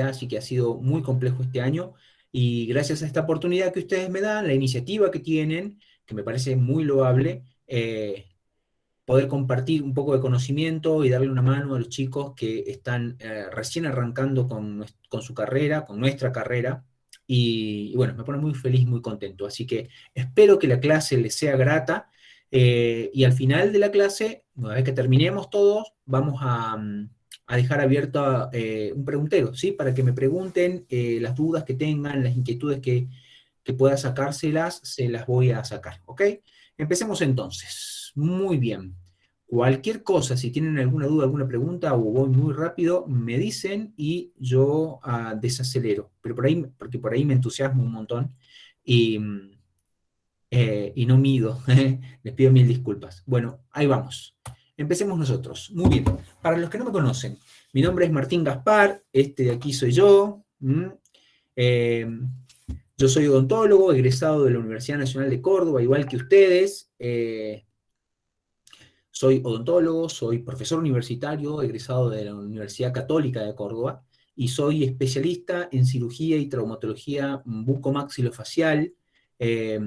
así que ha sido muy complejo este año, y gracias a esta oportunidad que ustedes me dan, la iniciativa que tienen, que me parece muy loable, poder compartir un poco de conocimiento y darle una mano a los chicos que están recién arrancando con su carrera, con nuestra carrera, y bueno, me pone muy feliz, muy contento. Así que espero que la clase les sea grata, y al final de la clase, una vez que terminemos todos, vamos a dejar abierto un preguntero, ¿sí? Para que me pregunten las dudas que tengan, las inquietudes que pueda sacárselas, se las voy a sacar, ¿ok? Empecemos entonces. Muy bien. Cualquier cosa, si tienen alguna duda, alguna pregunta, o voy muy rápido, me dicen y yo desacelero. Pero por ahí, porque por ahí me entusiasmo un montón y, y no mido. Les pido mil disculpas. Bueno, ahí vamos. Empecemos nosotros. Muy bien. Para los que no me conocen, mi nombre es Martín Gaspar, este de aquí soy yo. Eh, yo soy odontólogo, egresado de la Universidad Nacional de Córdoba, igual que ustedes. Soy odontólogo, soy profesor universitario, egresado de la Universidad Católica de Córdoba, y soy especialista en cirugía y traumatología bucomaxilofacial, eh,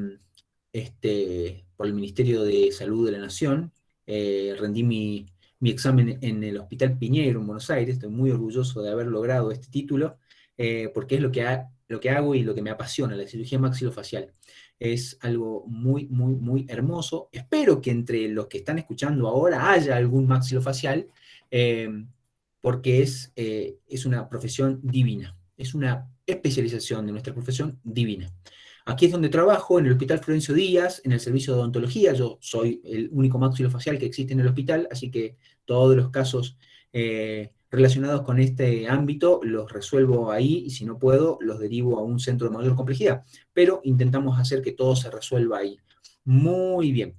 por el Ministerio de Salud de la Nación. Rendí mi examen en el Hospital Piñero, en Buenos Aires. Estoy muy orgulloso de haber logrado este título, porque es lo que hago y lo que me apasiona, la cirugía maxilofacial. Es algo muy, muy, muy hermoso. Espero que entre los que están escuchando ahora haya algún maxilofacial, eh, porque es una profesión divina. Es una especialización de nuestra profesión divina. Aquí es donde trabajo, en el Hospital Florencio Díaz, en el servicio de odontología. Yo soy el único maxilofacial que existe en el hospital, así que todos los casos relacionados con este ámbito los resuelvo ahí, y si no puedo, los derivo a un centro de mayor complejidad. Pero intentamos hacer que todo se resuelva ahí. Muy bien.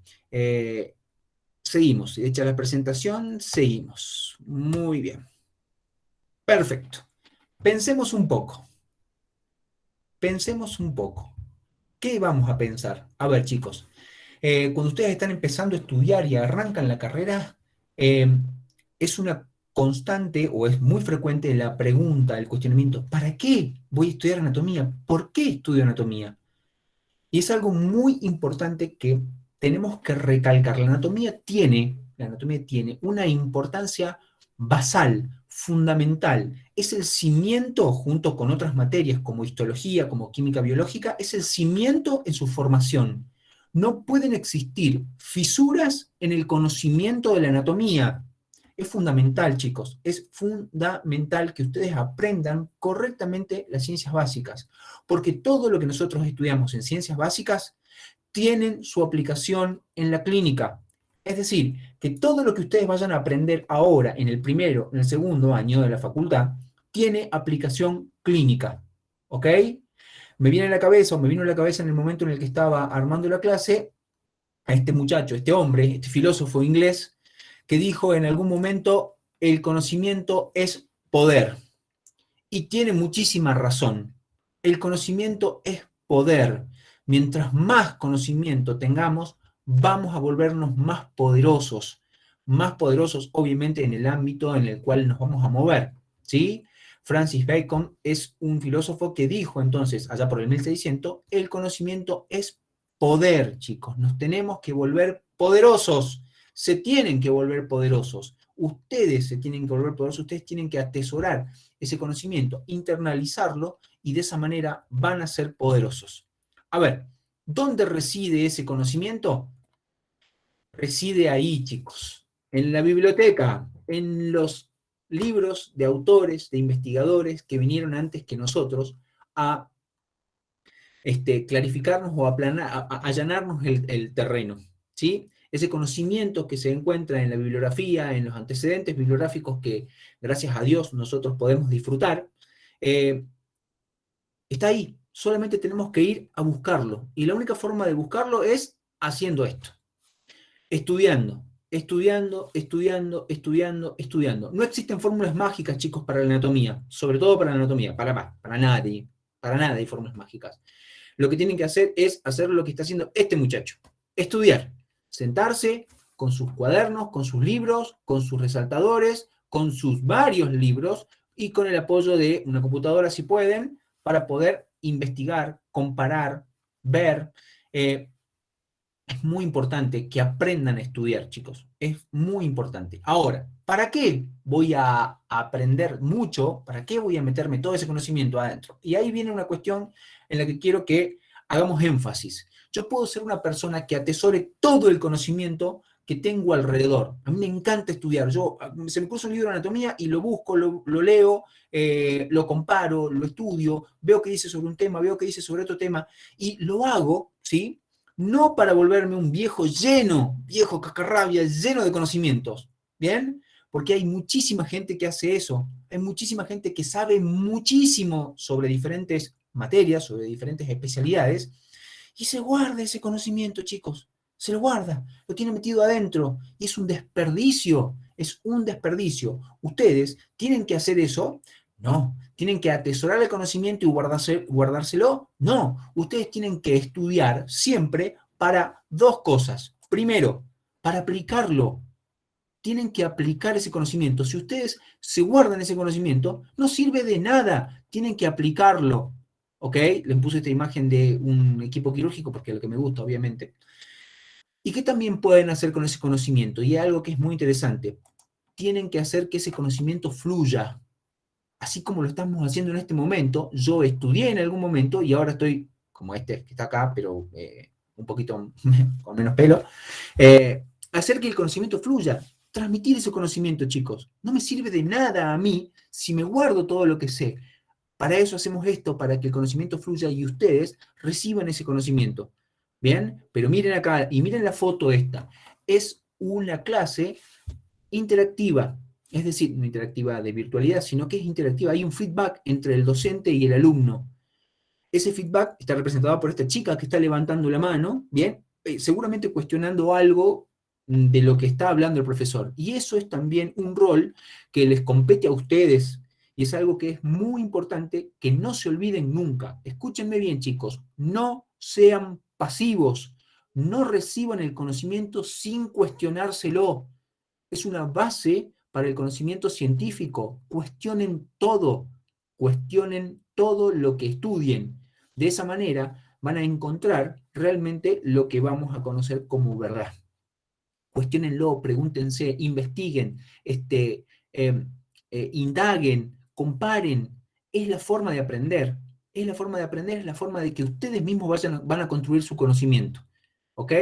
Seguimos. Hecha la presentación, seguimos. Muy bien. Perfecto. Pensemos un poco. Pensemos un poco. ¿Qué vamos a pensar? A ver, chicos, cuando ustedes están empezando a estudiar y arrancan la carrera, eh, es una constante o es muy frecuente la pregunta, el cuestionamiento: ¿para qué voy a estudiar anatomía? ¿Por qué estudio anatomía? Y es algo muy importante que tenemos que recalcar. La anatomía tiene una importancia basal, fundamental. Es el cimiento, junto con otras materias como histología, como química biológica, es el cimiento en su formación. No pueden existir fisuras en el conocimiento de la anatomía. Es fundamental, chicos, es fundamental que ustedes aprendan correctamente las ciencias básicas, porque todo lo que nosotros estudiamos en ciencias básicas tienen su aplicación en la clínica. Es decir, que todo lo que ustedes vayan a aprender ahora en el primero, en el segundo año de la facultad, tiene aplicación clínica. ¿Ok? Me viene a la cabeza, o me vino a la cabeza en el momento en el que estaba armando la clase, a este muchacho, este hombre, este filósofo inglés, que dijo en algún momento: el conocimiento es poder. Y tiene muchísima razón. El conocimiento es poder. Mientras más conocimiento tengamos, vamos a volvernos más poderosos obviamente en el ámbito en el cual nos vamos a mover, ¿sí? Francis Bacon es un filósofo que dijo entonces, allá por el 1600, el conocimiento es poder, chicos. Nos tenemos que volver poderosos. Se tienen que volver poderosos. Ustedes se tienen que volver poderosos. Ustedes tienen que atesorar ese conocimiento, internalizarlo, y de esa manera van a ser poderosos. A ver, ¿dónde reside ese conocimiento? Reside ahí, chicos, en la biblioteca, en los libros de autores, de investigadores que vinieron antes que nosotros a clarificarnos o a allanarnos el terreno, ¿sí? Ese conocimiento que se encuentra en la bibliografía, en los antecedentes bibliográficos que, gracias a Dios, nosotros podemos disfrutar, eh, está ahí. Solamente tenemos que ir a buscarlo. Y la única forma de buscarlo es haciendo esto. Estudiando, estudiando, estudiando, estudiando, estudiando. No existen fórmulas mágicas, chicos, para la anatomía. Sobre todo para la anatomía. Para nadie. Para nada hay fórmulas mágicas. Lo que tienen que hacer es hacer lo que está haciendo este muchacho. Estudiar. Sentarse con sus cuadernos, con sus libros, con sus resaltadores, con sus varios libros, y con el apoyo de una computadora, si pueden, para poder investigar, comparar, ver. Es muy importante que aprendan a estudiar, chicos. Es muy importante. Ahora, ¿para qué voy a aprender mucho? ¿Para qué voy a meterme todo ese conocimiento adentro? Y ahí viene una cuestión en la que quiero que hagamos énfasis. Yo puedo ser una persona que atesore todo el conocimiento que tengo alrededor. A mí me encanta estudiar. Se me puso un libro de anatomía y lo busco, lo leo, lo comparo, lo estudio, veo qué dice sobre un tema, veo qué dice sobre otro tema, y lo hago, ¿sí? No para volverme un viejo cascarrabia, lleno de conocimientos, ¿bien? Porque hay muchísima gente que hace eso, hay muchísima gente que sabe muchísimo sobre diferentes materias, sobre diferentes especialidades, y se guarda ese conocimiento, chicos, se lo guarda, lo tiene metido adentro, y es un desperdicio, es un desperdicio. ¿Ustedes tienen que hacer eso? No. ¿Tienen que atesorar el conocimiento y guardárselo? No. Ustedes tienen que estudiar siempre para dos cosas. Primero, para aplicarlo. Tienen que aplicar ese conocimiento. Si ustedes se guardan ese conocimiento, no sirve de nada. Tienen que aplicarlo. ¿Ok? Les puse esta imagen de un equipo quirúrgico porque es lo que me gusta, obviamente. ¿Y qué también pueden hacer con ese conocimiento? Y algo que es muy interesante. Tienen que hacer que ese conocimiento fluya. Así como lo estamos haciendo en este momento. Yo estudié en algún momento y ahora estoy como este que está acá, pero un poquito con menos pelo. Hacer que el conocimiento fluya. Transmitir ese conocimiento, chicos. No me sirve de nada a mí si me guardo todo lo que sé. Para eso hacemos esto, para que el conocimiento fluya y ustedes reciban ese conocimiento. ¿Bien? Pero miren acá y miren la foto esta. Es una clase interactiva, es decir, no interactiva de virtualidad, sino que es interactiva. Hay un feedback entre el docente y el alumno. Ese feedback está representado por esta chica que está levantando la mano, ¿bien? Seguramente cuestionando algo de lo que está hablando el profesor. Y eso es también un rol que les compete a ustedes. Y es algo que es muy importante que no se olviden nunca. Escúchenme bien, chicos. No sean pasivos. No reciban el conocimiento sin cuestionárselo. Es una base para el conocimiento científico. Cuestionen todo lo que estudien. De esa manera van a encontrar realmente lo que vamos a conocer como verdad. Cuestiónenlo, pregúntense, investiguen, indaguen, comparen. Es la forma de aprender. Es la forma de aprender, es la forma de que ustedes mismos van a construir su conocimiento. ¿Ok?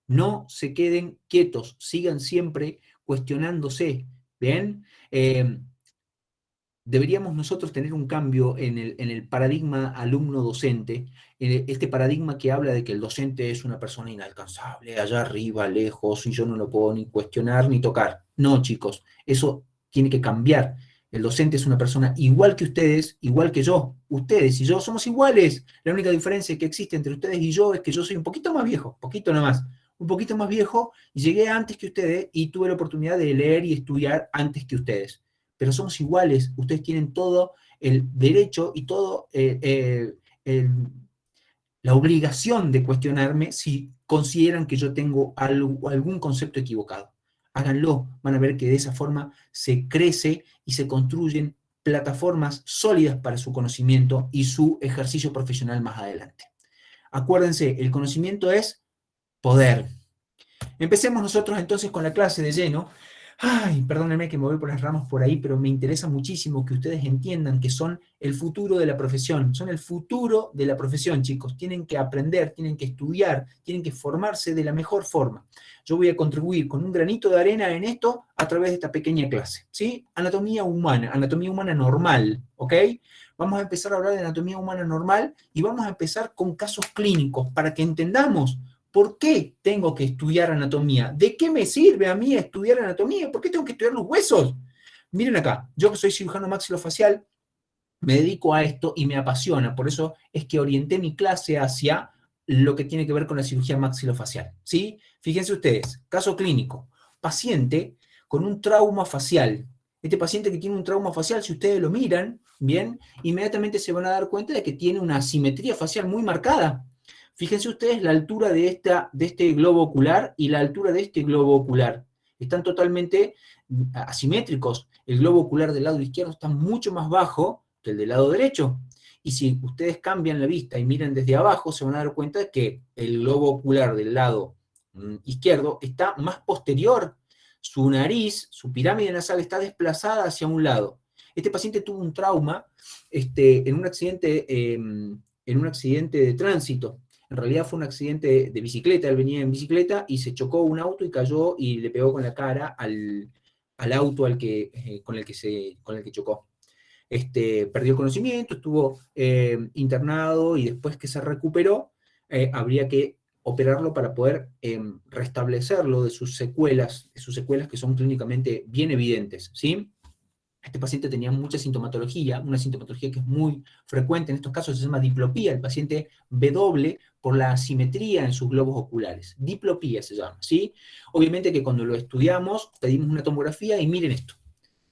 No se queden quietos, sigan siempre cuestionándose. ¿Bien? Deberíamos nosotros tener un cambio en el paradigma alumno-docente, este paradigma que habla de que el docente es una persona inalcanzable, allá arriba, lejos, y yo no lo puedo ni cuestionar ni tocar. No, chicos, eso tiene que cambiar. El docente es una persona igual que ustedes, igual que yo. Ustedes y yo somos iguales. La única diferencia que existe entre ustedes y yo es que yo soy un poquito más viejo, poquito nomás, un poquito más viejo, y llegué antes que ustedes y tuve la oportunidad de leer y estudiar antes que ustedes. Pero somos iguales, ustedes tienen todo el derecho y todo la obligación de cuestionarme si consideran que yo tengo algún concepto equivocado. Háganlo, van a ver que de esa forma se crece y se construyen plataformas sólidas para su conocimiento y su ejercicio profesional más adelante. Acuérdense, el conocimiento es poder. Empecemos nosotros entonces con la clase de lleno. Ay, perdónenme que me voy por las ramas por ahí, pero me interesa muchísimo que ustedes entiendan que son el futuro de la profesión. Son el futuro de la profesión, chicos. Tienen que aprender, tienen que estudiar, tienen que formarse de la mejor forma. Yo voy a contribuir con un granito de arena en esto a través de esta pequeña clase, ¿sí? Anatomía humana normal, ¿ok? Vamos a empezar a hablar de anatomía humana normal y vamos a empezar con casos clínicos para que entendamos. ¿Por qué tengo que estudiar anatomía? ¿De qué me sirve a mí estudiar anatomía? ¿Por qué tengo que estudiar los huesos? Miren acá, yo que soy cirujano maxilofacial, me dedico a esto y me apasiona. Por eso es que orienté mi clase hacia lo que tiene que ver con la cirugía maxilofacial. ¿Sí? Fíjense ustedes, caso clínico, paciente con un trauma facial. Este paciente que tiene un trauma facial, si ustedes lo miran bien, inmediatamente se van a dar cuenta de que tiene una asimetría facial muy marcada. Fíjense ustedes la altura de este globo ocular y la altura de este globo ocular. Están totalmente asimétricos. El globo ocular del lado izquierdo está mucho más bajo que el del lado derecho. Y si ustedes cambian la vista y miran desde abajo, se van a dar cuenta de que el globo ocular del lado izquierdo está más posterior. Su nariz, su pirámide nasal está desplazada hacia un lado. Este paciente tuvo un trauma en un accidente de tránsito. En realidad fue un accidente de bicicleta, él venía en bicicleta y se chocó un auto y cayó y le pegó con la cara al auto con el que chocó. Perdió el conocimiento, estuvo internado y después que se recuperó, habría que operarlo para poder restablecerlo de sus secuelas que son clínicamente bien evidentes, ¿sí? Este paciente tenía mucha sintomatología, una sintomatología que es muy frecuente en estos casos, se llama diplopía. El paciente ve doble por la asimetría en sus globos oculares. Diplopía se llama, ¿sí? Obviamente que cuando lo estudiamos, pedimos una tomografía y miren esto.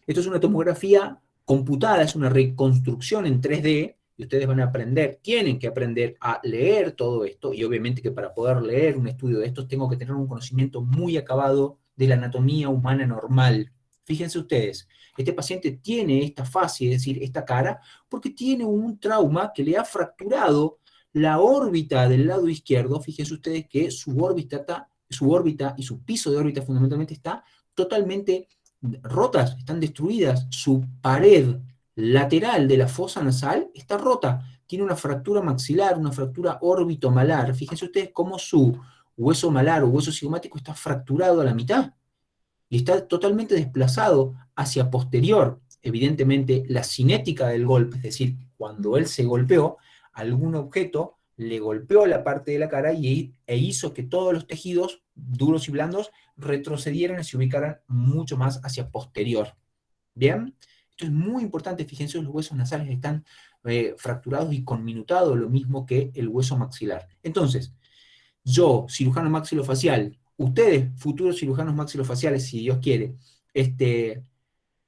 Esto es una tomografía computada, es una reconstrucción en 3D, y ustedes van a aprender, tienen que aprender a leer todo esto, y obviamente que para poder leer un estudio de estos tengo que tener un conocimiento muy acabado de la anatomía humana normal. Fíjense ustedes, este paciente tiene esta fascia, es decir, esta cara, porque tiene un trauma que le ha fracturado la órbita del lado izquierdo. Fíjense ustedes que su órbita y su piso de órbita fundamentalmente está totalmente rotas, están destruidas. Su pared lateral de la fosa nasal está rota. Tiene una fractura maxilar, una fractura órbito-malar. Fíjense ustedes cómo su hueso malar o hueso cigomático está fracturado a la mitad y está totalmente desplazado hacia posterior. Evidentemente, la cinética del golpe, es decir, cuando él se golpeó, algún objeto le golpeó la parte de la cara e hizo que todos los tejidos duros y blandos retrocedieran y se ubicaran mucho más hacia posterior. ¿Bien? Esto es muy importante. Fíjense, los huesos nasales están fracturados y conminutados, lo mismo que el hueso maxilar. Entonces, yo, cirujano maxilofacial, ustedes, futuros cirujanos maxilofaciales, si Dios quiere,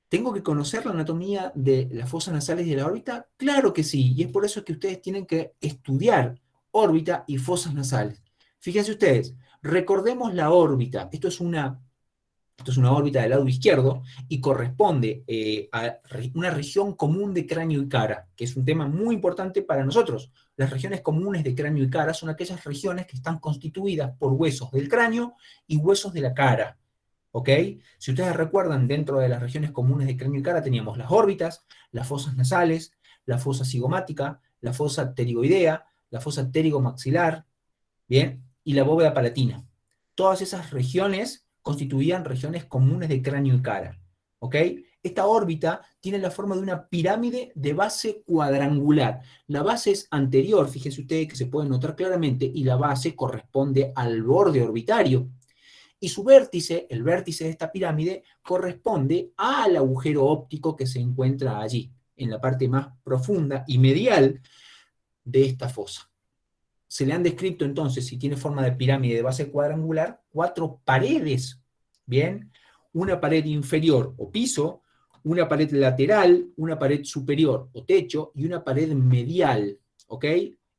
¿tengo que conocer la anatomía de las fosas nasales y de la órbita? Claro que sí, y es por eso que ustedes tienen que estudiar órbita y fosas nasales. Fíjense ustedes, recordemos la órbita. Esto es una órbita del lado izquierdo y corresponde a una región común de cráneo y cara, que es un tema muy importante para nosotros. Las regiones comunes de cráneo y cara son aquellas regiones que están constituidas por huesos del cráneo y huesos de la cara. ¿Ok? Si ustedes recuerdan, dentro de las regiones comunes de cráneo y cara teníamos las órbitas, las fosas nasales, la fosa cigomática, la fosa pterigoidea, la fosa pterigomaxilar, ¿bien? Y la bóveda palatina. Todas esas regiones constituían regiones comunes de cráneo y cara, ¿ok? Esta órbita tiene la forma de una pirámide de base cuadrangular. La base es anterior, fíjense ustedes que se puede notar claramente, y la base corresponde al borde orbitario. Y su vértice, el vértice de esta pirámide, corresponde al agujero óptico que se encuentra allí, en la parte más profunda y medial de esta fosa. Se le han descrito entonces, si tiene forma de pirámide de base cuadrangular, 4 paredes, ¿bien? Una pared inferior o piso, una pared lateral, una pared superior o techo y una pared medial, ¿ok?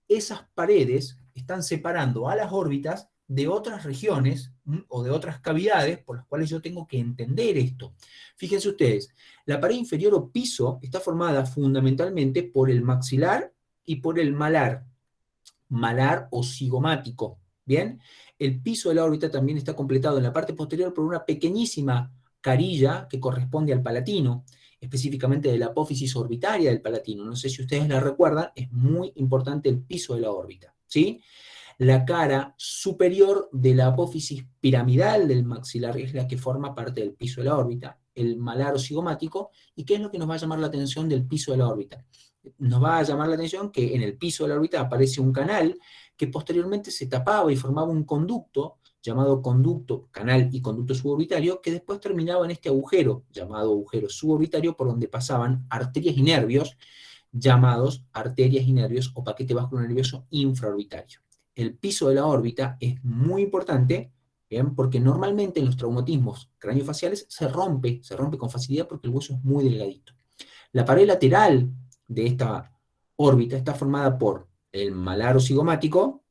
Esas paredes están separando a las órbitas de otras regiones o de otras cavidades por las cuales yo tengo que entender esto. Fíjense ustedes, la pared inferior o piso está formada fundamentalmente por el maxilar y por el malar o cigomático, ¿bien? El piso de la órbita también está completado en la parte posterior por una pequeñísima carilla que corresponde al palatino, específicamente de la apófisis orbitaria del palatino. No sé si ustedes la recuerdan, es muy importante el piso de la órbita, ¿sí? La cara superior de la apófisis piramidal del maxilar es la que forma parte del piso de la órbita, el malar o cigomático. ¿Y qué es lo que nos va a llamar la atención del piso de la órbita? Nos va a llamar la atención que en el piso de la órbita aparece un canal que posteriormente se tapaba y formaba un conducto llamado conducto, canal y conducto suborbitario, que después terminaba en este agujero llamado agujero suborbitario, por donde pasaban arterias y nervios llamados arterias y nervios o paquete vasculonervioso infraorbitario. El piso de la órbita es muy importante, ¿bien? Porque normalmente en los traumatismos craniofaciales se rompe con facilidad porque el hueso es muy delgadito. La pared lateral de esta órbita está formada por el malar o cigomático,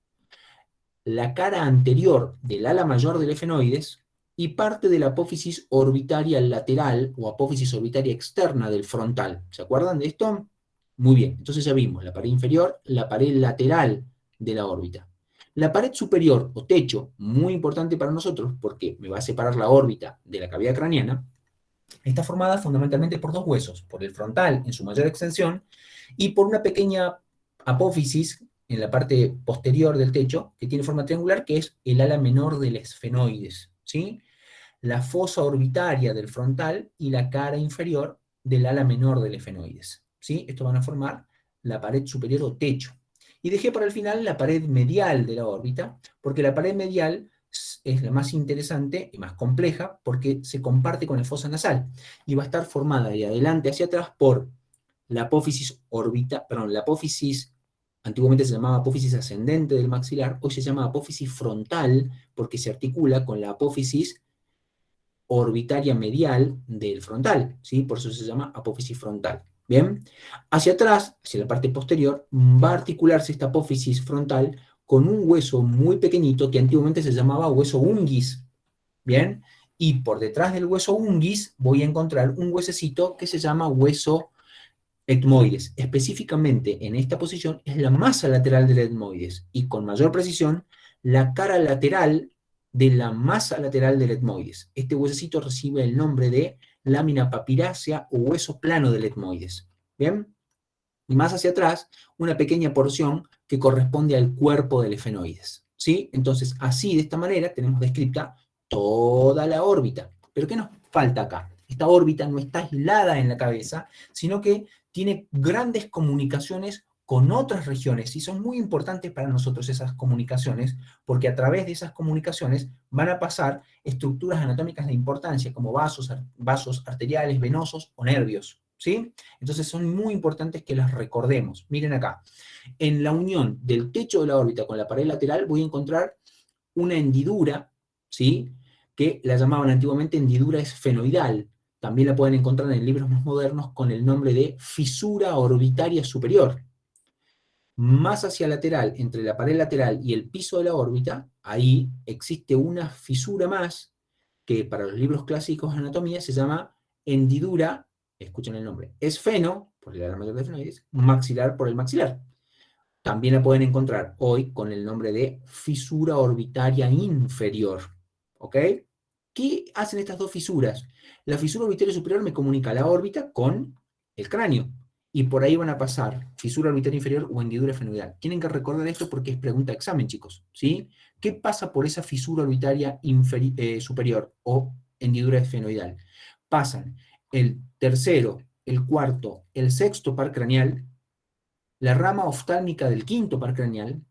la cara anterior del ala mayor del efenoides, y parte de la apófisis orbitaria lateral o apófisis orbitaria externa del frontal. ¿Se acuerdan de esto? Muy bien, entonces ya vimos la pared inferior, la pared lateral de la órbita. La pared superior o techo, muy importante para nosotros porque me va a separar la órbita de la cavidad craneana, está formada fundamentalmente por dos huesos, por el frontal en su mayor extensión y por una pequeña apófisis en la parte posterior del techo que tiene forma triangular, que es el ala menor del esfenoides, ¿sí? La fosa orbitaria del frontal y la cara inferior del ala menor del esfenoides, ¿sí? Estos van a formar la pared superior o techo. Y dejé para el final la pared medial de la órbita, porque la pared medial es la más interesante y más compleja porque se comparte con la fosa nasal y va a estar formada de adelante hacia atrás por la apófisis la apófisis, antiguamente se llamaba apófisis ascendente del maxilar, hoy se llama apófisis frontal porque se articula con la apófisis orbitaria medial del frontal, ¿sí? Por eso se llama apófisis frontal. Bien, hacia atrás, hacia la parte posterior, va a articularse esta apófisis frontal con un hueso muy pequeñito que antiguamente se llamaba hueso unguis, ¿bien? Y por detrás del hueso unguis voy a encontrar un huesecito que se llama hueso etmoides. Específicamente en esta posición es la masa lateral del etmoides y con mayor precisión la cara lateral de la masa lateral del etmoides. Este huesecito recibe el nombre de lámina papirácea o hueso plano del etmoides. ¿Bien? Y más hacia atrás, una pequeña porción que corresponde al cuerpo del esfenoides. ¿Sí? Entonces, así, de esta manera, tenemos descrita toda la órbita. ¿Pero qué nos falta acá? Esta órbita no está aislada en la cabeza, sino que tiene grandes comunicaciones con otras regiones, y son muy importantes para nosotros esas comunicaciones, porque a través de esas comunicaciones van a pasar estructuras anatómicas de importancia, como vasos arteriales, venosos o nervios. ¿Sí? Entonces son muy importantes que las recordemos. Miren acá, en la unión del techo de la órbita con la pared lateral voy a encontrar una hendidura, ¿sí? Que la llamaban antiguamente hendidura esfenoidal. También la pueden encontrar en libros más modernos con el nombre de fisura orbitaria superior. Más hacia lateral, entre la pared lateral y el piso de la órbita, ahí existe una fisura más que para los libros clásicos de anatomía se llama hendidura, escuchen el nombre, esfeno, por el ala mayor de esfenoides, maxilar por el maxilar. También la pueden encontrar hoy con el nombre de fisura orbitaria inferior. ¿Ok? ¿Qué hacen estas dos fisuras? La fisura orbitaria superior me comunica la órbita con el cráneo. Y por ahí van a pasar fisura orbitaria inferior o hendidura esfenoidal. Tienen que recordar esto porque es pregunta de examen, chicos. ¿Sí? ¿Qué pasa por esa fisura orbitaria superior o hendidura esfenoidal? Pasan el tercero, el cuarto, el sexto par craneal, la rama oftálmica del quinto par craneal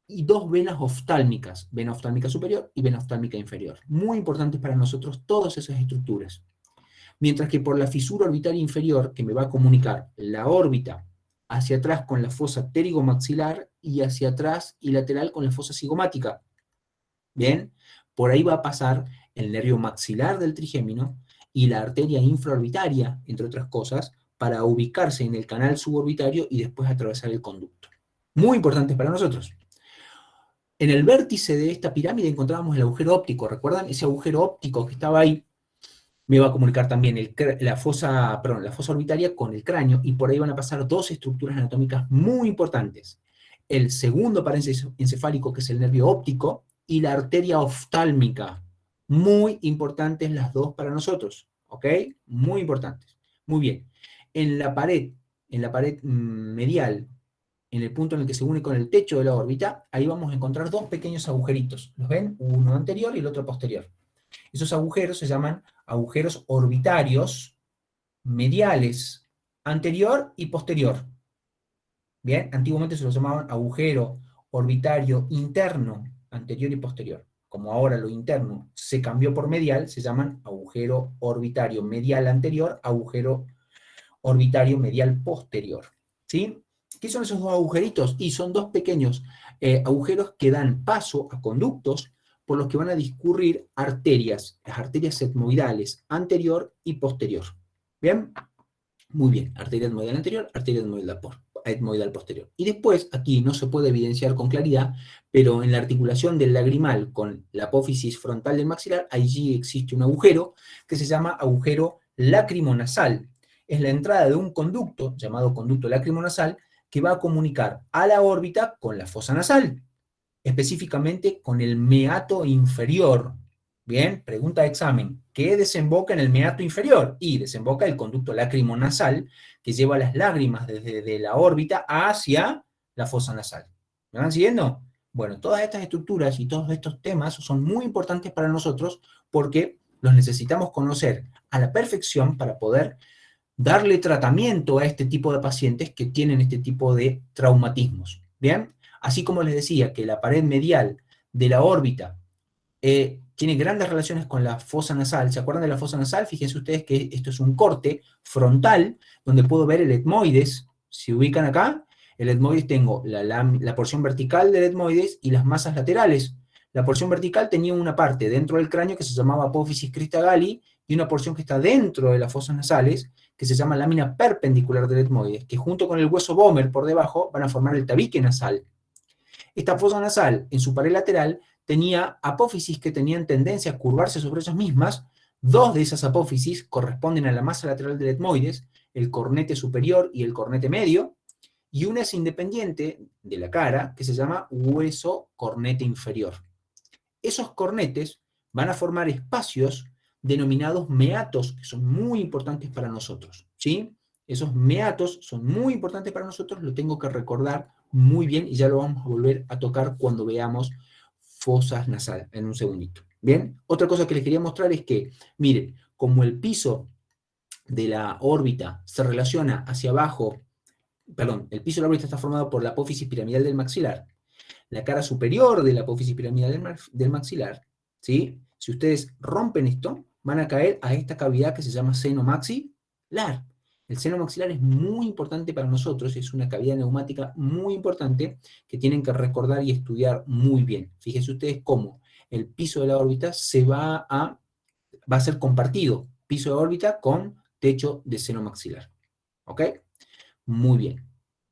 y dos venas oftálmicas, vena oftálmica superior y vena oftálmica inferior. Muy importantes para nosotros todas esas estructuras. Mientras que por la fisura orbitaria inferior, que me va a comunicar la órbita hacia atrás con la fosa pterigomaxilar y hacia atrás y lateral con la fosa cigomática. Bien, por ahí va a pasar el nervio maxilar del trigémino y la arteria infraorbitaria, entre otras cosas, para ubicarse en el canal suborbitario y después atravesar el conducto. Muy importantes para nosotros. En el vértice de esta pirámide encontrábamos el agujero óptico. ¿Recuerdan? Ese agujero óptico que estaba ahí me va a comunicar también la fosa orbitaria con el cráneo, y por ahí van a pasar dos estructuras anatómicas muy importantes. El segundo paréntesis encefálico, que es el nervio óptico, y la arteria oftálmica. Muy importantes las dos para nosotros, ¿ok? Muy importantes. Muy bien. En la pared medial, en el punto en el que se une con el techo de la órbita, ahí vamos a encontrar dos pequeños agujeritos. ¿Los ven? Uno anterior y el otro posterior. Esos agujeros se llaman agujeros orbitarios mediales, anterior y posterior. Bien, antiguamente se los llamaban agujero orbitario interno, anterior y posterior. Como ahora lo interno se cambió por medial, se llaman agujero orbitario medial anterior, agujero orbitario medial posterior. ¿Sí? ¿Qué son esos dos agujeritos? Y son dos pequeños agujeros que dan paso a conductos por los que van a discurrir arterias, las arterias etmoidales anterior y posterior. ¿Bien? Muy bien, arteria etmoidal anterior, arteria etmoidal etmoidal posterior. Y después, aquí no se puede evidenciar con claridad, pero en la articulación del lagrimal con la apófisis frontal del maxilar, allí existe un agujero que se llama agujero lacrimonasal. Es la entrada de un conducto, llamado conducto lacrimonasal, que va a comunicar a la órbita con la fosa nasal, específicamente con el meato inferior. Bien, pregunta de examen. ¿Qué desemboca en el meato inferior? Y desemboca el conducto lacrimonasal que lleva las lágrimas desde la órbita hacia la fosa nasal. ¿Me van siguiendo? Bueno, todas estas estructuras y todos estos temas son muy importantes para nosotros porque los necesitamos conocer a la perfección para poder darle tratamiento a este tipo de pacientes que tienen este tipo de traumatismos. ¿Bien? Así como les decía que la pared medial de la órbita tiene grandes relaciones con la fosa nasal. ¿Se acuerdan de la fosa nasal? Fíjense ustedes que esto es un corte frontal donde puedo ver el etmoides. Si ubican acá, el etmoides tengo la porción vertical del etmoides y las masas laterales. La porción vertical tenía una parte dentro del cráneo que se llamaba apófisis crista galli y una porción que está dentro de las fosas nasales que se llama lámina perpendicular del etmoides, que junto con el hueso Bomer por debajo van a formar el tabique nasal. Esta fosa nasal, en su pared lateral, tenía apófisis que tenían tendencia a curvarse sobre ellas mismas. Dos de esas apófisis corresponden a la masa lateral del etmoides, el cornete superior y el cornete medio, y una es independiente de la cara, que se llama hueso cornete inferior. Esos cornetes van a formar espacios denominados meatos, que son muy importantes para nosotros, ¿sí? Esos meatos son muy importantes para nosotros, lo tengo que recordar muy bien y ya lo vamos a volver a tocar cuando veamos fosas nasales en un segundito. Bien, otra cosa que les quería mostrar es que, miren, como el piso de la órbita se relaciona hacia abajo, perdón, el piso de la órbita está formado por la apófisis piramidal del maxilar, la cara superior de la apófisis piramidal del maxilar, ¿sí? Si ustedes rompen esto, van a caer a esta cavidad que se llama seno maxilar. El seno maxilar es muy importante para nosotros, es una cavidad neumática muy importante que tienen que recordar y estudiar muy bien. Fíjense ustedes cómo el piso de la órbita va a ser compartido, piso de órbita con techo de seno maxilar. ¿Ok? Muy bien.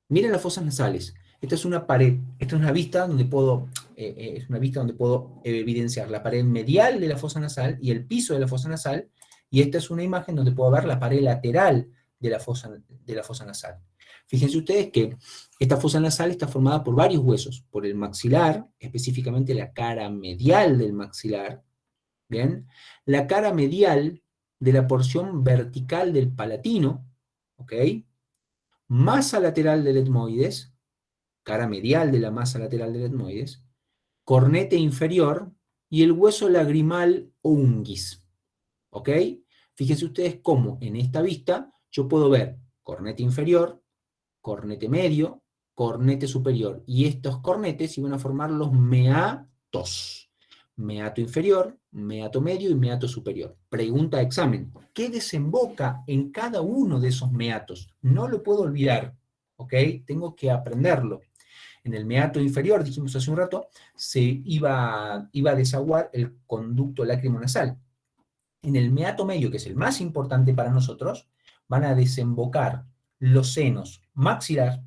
Miren las fosas nasales. Esta es una pared, esta es una vista donde puedo evidenciar la pared medial de la fosa nasal y el piso de la fosa nasal, y esta es una imagen donde puedo ver la pared lateral de la fosa nasal. Fíjense ustedes que esta fosa nasal está formada por varios huesos, por el maxilar, específicamente la cara medial del maxilar, ¿bien? La cara medial de la porción vertical del palatino, ¿ok? Masa lateral del etmoides, cara medial de la masa lateral del etmoides, cornete inferior y el hueso lagrimal o unguis. ¿Ok? Fíjense ustedes cómo en esta vista yo puedo ver cornete inferior, cornete medio, cornete superior. Y estos cornetes iban a formar los meatos. Meato inferior, meato medio y meato superior. Pregunta de examen. ¿Qué desemboca en cada uno de esos meatos? No lo puedo olvidar. ¿Ok? Tengo que aprenderlo. En el meato inferior, dijimos hace un rato, se iba a desaguar el conducto lacrimonasal. En el meato medio, que es el más importante para nosotros, van a desembocar los senos maxilar,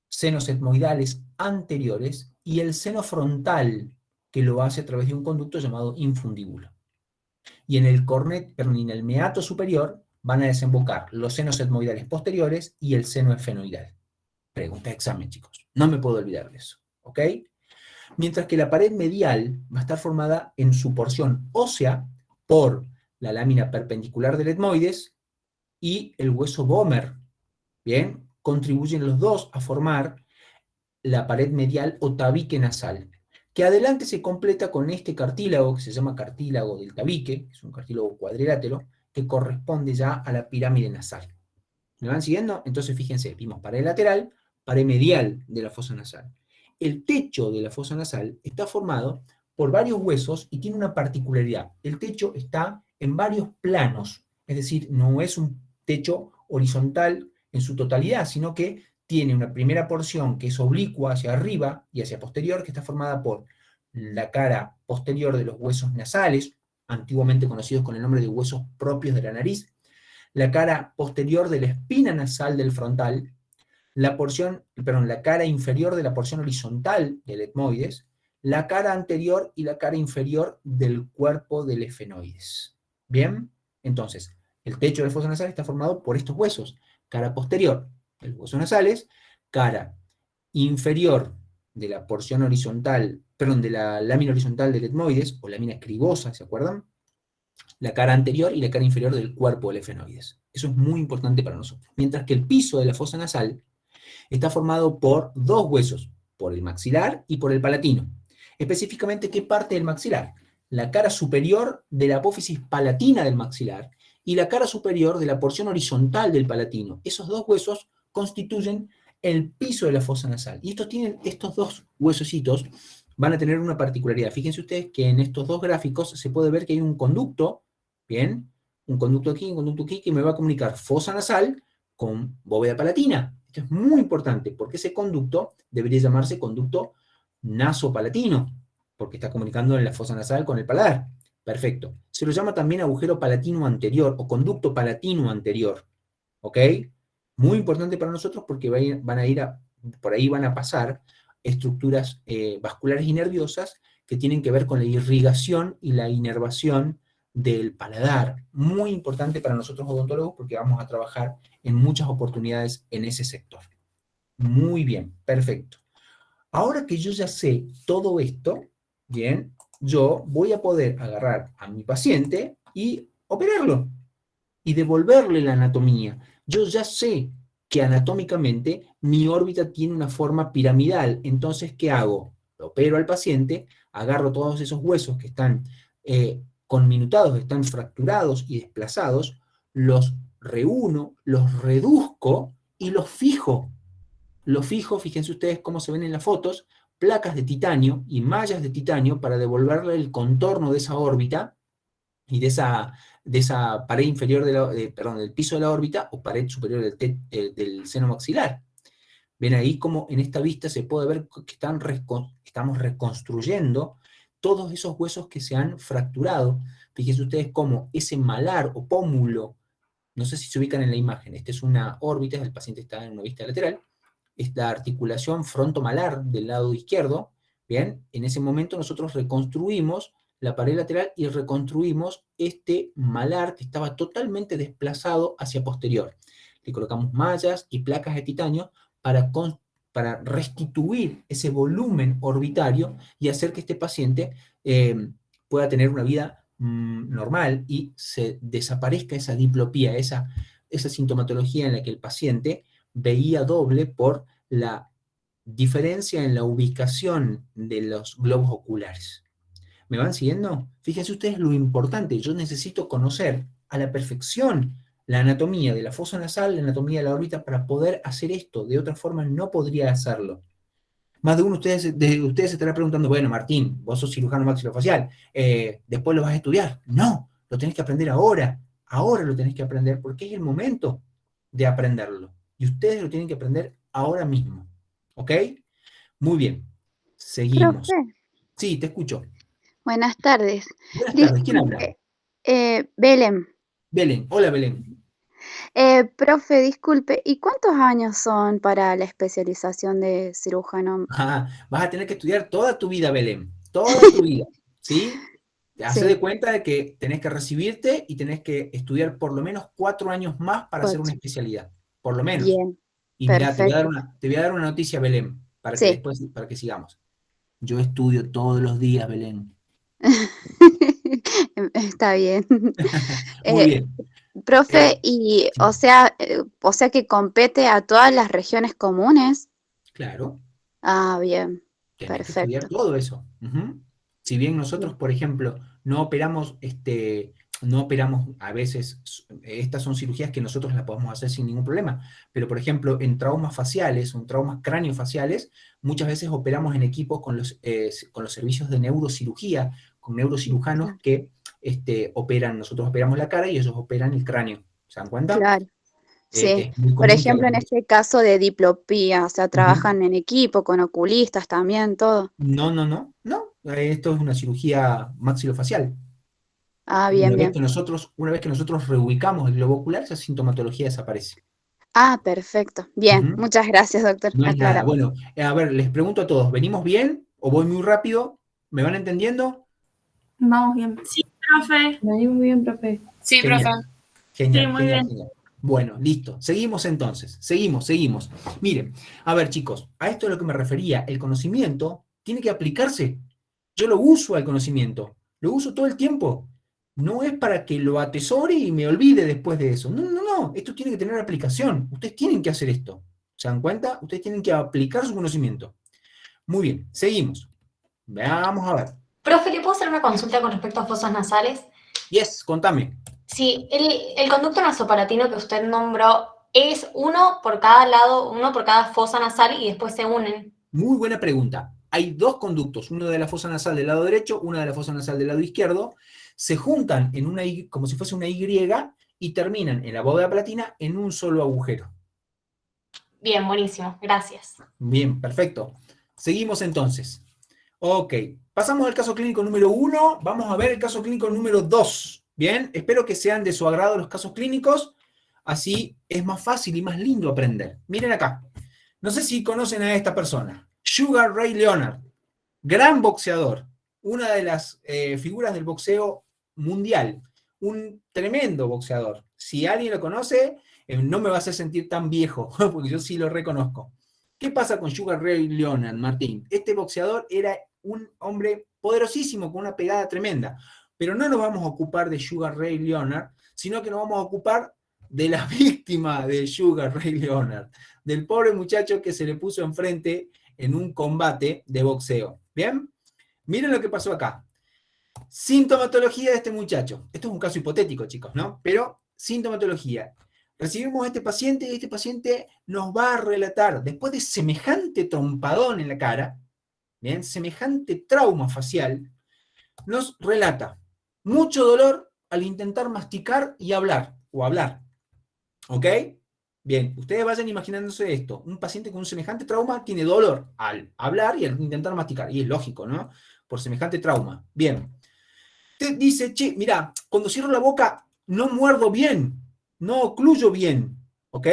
senos etmoidales anteriores y el seno frontal, que lo hace a través de un conducto llamado infundíbulo. Y en en el meato superior van a desembocar los senos etmoidales posteriores y el seno esfenoidal. Pregunta de examen, chicos. No me puedo olvidar de eso, ¿ok? Mientras que la pared medial va a estar formada en su porción ósea por la lámina perpendicular del etmoides y el hueso Bomer. Bien, contribuyen los dos a formar la pared medial o tabique nasal, que adelante se completa con este cartílago que se llama cartílago del tabique, que es un cartílago cuadrilátero, que corresponde ya a la pirámide nasal. ¿Me van siguiendo? Entonces fíjense, vimos pared lateral, pared medial de la fosa nasal. El techo de la fosa nasal está formado por varios huesos y tiene una particularidad. El techo está en varios planos, es decir, no es un techo horizontal en su totalidad, sino que tiene una primera porción que es oblicua hacia arriba y hacia posterior, que está formada por la cara posterior de los huesos nasales, antiguamente conocidos con el nombre de huesos propios de la nariz, la cara posterior de la espina nasal del frontal, la cara inferior de la porción horizontal del etmoides, la cara anterior y la cara inferior del cuerpo del efenoides. ¿Bien? Entonces, el techo del foso nasal está formado por estos huesos. Cara posterior de los huesos nasales, cara inferior de la porción horizontal, perdón, de la lámina horizontal del etmoides, o lámina escribosa, ¿se acuerdan? La cara anterior y la cara inferior del cuerpo del efenoides. Eso es muy importante para nosotros. Mientras que el piso de la fosa nasal está formado por dos huesos, por el maxilar y por el palatino. Específicamente, ¿qué parte del maxilar? La cara superior de la apófisis palatina del maxilar y la cara superior de la porción horizontal del palatino. Esos dos huesos constituyen el piso de la fosa nasal. Y estos dos huesositos van a tener una particularidad. Fíjense ustedes que en estos dos gráficos se puede ver que hay un conducto, ¿bien? Un conducto aquí, que me va a comunicar fosa nasal con bóveda palatina. Esto es muy importante, porque ese conducto debería llamarse conducto nasopalatino, porque está comunicando en la fosa nasal con el paladar. Perfecto. Se lo llama también agujero palatino anterior o conducto palatino anterior. ¿Ok? Muy importante para nosotros porque por ahí van a pasar estructuras vasculares y nerviosas que tienen que ver con la irrigación y la inervación del paladar. Muy importante para nosotros odontólogos porque vamos a trabajar en muchas oportunidades en ese sector. Muy bien, perfecto. Ahora que yo ya sé todo esto, bien, yo voy a poder agarrar a mi paciente y operarlo y devolverle la anatomía. Yo ya sé que anatómicamente mi órbita tiene una forma piramidal, entonces, ¿qué hago? Lo opero al paciente, agarro todos esos huesos que están conminutados, están fracturados y desplazados, los reúno, los reduzco y los fijo. Los fijo, fíjense ustedes cómo se ven en las fotos, placas de titanio y mallas de titanio para devolverle el contorno de esa órbita y de esa pared inferior del piso de la órbita o pared superior del seno maxilar. Ven ahí como en esta vista se puede ver que estamos reconstruyendo todos esos huesos que se han fracturado. Fíjense ustedes cómo ese malar o pómulo, no sé si se ubican en la imagen, esta es una órbita, el paciente está en una vista lateral, es la articulación frontomalar del lado izquierdo, ¿bien? En ese momento nosotros reconstruimos la pared lateral y reconstruimos este malar que estaba totalmente desplazado hacia posterior. Le colocamos mallas y placas de titanio para restituir ese volumen orbitario y hacer que este paciente pueda tener una vida normal y se desaparezca esa diplopía, esa sintomatología en la que el paciente veía doble por la diferencia en la ubicación de los globos oculares. ¿Me van siguiendo? Fíjense ustedes lo importante, yo necesito conocer a la perfección la anatomía de la fosa nasal, la anatomía de la órbita para poder hacer esto, de otra forma no podría hacerlo. Más de uno de ustedes se estará preguntando, bueno, Martín, vos sos cirujano maxilofacial, después lo vas a estudiar. No, lo tenés que aprender ahora lo tenés que aprender porque es el momento de aprenderlo. Y ustedes lo tienen que aprender ahora mismo. ¿Ok? Muy bien, seguimos. Profe, Sí, te escucho. buenas tardes. Buenas tardes, ¿quién habla? Disculpe, Belén. Belén, hola Belén. Profe, disculpe, ¿y cuántos años son para la especialización de cirujano? Vas a tener que estudiar toda tu vida, Belén, toda tu vida, ¿sí? Hacé Sí, de cuenta de que tenés que recibirte y tenés que estudiar por lo menos 4 años más para hacer una cuatro. especialidad, por lo menos. Bien, Y mirá, perfecto. te voy a dar una noticia, Belén, Sí. para que sigamos. Yo estudio todos los días, Belén. Está bien. Muy Eh, bien. Profe, Sí, o sea que compete a todas las regiones comunes. claro. Ah, bien, Tenés que estudiar perfecto. todo eso. Ujú. Si bien nosotros, Bien. por ejemplo, no operamos a veces, estas son cirugías que nosotros las podemos hacer sin ningún problema, pero por ejemplo, en traumas faciales o en traumas craneofaciales, muchas veces operamos en equipo con los servicios de neurocirugía, con neurocirujanos que nosotros operamos la cara y ellos operan el cráneo. ¿Se dan cuenta? Claro. Sí, Es muy por común que ejemplo, en hagamos eso. este caso de diplopía, o sea, Ujú. trabajan en equipo con oculistas también, todo. No, no, no, no. Esto es una cirugía maxilofacial. Ah, bien, bien. Una vez que nosotros reubicamos el globo ocular, esa sintomatología desaparece. Ah, perfecto. Bien, Ujú. muchas gracias, doctor. No es nada. Aclaramos. Bueno, a ver, les pregunto a todos, ¿venimos bien o voy muy rápido? ¿Me van entendiendo? Vamos bien. Sí, profe. Venimos bien, profe. Sí, profe. Genial, Sí, genial, muy genial, bien. genial. Bueno, listo. Seguimos entonces. Seguimos. Miren, a ver, chicos, a esto es a lo que me refería. El conocimiento tiene que aplicarse. Yo lo uso al conocimiento. Lo uso todo el tiempo. No es para que lo atesore y me olvide después de eso. No, no, no. Esto tiene que tener aplicación. Ustedes tienen que hacer esto. ¿Se dan cuenta? Ustedes tienen que aplicar su conocimiento. Muy bien, seguimos. Vamos a ver. Profe, ¿le puedo hacer una consulta con respecto a fosas nasales? Yes, contame. Sí, el conducto nasopalatino que usted nombró es uno por cada lado, uno por cada fosa nasal y después se unen. Muy buena pregunta. Hay dos conductos, uno de la fosa nasal del lado derecho, uno de la fosa nasal del lado izquierdo, se juntan en una Y, como si fuese una Y, y terminan en la bóveda palatina en un solo agujero. Bien, buenísimo, gracias. Bien, perfecto. Seguimos entonces. Ok, pasamos al caso clínico número 1, vamos a ver el caso clínico número 2. Bien, espero que sean de su agrado los casos clínicos, así es más fácil y más lindo aprender. Miren acá, no sé si conocen a esta persona, Sugar Ray Leonard, gran boxeador, una de las figuras del boxeo mundial, un tremendo boxeador. Si alguien lo conoce, no me va a hacer sentir tan viejo, porque yo sí lo reconozco. ¿Qué pasa con Sugar Ray Leonard, Martín? Este boxeador era un hombre poderosísimo, con una pegada tremenda, pero no nos vamos a ocupar de Sugar Ray Leonard, sino que nos vamos a ocupar de la víctima de Sugar Ray Leonard, del pobre muchacho que se le puso enfrente en un combate de boxeo. ¿Bien? Miren lo que pasó acá. Sintomatología de este muchacho. Esto es un caso hipotético, chicos, ¿no? Pero sintomatología. Recibimos a este paciente y este paciente nos va a relatar, después de semejante trompadón en la cara, ¿bien? Semejante trauma facial, nos relata mucho dolor al intentar masticar y hablar, o hablar. ¿Ok? Bien, ustedes vayan imaginándose esto. Un paciente con un semejante trauma tiene dolor al hablar y al intentar masticar. Y es lógico, ¿no? Por semejante trauma. Bien. Usted dice, che, mira, cuando cierro la boca no muerdo bien, no ocluyo bien. ¿Ok?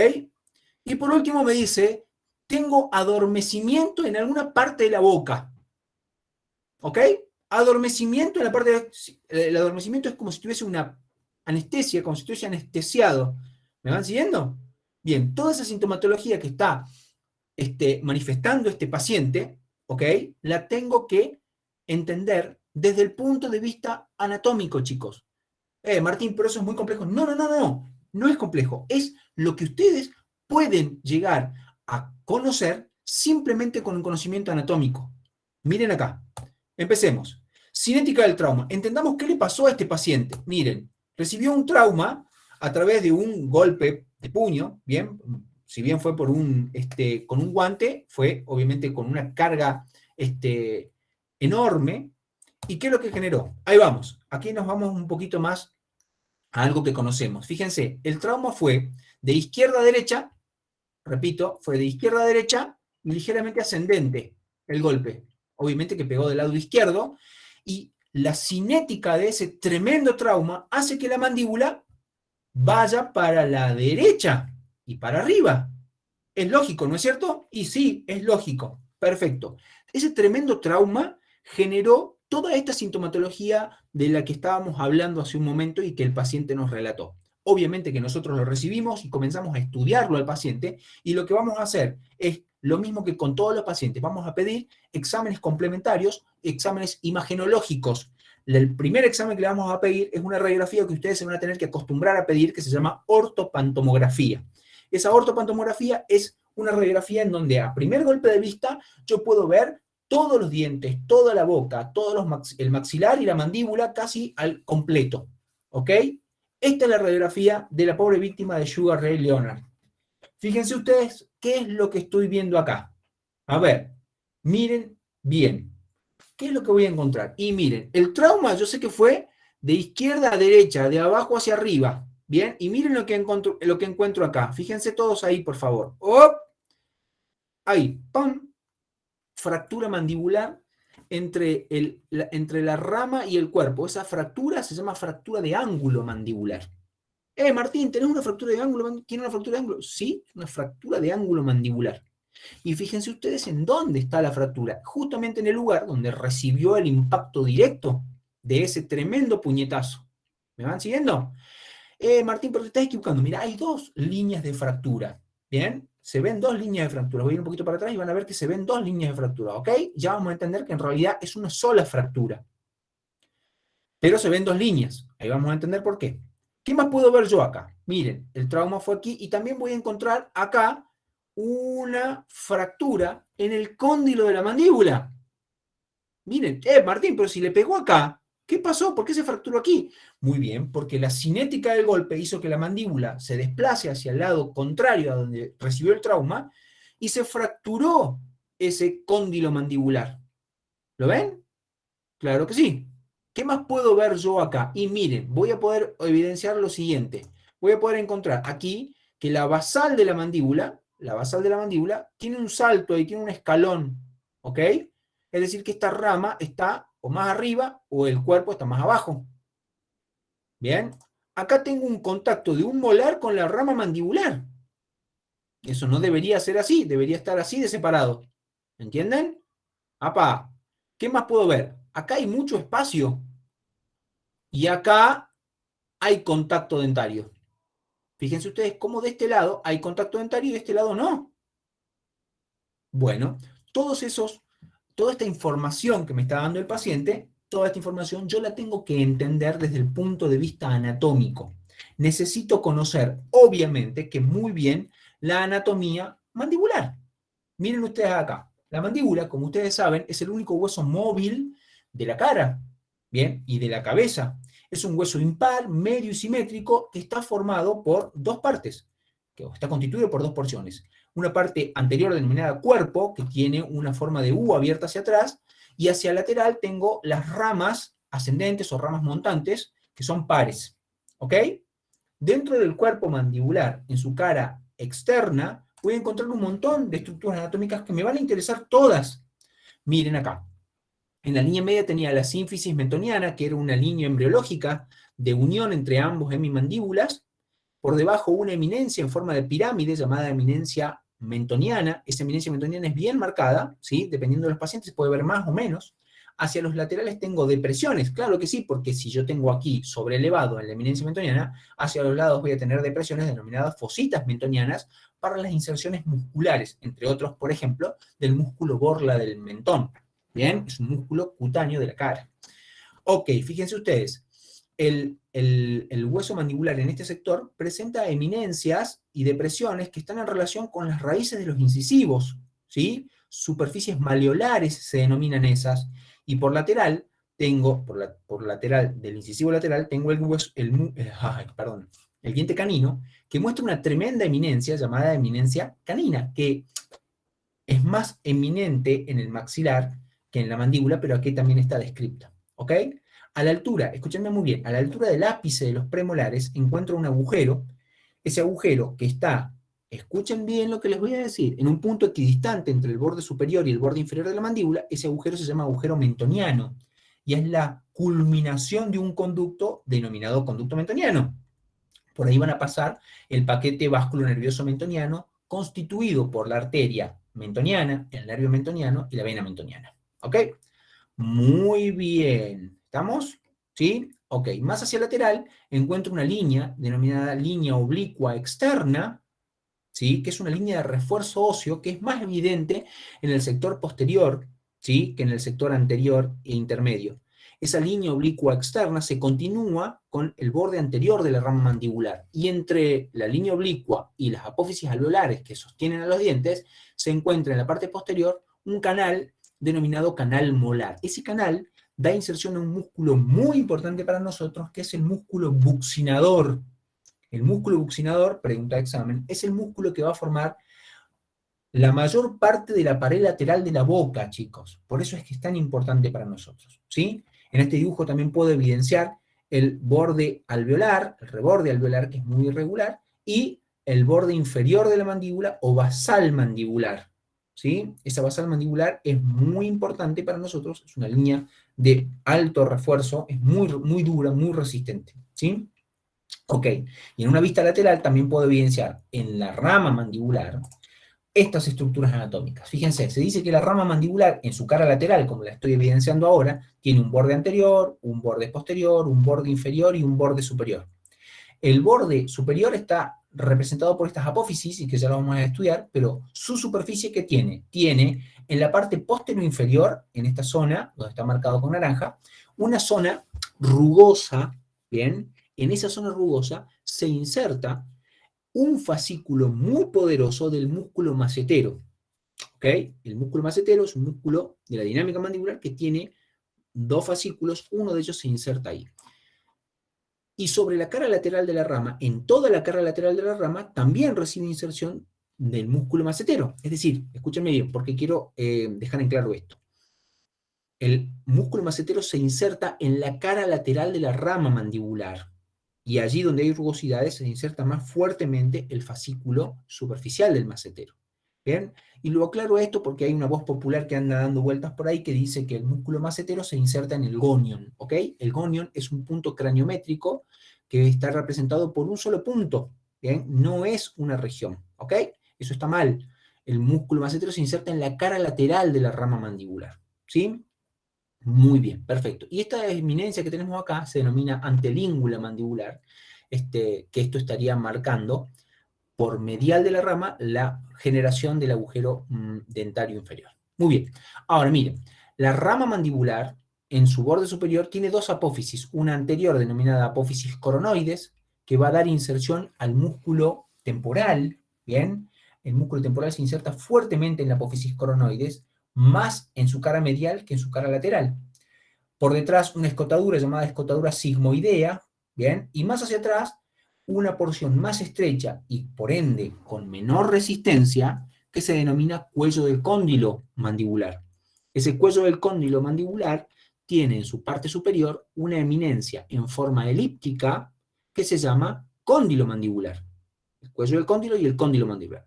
Y por último me dice, tengo adormecimiento en alguna parte de la boca. ¿Ok? Adormecimiento en la parte de... El adormecimiento es como si tuviese una anestesia, como si estuviese anestesiado. ¿Me van siguiendo? Bien, toda esa sintomatología que está manifestando este paciente, ¿ok? La tengo que entender desde el punto de vista anatómico, chicos. Martín, pero eso es muy complejo. No, no, no, no. No es complejo. Es lo que ustedes pueden llegar a conocer simplemente con un conocimiento anatómico. Miren acá. Empecemos. Cinética del trauma. Entendamos qué le pasó a este paciente. Miren, recibió un trauma a través de un golpe de puño, ¿bien? Si bien fue por con un guante, fue obviamente con una carga enorme. ¿Y qué es lo que generó? Ahí vamos. Aquí nos vamos un poquito más a algo que conocemos. Fíjense, el trauma fue de izquierda a derecha, repito, fue de izquierda a derecha y ligeramente ascendente el golpe. Obviamente que pegó del lado izquierdo y la cinética de ese tremendo trauma hace que la mandíbula vaya para la derecha y para arriba. Es lógico, ¿no es cierto? Y sí, es lógico. Perfecto. Ese tremendo trauma generó toda esta sintomatología de la que estábamos hablando hace un momento y que el paciente nos relató. Obviamente que nosotros lo recibimos y comenzamos a estudiarlo al paciente y lo que vamos a hacer es lo mismo que con todos los pacientes. Vamos a pedir exámenes complementarios, exámenes imagenológicos. El primer examen que le vamos a pedir es una radiografía que ustedes se van a tener que acostumbrar a pedir que se llama ortopantomografía. Esa ortopantomografía es una radiografía en donde a primer golpe de vista yo puedo ver todos los dientes, toda la boca, el maxilar y la mandíbula casi al completo. ¿Ok? Esta es la radiografía de la pobre víctima de Sugar Ray Leonard. Fíjense ustedes qué es lo que estoy viendo acá. A ver, miren bien. ¿Qué es lo que voy a encontrar? Y miren, el trauma yo sé que fue de izquierda a derecha, de abajo hacia arriba. Bien, y miren lo que encuentro acá. Fíjense todos ahí, por favor. ¡Oh! Ahí, ¡pam! Fractura mandibular entre la rama y el cuerpo. Esa fractura se llama fractura de ángulo mandibular. Martín, ¿tenés una fractura de ángulo? ¿Tiene una fractura de ángulo? Sí, una fractura de ángulo mandibular. Y fíjense ustedes en dónde está la fractura. Justamente en el lugar donde recibió el impacto directo de ese tremendo puñetazo. ¿Me van siguiendo? Martín, pero te estás equivocando. Mira, hay dos líneas de fractura. ¿Bien? Se ven dos líneas de fractura. Voy a ir un poquito para atrás y van a ver que se ven dos líneas de fractura. ¿Ok? Ya vamos a entender que en realidad es una sola fractura. Pero se ven dos líneas. Ahí vamos a entender por qué. ¿Qué más puedo ver yo acá? Miren, el trauma fue aquí y también voy a encontrar acá una fractura en el cóndilo de la mandíbula. Miren, Martín, pero si le pegó acá, ¿qué pasó? ¿Por qué se fracturó aquí? Muy bien, porque la cinética del golpe hizo que la mandíbula se desplace hacia el lado contrario a donde recibió el trauma y se fracturó ese cóndilo mandibular. ¿Lo ven? Claro que sí. ¿Qué más puedo ver yo acá? Y miren, voy a poder evidenciar lo siguiente. Voy a poder encontrar aquí que la basal de la mandíbula tiene un salto ahí, tiene un escalón, ¿ok? Es decir, que esta rama está o más arriba o el cuerpo está más abajo. Bien, acá tengo un contacto de un molar con la rama mandibular. Eso no debería ser así, debería estar así de separado. ¿Entienden? ¡Apa! ¿Qué más puedo ver? Acá hay mucho espacio. Y acá hay contacto dentario. Fíjense ustedes cómo de este lado hay contacto dentario y de este lado no. Bueno, toda esta información que me está dando el paciente, toda esta información yo la tengo que entender desde el punto de vista anatómico. Necesito conocer, obviamente, que muy bien la anatomía mandibular. Miren ustedes acá. La mandíbula, como ustedes saben, es el único hueso móvil de la cara, ¿bien? Y de la cabeza. Es un hueso impar, medio y simétrico que está formado por dos partes, que está constituido por dos porciones. Una parte anterior denominada cuerpo, que tiene una forma de U abierta hacia atrás, y hacia lateral tengo las ramas ascendentes o ramas montantes, que son pares. ¿Ok? Dentro del cuerpo mandibular, en su cara externa, voy a encontrar un montón de estructuras anatómicas que me van a interesar todas. Miren acá. En la línea media tenía la sínfisis mentoniana, que era una línea embriológica de unión entre ambos hemimandíbulas. Por debajo una eminencia en forma de pirámide llamada eminencia mentoniana. Esa eminencia mentoniana es bien marcada, ¿sí? Dependiendo de los pacientes se puede ver más o menos. Hacia los laterales tengo depresiones, claro que sí, porque si yo tengo aquí sobreelevado en la eminencia mentoniana, hacia los lados voy a tener depresiones denominadas fositas mentonianas para las inserciones musculares, entre otros, por ejemplo, del músculo borla del mentón. Bien, es un músculo cutáneo de la cara. Ok, fíjense ustedes, el hueso mandibular en este sector presenta eminencias y depresiones que están en relación con las raíces de los incisivos, ¿sí? Superficies maleolares se denominan esas, y por lateral tengo, por lateral del incisivo lateral, tengo el diente canino, que muestra una tremenda eminencia llamada eminencia canina, que es más eminente en el maxilar que en la mandíbula, pero aquí también está descripta, ¿ok? A la altura, escúchenme muy bien, a la altura del ápice de los premolares encuentro un agujero, ese agujero que está, escuchen bien lo que les voy a decir, en un punto equidistante entre el borde superior y el borde inferior de la mandíbula, ese agujero se llama agujero mentoniano, y es la culminación de un conducto denominado conducto mentoniano. Por ahí van a pasar el paquete vasculonervioso mentoniano, constituido por la arteria mentoniana, el nervio mentoniano y la vena mentoniana. ¿Ok? Muy bien. ¿Estamos? ¿Sí? Ok. Más hacia el lateral encuentro una línea denominada línea oblicua externa, ¿sí? Que es una línea de refuerzo óseo que es más evidente en el sector posterior, ¿sí? Que en el sector anterior e intermedio. Esa línea oblicua externa se continúa con el borde anterior de la rama mandibular, y entre la línea oblicua y las apófisis alveolares que sostienen a los dientes se encuentra en la parte posterior un canal denominado canal molar. Ese canal da inserción a un músculo muy importante para nosotros, que es el músculo buccinador. El músculo buccinador, pregunta de examen, es el músculo que va a formar la mayor parte de la pared lateral de la boca, chicos. Por eso es que es tan importante para nosotros, ¿sí? En este dibujo también puedo evidenciar el borde alveolar, el reborde alveolar, que es muy irregular, y el borde inferior de la mandíbula o basal mandibular, ¿sí? Esa basal mandibular es muy importante para nosotros, es una línea de alto refuerzo, es muy, muy dura, muy resistente, ¿sí? Ok, y en una vista lateral también puedo evidenciar en la rama mandibular estas estructuras anatómicas. Fíjense, se dice que la rama mandibular en su cara lateral, como la estoy evidenciando ahora, tiene un borde anterior, un borde posterior, un borde inferior y un borde superior. El borde superior está representado por estas apófisis, y que ya lo vamos a estudiar, pero su superficie, ¿qué tiene? Tiene en la parte posterior inferior, en esta zona, donde está marcado con naranja, una zona rugosa, ¿bien? En esa zona rugosa se inserta un fascículo muy poderoso del músculo macetero, ¿ok? El músculo macetero es un músculo de la dinámica mandibular que tiene dos fascículos, uno de ellos se inserta ahí. Y sobre la cara lateral de la rama, en toda la cara lateral de la rama, también recibe inserción del músculo macetero. Es decir, escúchenme bien, porque quiero dejar en claro esto. El músculo macetero se inserta en la cara lateral de la rama mandibular. Y allí donde hay rugosidades se inserta más fuertemente el fascículo superficial del macetero. ¿Bien? Y lo aclaro esto porque hay una voz popular que anda dando vueltas por ahí que dice que el músculo macetero se inserta en el gonion, ¿ok? El gonion es un punto craniométrico que está representado por un solo punto, ¿bien? No es una región, ¿ok? Eso está mal. El músculo macetero se inserta en la cara lateral de la rama mandibular, ¿sí? Muy bien, perfecto. Y esta eminencia que tenemos acá se denomina antelíngula mandibular, que esto estaría marcando por medial de la rama la generación del agujero dentario inferior. Muy bien. Ahora miren, la rama mandibular en su borde superior tiene dos apófisis, una anterior denominada apófisis coronoides, que va a dar inserción al músculo temporal, ¿bien? El músculo temporal se inserta fuertemente en la apófisis coronoides, más en su cara medial que en su cara lateral. Por detrás una escotadura llamada escotadura sigmoidea, ¿bien? Y más hacia atrás una porción más estrecha y por ende con menor resistencia que se denomina cuello del cóndilo mandibular. Ese cuello del cóndilo mandibular tiene en su parte superior una eminencia en forma elíptica que se llama cóndilo mandibular. El cuello del cóndilo y el cóndilo mandibular.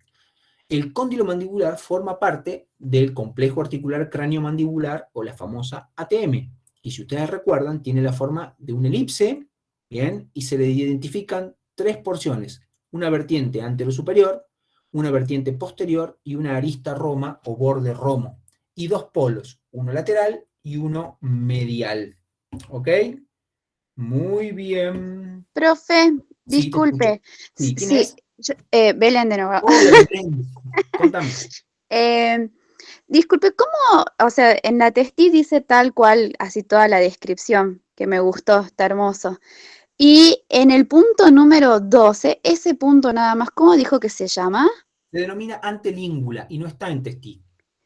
El cóndilo mandibular forma parte del complejo articular cráneo-mandibular o la famosa ATM. Y si ustedes recuerdan, tiene la forma de una elipse, ¿bien? Y se le identifican tres porciones: una vertiente anterosuperior, una vertiente posterior y una arista roma o borde romo. Y dos polos, uno lateral y uno medial. ¿Ok? Muy bien. Profe, Sí, te escucho. disculpe. Sí, ¿quién Sí, es? Belén de nuevo. Hola, Belén. Contame. Eh, disculpe, ¿cómo? O sea, en la testi dice tal cual, así toda la descripción, que me gustó, está hermoso. Y en el punto número 12, ese punto nada más, ¿cómo dijo que se llama? Se denomina antelíngula y no está en testí.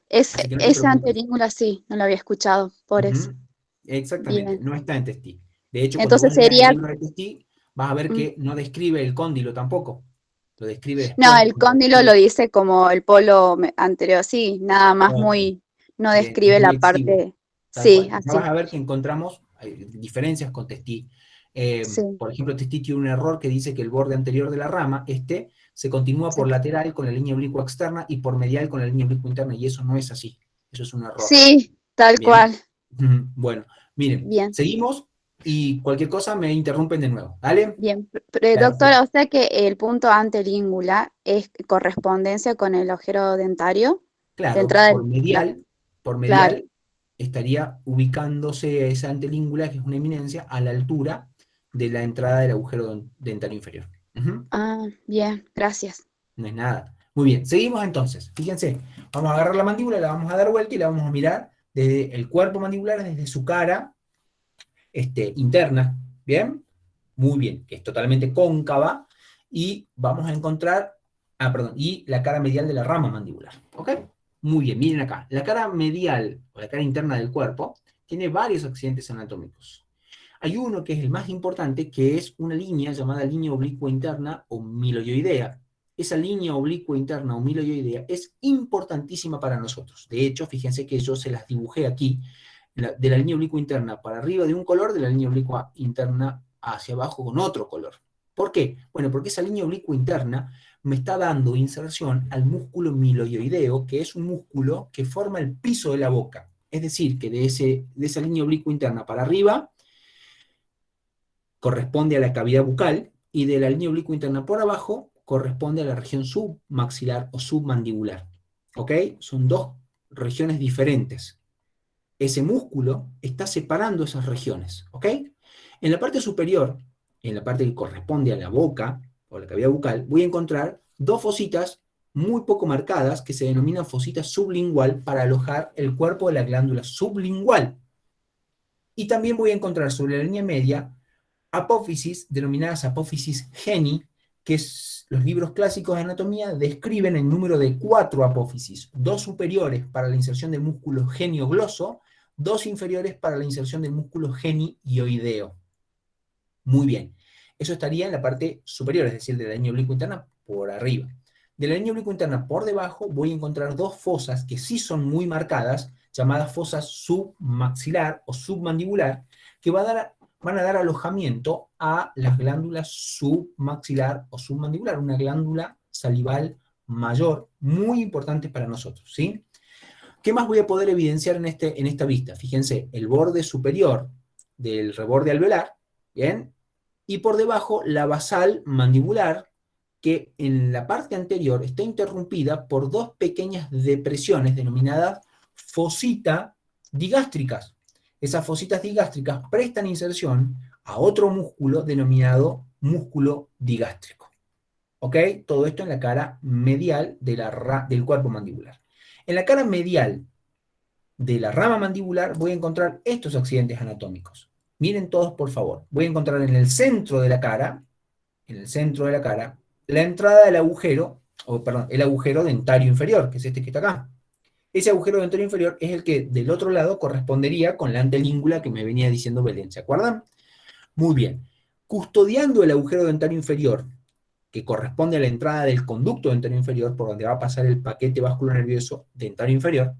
Así Ese, que no te ese preocupes. antelíngula sí, no lo había escuchado, por eso. Ujú. Exactamente, Bien. no está en testí. De hecho, cuando vos Entonces leas el sería, libro de testí, vas a ver mm, que no describe el cóndilo tampoco. Lo describe no, después. el cóndilo lo dice como el polo anterior, sí, nada más Ok, muy, no bien, es describe muy la exiguo, parte, tal sí, cual. Ya vas así, a ver que encontramos diferencias con testí. sí, Por ejemplo, testí tiene un error que dice que el borde anterior de la rama, se continúa sí. por lateral con la línea oblicua externa y por medial con la línea oblicua interna, y eso no es así. Eso es un error. Sí, tal Bien. cual, Bueno, miren, bien. seguimos y cualquier cosa me interrumpen de nuevo. ¿Vale? Bien, Perfecto. doctora, o sea que el punto antelíngula es correspondencia con el agujero dentario de Claro, entrada del, por claro. medial estaría ubicándose esa antelíngula, que es una eminencia, a la altura de la entrada del agujero dentario inferior. Ujú. Ah, bien, gracias. No es nada. Muy bien, seguimos entonces. Fíjense, vamos a agarrar la mandíbula, la vamos a dar vuelta y la vamos a mirar desde el cuerpo mandibular, desde su cara interna. ¿Bien? Muy bien, que es totalmente cóncava, y vamos a encontrar, perdón, y la cara medial de la rama mandibular. ¿Ok? Muy bien, miren acá. La cara medial o la cara interna del cuerpo tiene varios accidentes anatómicos. Hay uno que es el más importante, que es una línea llamada línea oblicua interna o miloioidea. Esa línea oblicua interna o miloioidea es importantísima para nosotros. De hecho, fíjense que yo se las dibujé aquí, de la línea oblicua interna para arriba de un color, de la línea oblicua interna hacia abajo con otro color. ¿Por qué? Bueno, porque esa línea oblicua interna me está dando inserción al músculo miloioideo, que es un músculo que forma el piso de la boca. Es decir, que de esa línea oblicua interna para arriba corresponde a la cavidad bucal, y de la línea oblicua interna por abajo corresponde a la región submaxilar o submandibular. ¿Ok? Son dos regiones diferentes. Ese músculo está separando esas regiones. ¿Ok? En la parte superior, en la parte que corresponde a la boca o la cavidad bucal, voy a encontrar dos fositas muy poco marcadas que se denominan fosita sublingual para alojar el cuerpo de la glándula sublingual. Y también voy a encontrar sobre la línea media apófisis, denominadas apófisis geni, que los libros clásicos de anatomía describen el número de 4 apófisis, 2 superiores para la inserción del músculo geniogloso, 2 inferiores para la inserción del músculo genioideo. Muy bien, eso estaría en la parte superior, es decir, de la línea oblicua interna por arriba. De la línea oblicua interna por debajo voy a encontrar dos fosas que sí son muy marcadas, llamadas fosas submaxilar o submandibular, que van a dar alojamiento a las glándulas submaxilar o submandibular, una glándula salival mayor, muy importante para nosotros, ¿sí? ¿Qué más voy a poder evidenciar en esta vista? Fíjense, el borde superior del reborde alveolar, ¿bien? Y por debajo la basal mandibular, que en la parte anterior está interrumpida por dos pequeñas depresiones denominadas fositas digástricas. Esas fositas digástricas prestan inserción a otro músculo denominado músculo digástrico. ¿Ok? Todo esto en la cara medial del cuerpo mandibular. En la cara medial de la rama mandibular voy a encontrar estos accidentes anatómicos. Miren todos, por favor. Voy a encontrar en el centro de la cara, la entrada del agujero, el agujero dentario inferior, que es este que está acá. Ese agujero dentario inferior es el que del otro lado correspondería con la antelíngula que me venía diciendo Belén, ¿se acuerdan? Muy bien. Custodiando el agujero dentario inferior, que corresponde a la entrada del conducto dentario inferior, por donde va a pasar el paquete vasculonervioso dentario inferior,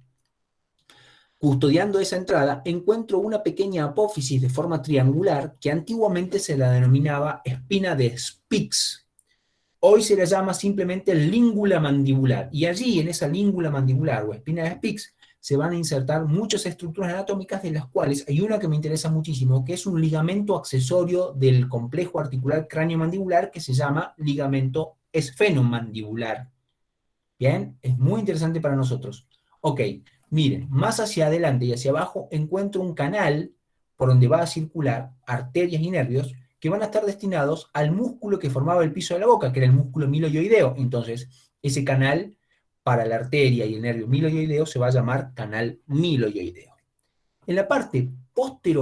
custodiando esa entrada, encuentro una pequeña apófisis de forma triangular que antiguamente se la denominaba espina de Spix. Hoy se la llama simplemente língula mandibular, y allí en esa língula mandibular o espina de Spix se van a insertar muchas estructuras anatómicas, de las cuales hay una que me interesa muchísimo, que es un ligamento accesorio del complejo articular cráneo-mandibular que se llama ligamento esfenomandibular. Bien, es muy interesante para nosotros. Ok, miren, más hacia adelante y hacia abajo encuentro un canal por donde va a circular arterias y nervios que van a estar destinados al músculo que formaba el piso de la boca, que era el músculo miloioideo. Entonces, ese canal para la arteria y el nervio miloioideo se va a llamar canal miloioideo. En la parte posterior,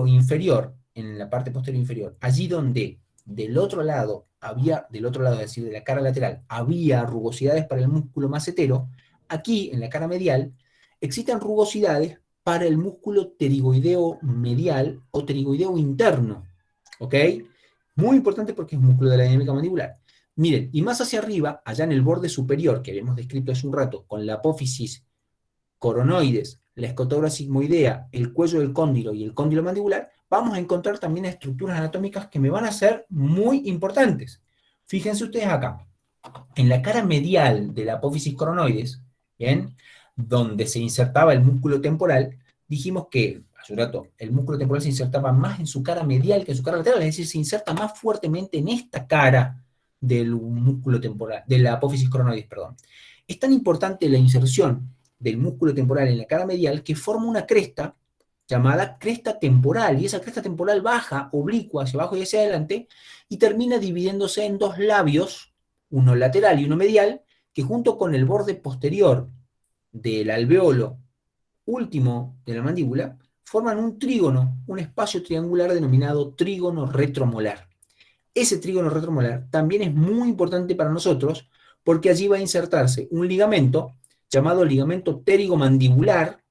allí donde del otro lado, es decir, de la cara lateral, había rugosidades para el músculo macetero, aquí en la cara medial existen rugosidades para el músculo pterigoideo medial o pterigoideo interno. ¿Ok? Muy importante porque es músculo de la dinámica mandibular. Miren, y más hacia arriba, allá en el borde superior, que habíamos descrito hace un rato, con la apófisis coronoides, la escotora sigmoidea, el cuello del cóndilo y el cóndilo mandibular, vamos a encontrar también estructuras anatómicas que me van a ser muy importantes. Fíjense ustedes acá, en la cara medial de la apófisis coronoides, ¿bien?, donde se insertaba el músculo temporal, dijimos que, hace un rato, el músculo temporal se insertaba más en su cara medial que en su cara lateral, es decir, se inserta más fuertemente en esta cara del músculo temporal, de la apófisis coronoides, perdón. Es tan importante la inserción del músculo temporal en la cara medial que forma una cresta llamada cresta temporal, y esa cresta temporal baja, oblicua, hacia abajo y hacia adelante, y termina dividiéndose en dos labios, uno lateral y uno medial, que junto con el borde posterior del alveolo último de la mandíbula, forman un trígono, un espacio triangular denominado trígono retromolar. Ese trígono retromolar también es muy importante para nosotros, porque allí va a insertarse un ligamento llamado ligamento pterigomandibular,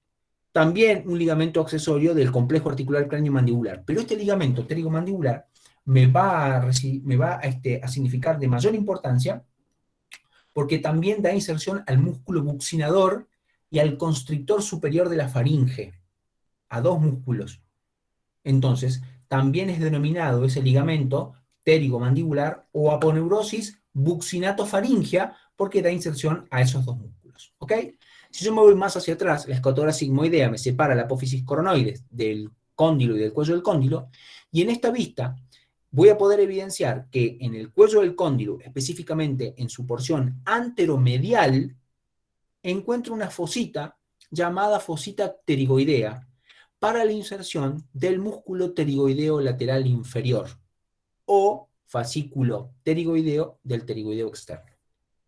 también un ligamento accesorio del complejo articular cráneo-mandibular. Pero este ligamento pterigomandibular me va a significar de mayor importancia porque también da inserción al músculo buccinador y al constrictor superior de la faringe, a dos músculos. Entonces, también es denominado ese ligamento pterigomandibular o aponeurosis buccinatofaringea porque da inserción a esos dos músculos. ¿Ok? Si yo me voy más hacia atrás, la escotora sigmoidea me separa la apófisis coronoides del cóndilo y del cuello del cóndilo, y en esta vista voy a poder evidenciar que en el cuello del cóndilo, específicamente en su porción anteromedial, encuentro una fosita llamada fosita pterigoidea para la inserción del músculo pterigoideo lateral inferior o fascículo pterigoideo del pterigoideo externo.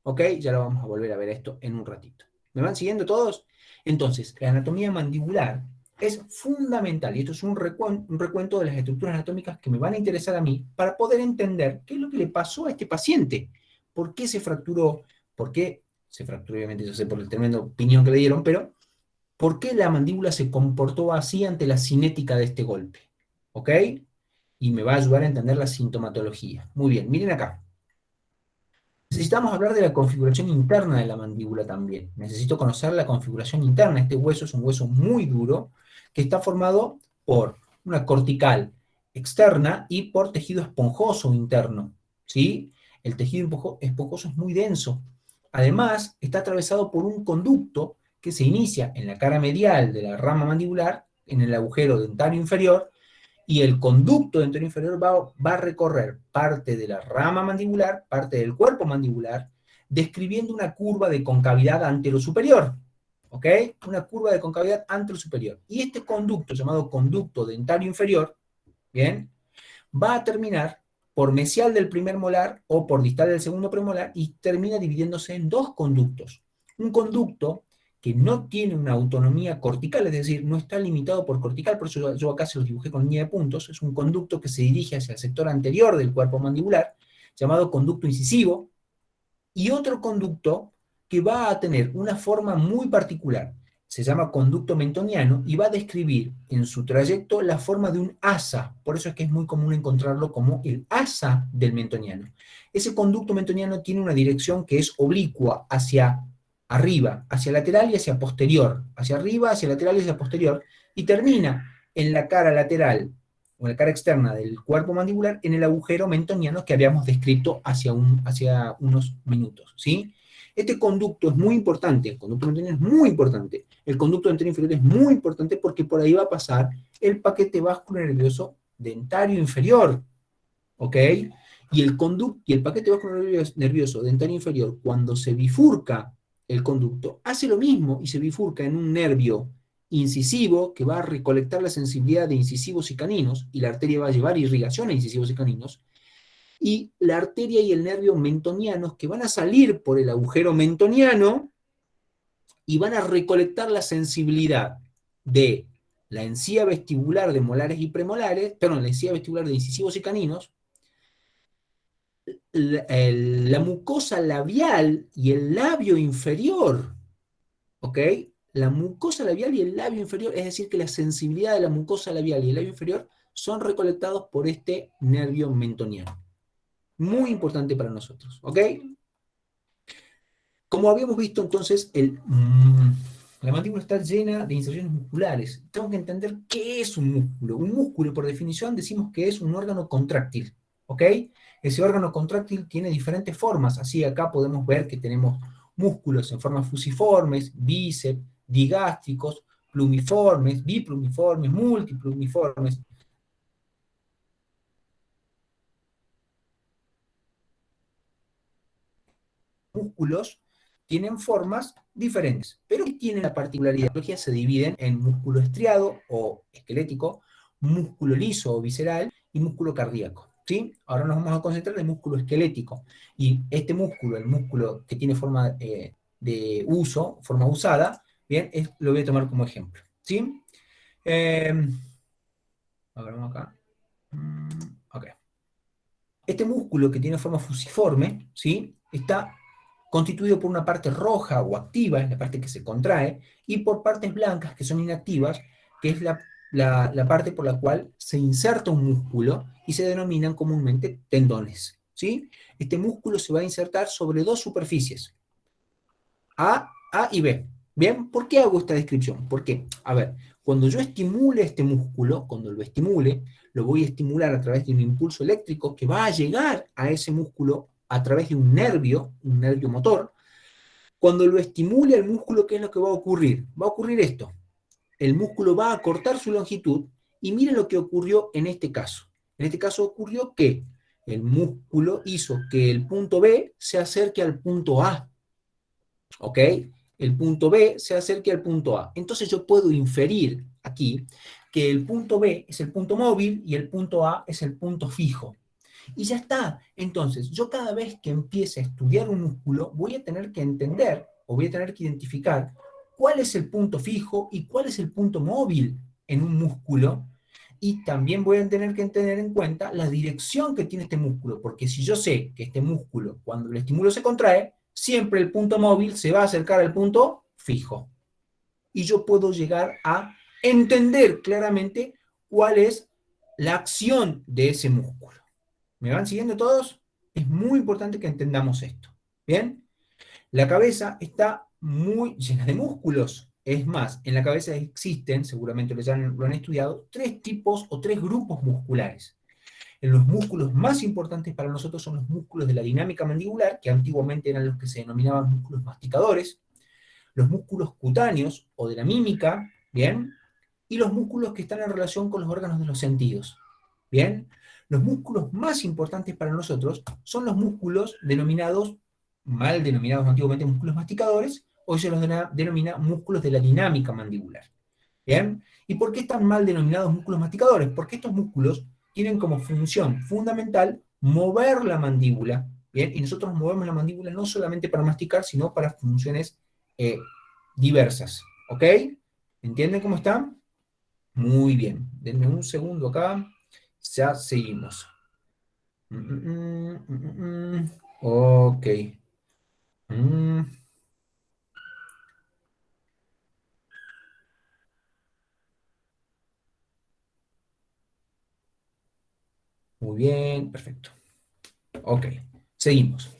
¿Ok? Ya lo vamos a volver a ver esto en un ratito. ¿Me van siguiendo todos? Entonces, la anatomía mandibular es fundamental, y esto es un recuento de las estructuras anatómicas que me van a interesar a mí para poder entender qué es lo que le pasó a este paciente. ¿Por qué se fracturó? ¿Por qué se fracturó? Obviamente yo sé por el tremendo piñón que le dieron, pero ¿por qué la mandíbula se comportó así ante la cinética de este golpe? ¿Ok? Y me va a ayudar a entender la sintomatología. Muy bien, miren acá. Necesitamos hablar de la configuración interna de la mandíbula también. Necesito conocer la configuración interna. Este hueso es un hueso muy duro que está formado por una cortical externa y por tejido esponjoso interno, ¿sí? El tejido esponjoso es muy denso. Además, está atravesado por un conducto que se inicia en la cara medial de la rama mandibular, en el agujero dentario inferior, y el conducto dentario inferior va a recorrer parte de la rama mandibular, parte del cuerpo mandibular, describiendo una curva de concavidad anterosuperior. ¿Ok? Una curva de concavidad anterosuperior. Y este conducto, llamado conducto dentario inferior, ¿bien? Va a terminar por mesial del primer molar o por distal del segundo premolar y termina dividiéndose en dos conductos. Un conducto que no tiene una autonomía cortical, es decir, no está limitado por cortical, por eso yo acá se los dibujé con línea de puntos, es un conducto que se dirige hacia el sector anterior del cuerpo mandibular, llamado conducto incisivo, y otro conducto que va a tener una forma muy particular, se llama conducto mentoniano, y va a describir en su trayecto la forma de un asa, por eso es que es muy común encontrarlo como el asa del mentoniano. Ese conducto mentoniano tiene una dirección que es oblicua hacia arriba, hacia lateral y hacia posterior, hacia arriba, hacia lateral y hacia posterior, y termina en la cara lateral o en la cara externa del cuerpo mandibular en el agujero mentoniano que habíamos descrito hacia unos minutos, ¿sí? Este conducto es muy importante, el conducto mentoniano es muy importante, el conducto dentario inferior es muy importante porque por ahí va a pasar el paquete vascular nervioso dentario inferior, ¿ok? Y el paquete vascular nervioso dentario inferior, cuando se bifurca el conducto, hace lo mismo y se bifurca en un nervio incisivo que va a recolectar la sensibilidad de incisivos y caninos, y la arteria va a llevar irrigación a incisivos y caninos, y la arteria y el nervio mentonianos que van a salir por el agujero mentoniano y van a recolectar la sensibilidad de la encía vestibular de molares y premolares, perdón, la encía vestibular de incisivos y caninos, la mucosa labial y el labio inferior, ¿ok? La mucosa labial y el labio inferior, es decir, que la sensibilidad de la mucosa labial y el labio inferior son recolectados por este nervio mentoniano. Muy importante para nosotros, ¿ok? Como habíamos visto entonces, la mandíbula está llena de inserciones musculares. Tengo que entender qué es un músculo. Un músculo, por definición, decimos que es un órgano contráctil, ¿ok? Ese órgano contráctil tiene diferentes formas. Así acá podemos ver que tenemos músculos en formas fusiformes, bíceps, digástricos, plumiformes, biplumiformes, multiplumiformes. Músculos tienen formas diferentes, pero tienen la particularidad que se dividen en músculo estriado o esquelético, músculo liso o visceral y músculo cardíaco, ¿sí? Ahora nos vamos a concentrar en el músculo esquelético, y este músculo, el músculo que tiene forma de uso, forma usada, bien, lo voy a tomar como ejemplo, ¿sí? A ver, vamos acá. Ok. Este músculo que tiene forma fusiforme, ¿sí? Está constituido por una parte roja o activa, es la parte que se contrae, y por partes blancas que son inactivas, que es la parte por la cual se inserta un músculo y se denominan comúnmente tendones, ¿sí? Este músculo se va a insertar sobre dos superficies, A y B. Bien, ¿por qué hago esta descripción? Porque, a ver, cuando yo estimule este músculo, cuando lo estimule, lo voy a estimular a través de un impulso eléctrico que va a llegar a ese músculo a través de un nervio motor. Cuando lo estimule el músculo, ¿qué es lo que va a ocurrir? Va a ocurrir esto. El músculo va a cortar su longitud, y miren lo que ocurrió en este caso. En este caso ocurrió que el músculo hizo que el punto B se acerque al punto A, ¿ok? El punto B se acerque al punto A. Entonces yo puedo inferir aquí que el punto B es el punto móvil y el punto A es el punto fijo. Y ya está. Entonces, yo cada vez que empiece a estudiar un músculo, voy a tener que entender o voy a tener que identificar cuál es el punto fijo y cuál es el punto móvil en un músculo. Y también voy a tener que tener en cuenta la dirección que tiene este músculo, porque si yo sé que este músculo, cuando el estímulo se contrae, siempre el punto móvil se va a acercar al punto fijo. Y yo puedo llegar a entender claramente cuál es la acción de ese músculo. ¿Me van siguiendo todos? Es muy importante que entendamos esto. ¿Bien? La cabeza está muy llena de músculos. Es más, en la cabeza existen, seguramente lo han estudiado, 3 tipos o 3 grupos musculares. En los músculos más importantes para nosotros son los músculos de la dinámica mandibular, que antiguamente eran los que se denominaban músculos masticadores, los músculos cutáneos o de la mímica, ¿bien? Y los músculos que están en relación con los órganos de los sentidos, ¿bien? Los músculos más importantes para nosotros son los músculos mal denominados antiguamente músculos masticadores, hoy se los denomina músculos de la dinámica mandibular, ¿bien? ¿Y por qué están mal denominados músculos masticadores? Porque estos músculos tienen como función fundamental mover la mandíbula, ¿bien? Y nosotros movemos la mandíbula no solamente para masticar, sino para funciones diversas, ¿ok? ¿Entienden cómo están? Muy bien. Denme un segundo acá. Ya seguimos. Ok. Muy bien, perfecto. Ok, seguimos.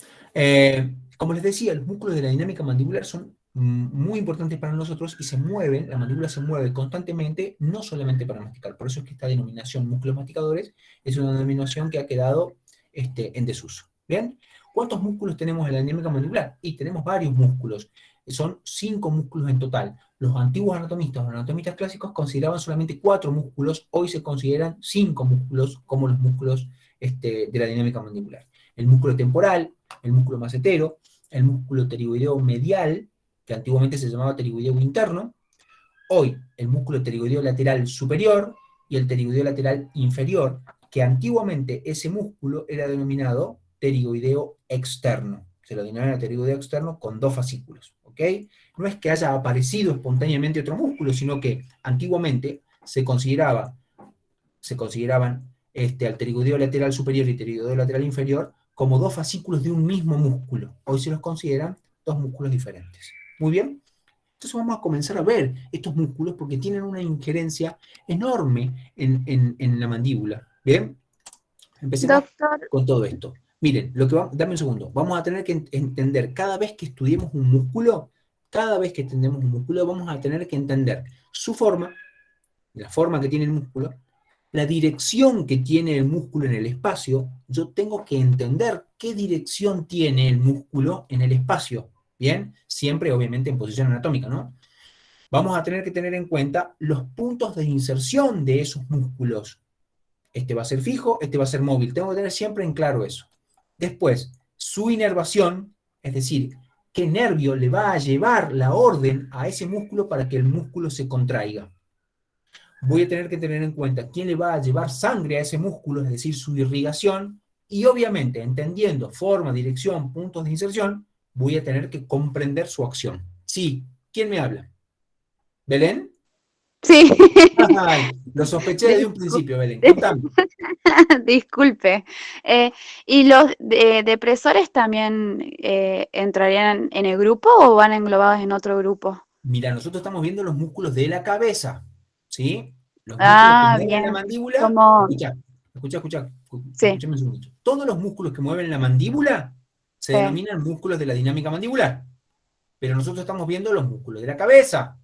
Como les decía, los músculos de la dinámica mandibular son muy importantes para nosotros y se mueven, la mandíbula se mueve constantemente, no solamente para masticar. Por eso es que esta denominación músculos masticadores es una denominación que ha quedado en desuso. ¿Bien? ¿Cuántos músculos tenemos en la dinámica mandibular? Y tenemos varios músculos. Son 5 músculos en total. Los antiguos anatomistas o anatomistas clásicos consideraban solamente 4 músculos, hoy se consideran 5 músculos como los músculos de la dinámica mandibular. El músculo temporal, el músculo macetero, el músculo pterigoideo medial, que antiguamente se llamaba pterigoideo interno, hoy el músculo pterigoideo lateral superior y el pterigoideo lateral inferior, que antiguamente ese músculo era denominado pterigoideo externo. Se lo denomina pterigoideo externo con 2 fascículos, ¿ok? No es que haya aparecido espontáneamente otro músculo, sino que antiguamente se consideraban al pterigoideo lateral superior y pterigoideo lateral inferior como 2 fascículos de un mismo músculo. Hoy se los consideran 2 músculos diferentes. Muy bien. Entonces vamos a comenzar a ver estos músculos porque tienen una injerencia enorme en la mandíbula. ¿Bien? Empecemos Doctor, con todo esto. Miren, dame un segundo. Vamos a tener que entender, cada vez que estudiemos un músculo, vamos a tener que entender su forma, la forma que tiene el músculo, la dirección que tiene el músculo en el espacio. Yo tengo que entender qué dirección tiene el músculo en el espacio. ¿Bien? Siempre, obviamente, en posición anatómica, ¿no? Vamos a tener que tener en cuenta los puntos de inserción de esos músculos. Este va a ser fijo, este va a ser móvil. Tengo que tener siempre en claro eso. Después, su inervación, es decir, qué nervio le va a llevar la orden a ese músculo para que el músculo se contraiga. Voy a tener que tener en cuenta quién le va a llevar sangre a ese músculo, es decir, su irrigación, y obviamente, entendiendo forma, dirección, puntos de inserción, voy a tener que comprender su acción. Sí, ¿quién me habla? ¿Belén? sí. Ay, lo sospeché desde un principio, Belén. Contame. Disculpe. ¿Y los depresores también entrarían en el grupo o van englobados en otro grupo? Mira, nosotros estamos viendo los músculos de la cabeza, ¿sí? Los músculos que Ah, mueven la bien. mandíbula. Como, sí, Escúchame un segundito. Todos los músculos que mueven la mandíbula se sí, denominan músculos de la dinámica mandibular. Pero nosotros estamos viendo los músculos de la cabeza.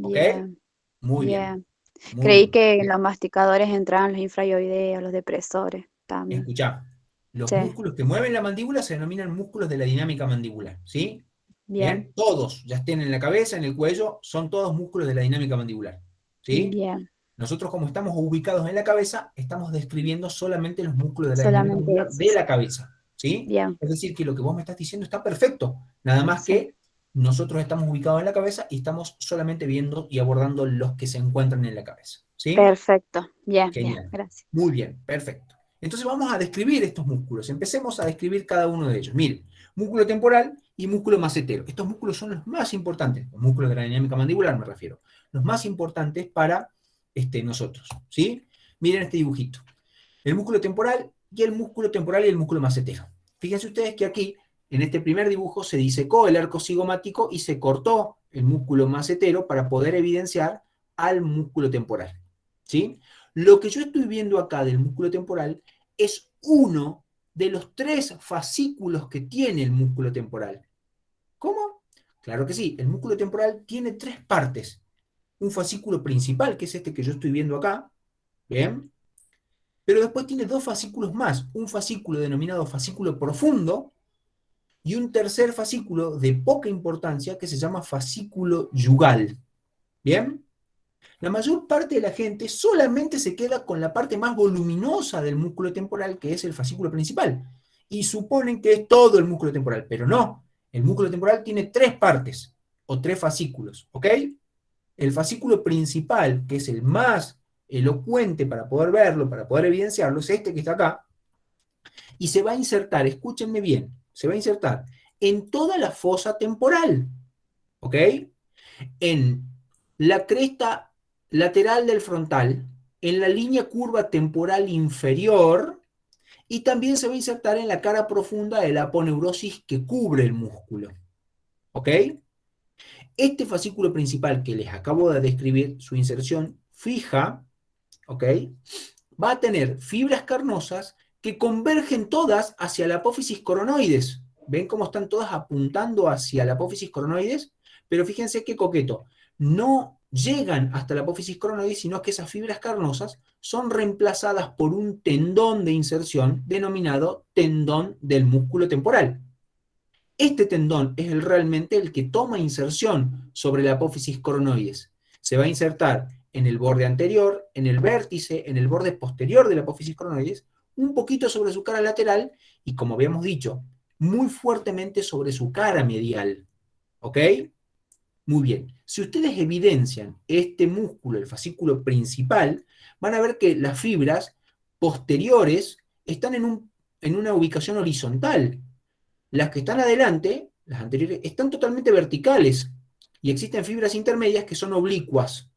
¿Ok? bien, Muy bien. bien. Muy Creí bien. que en los masticadores entraban los infraoideos, los depresores también. Escuchá. Los Sí, músculos que mueven la mandíbula se denominan músculos de la dinámica mandibular. ¿Sí? bien, Bien. Todos, ya estén en la cabeza, en el cuello, son todos músculos de la dinámica mandibular. ¿Sí? bien, Nosotros, como estamos ubicados en la cabeza, estamos describiendo solamente los músculos de la dinámica Solamente muscular de esos. la cabeza, ¿sí? Bien, Es decir, que lo que vos me estás diciendo está perfecto, nada más sí. que nosotros estamos ubicados en la cabeza y estamos solamente viendo y abordando los que se encuentran en la cabeza, ¿sí? Perfecto. Bien, bien, Genial. gracias. Muy bien, perfecto. Entonces vamos a describir estos músculos. Empecemos a describir cada uno de ellos. Miren, músculo temporal y músculo macetero. Estos músculos son los más importantes, los músculos de la dinámica mandibular me refiero, los más importantes para nosotros, ¿sí? Miren este dibujito. El músculo temporal y el músculo macetero. Fíjense ustedes que aquí, en este primer dibujo, se disecó el arco cigomático y se cortó el músculo macetero para poder evidenciar al músculo temporal, ¿sí? Lo que yo estoy viendo acá del músculo temporal es uno de los 3 fascículos que tiene el músculo temporal. ¿Cómo? Claro que sí, el músculo temporal tiene 3 partes. Un fascículo principal, que es este que yo estoy viendo acá, ¿bien? Pero después tiene 2 fascículos más, un fascículo denominado fascículo profundo y un tercer fascículo de poca importancia que se llama fascículo yugal. ¿Bien? La mayor parte de la gente solamente se queda con la parte más voluminosa del músculo temporal, que es el fascículo principal, y suponen que es todo el músculo temporal, pero no. El músculo temporal tiene 3 partes, o 3 fascículos, ¿ok? El fascículo principal, que es el más elocuente para poder verlo, para poder evidenciarlo, es este que está acá, y se va a insertar, escúchenme bien, se va a insertar en toda la fosa temporal, ¿ok? En la cresta lateral del frontal, en la línea curva temporal inferior, y también se va a insertar en la cara profunda de la aponeurosis que cubre el músculo, ¿ok? Este fascículo principal que les acabo de describir, su inserción fija, ¿ok? Va a tener fibras carnosas que convergen todas hacia la apófisis coronoides. ¿Ven cómo están todas apuntando hacia la apófisis coronoides? Pero fíjense qué coqueto. No llegan hasta la apófisis coronoides, sino que esas fibras carnosas son reemplazadas por un tendón de inserción denominado tendón del músculo temporal. Este tendón es realmente el que toma inserción sobre la apófisis coronoides. Se va a insertar en el borde anterior, en el vértice, en el borde posterior de la apófisis coronoides, un poquito sobre su cara lateral y, como habíamos dicho, muy fuertemente sobre su cara medial. ¿Ok? Muy bien. Si ustedes evidencian este músculo, el fascículo principal, van a ver que las fibras posteriores están en una ubicación horizontal. Las que están adelante, las anteriores, están totalmente verticales y existen fibras intermedias que son oblicuas.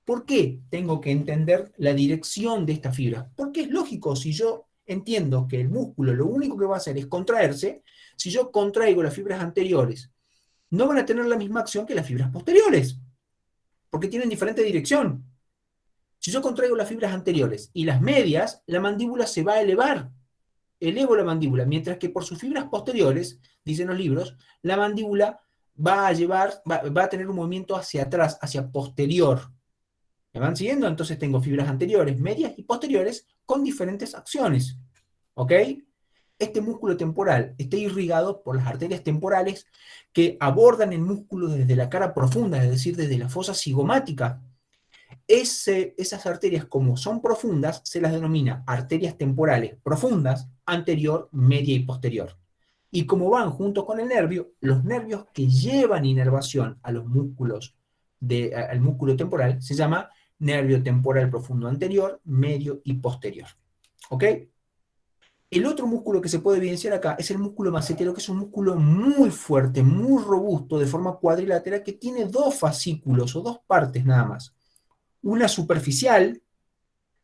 ¿Por qué tengo que entender la dirección de estas fibras? Porque es lógico, si yo entiendo que el músculo lo único que va a hacer es contraerse, si yo contraigo las fibras anteriores, no van a tener la misma acción que las fibras posteriores, porque tienen diferente dirección. Si yo contraigo las fibras anteriores y las medias, la mandíbula se va a elevar. Elevo la mandíbula, mientras que por sus fibras posteriores, dicen los libros, la mandíbula va a tener un movimiento hacia atrás, hacia posterior. ¿Me van siguiendo? Entonces tengo fibras anteriores, medias y posteriores con diferentes acciones. ¿Ok? Este músculo temporal está irrigado por las arterias temporales que abordan el músculo desde la cara profunda, es decir, desde la fosa cigomática. Esas arterias, como son profundas, se las denomina arterias temporales profundas, anterior, media y posterior. Y como van junto con el nervio, los nervios que llevan inervación a los músculos al músculo temporal se llama nervio temporal profundo anterior, medio y posterior. ¿Ok? El otro músculo que se puede evidenciar acá es el músculo macetero, que es un músculo muy fuerte, muy robusto, de forma cuadrilátera, que tiene 2 fascículos o 2 partes nada más. Una superficial,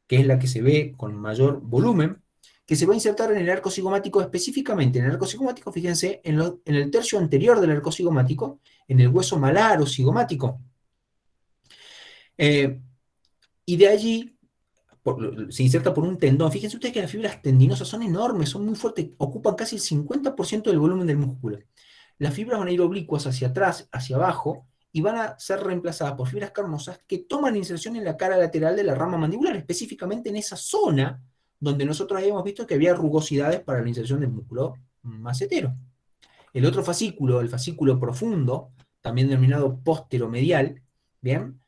que es la que se ve con mayor volumen, que se va a insertar en el arco cigomático, específicamente en el arco cigomático, fíjense, en el tercio anterior del arco cigomático, en el hueso malar o cigomático. Y de allí se inserta por un tendón. Fíjense ustedes que las fibras tendinosas son enormes, son muy fuertes, ocupan casi el 50% del volumen del músculo. Las fibras van a ir oblicuas hacia atrás, hacia abajo, y van a ser reemplazadas por fibras carnosas que toman inserción en la cara lateral de la rama mandibular, específicamente en esa zona donde nosotros habíamos visto que había rugosidades para la inserción del músculo macetero. El otro fascículo, el fascículo profundo, también denominado posteromedial, ¿bien?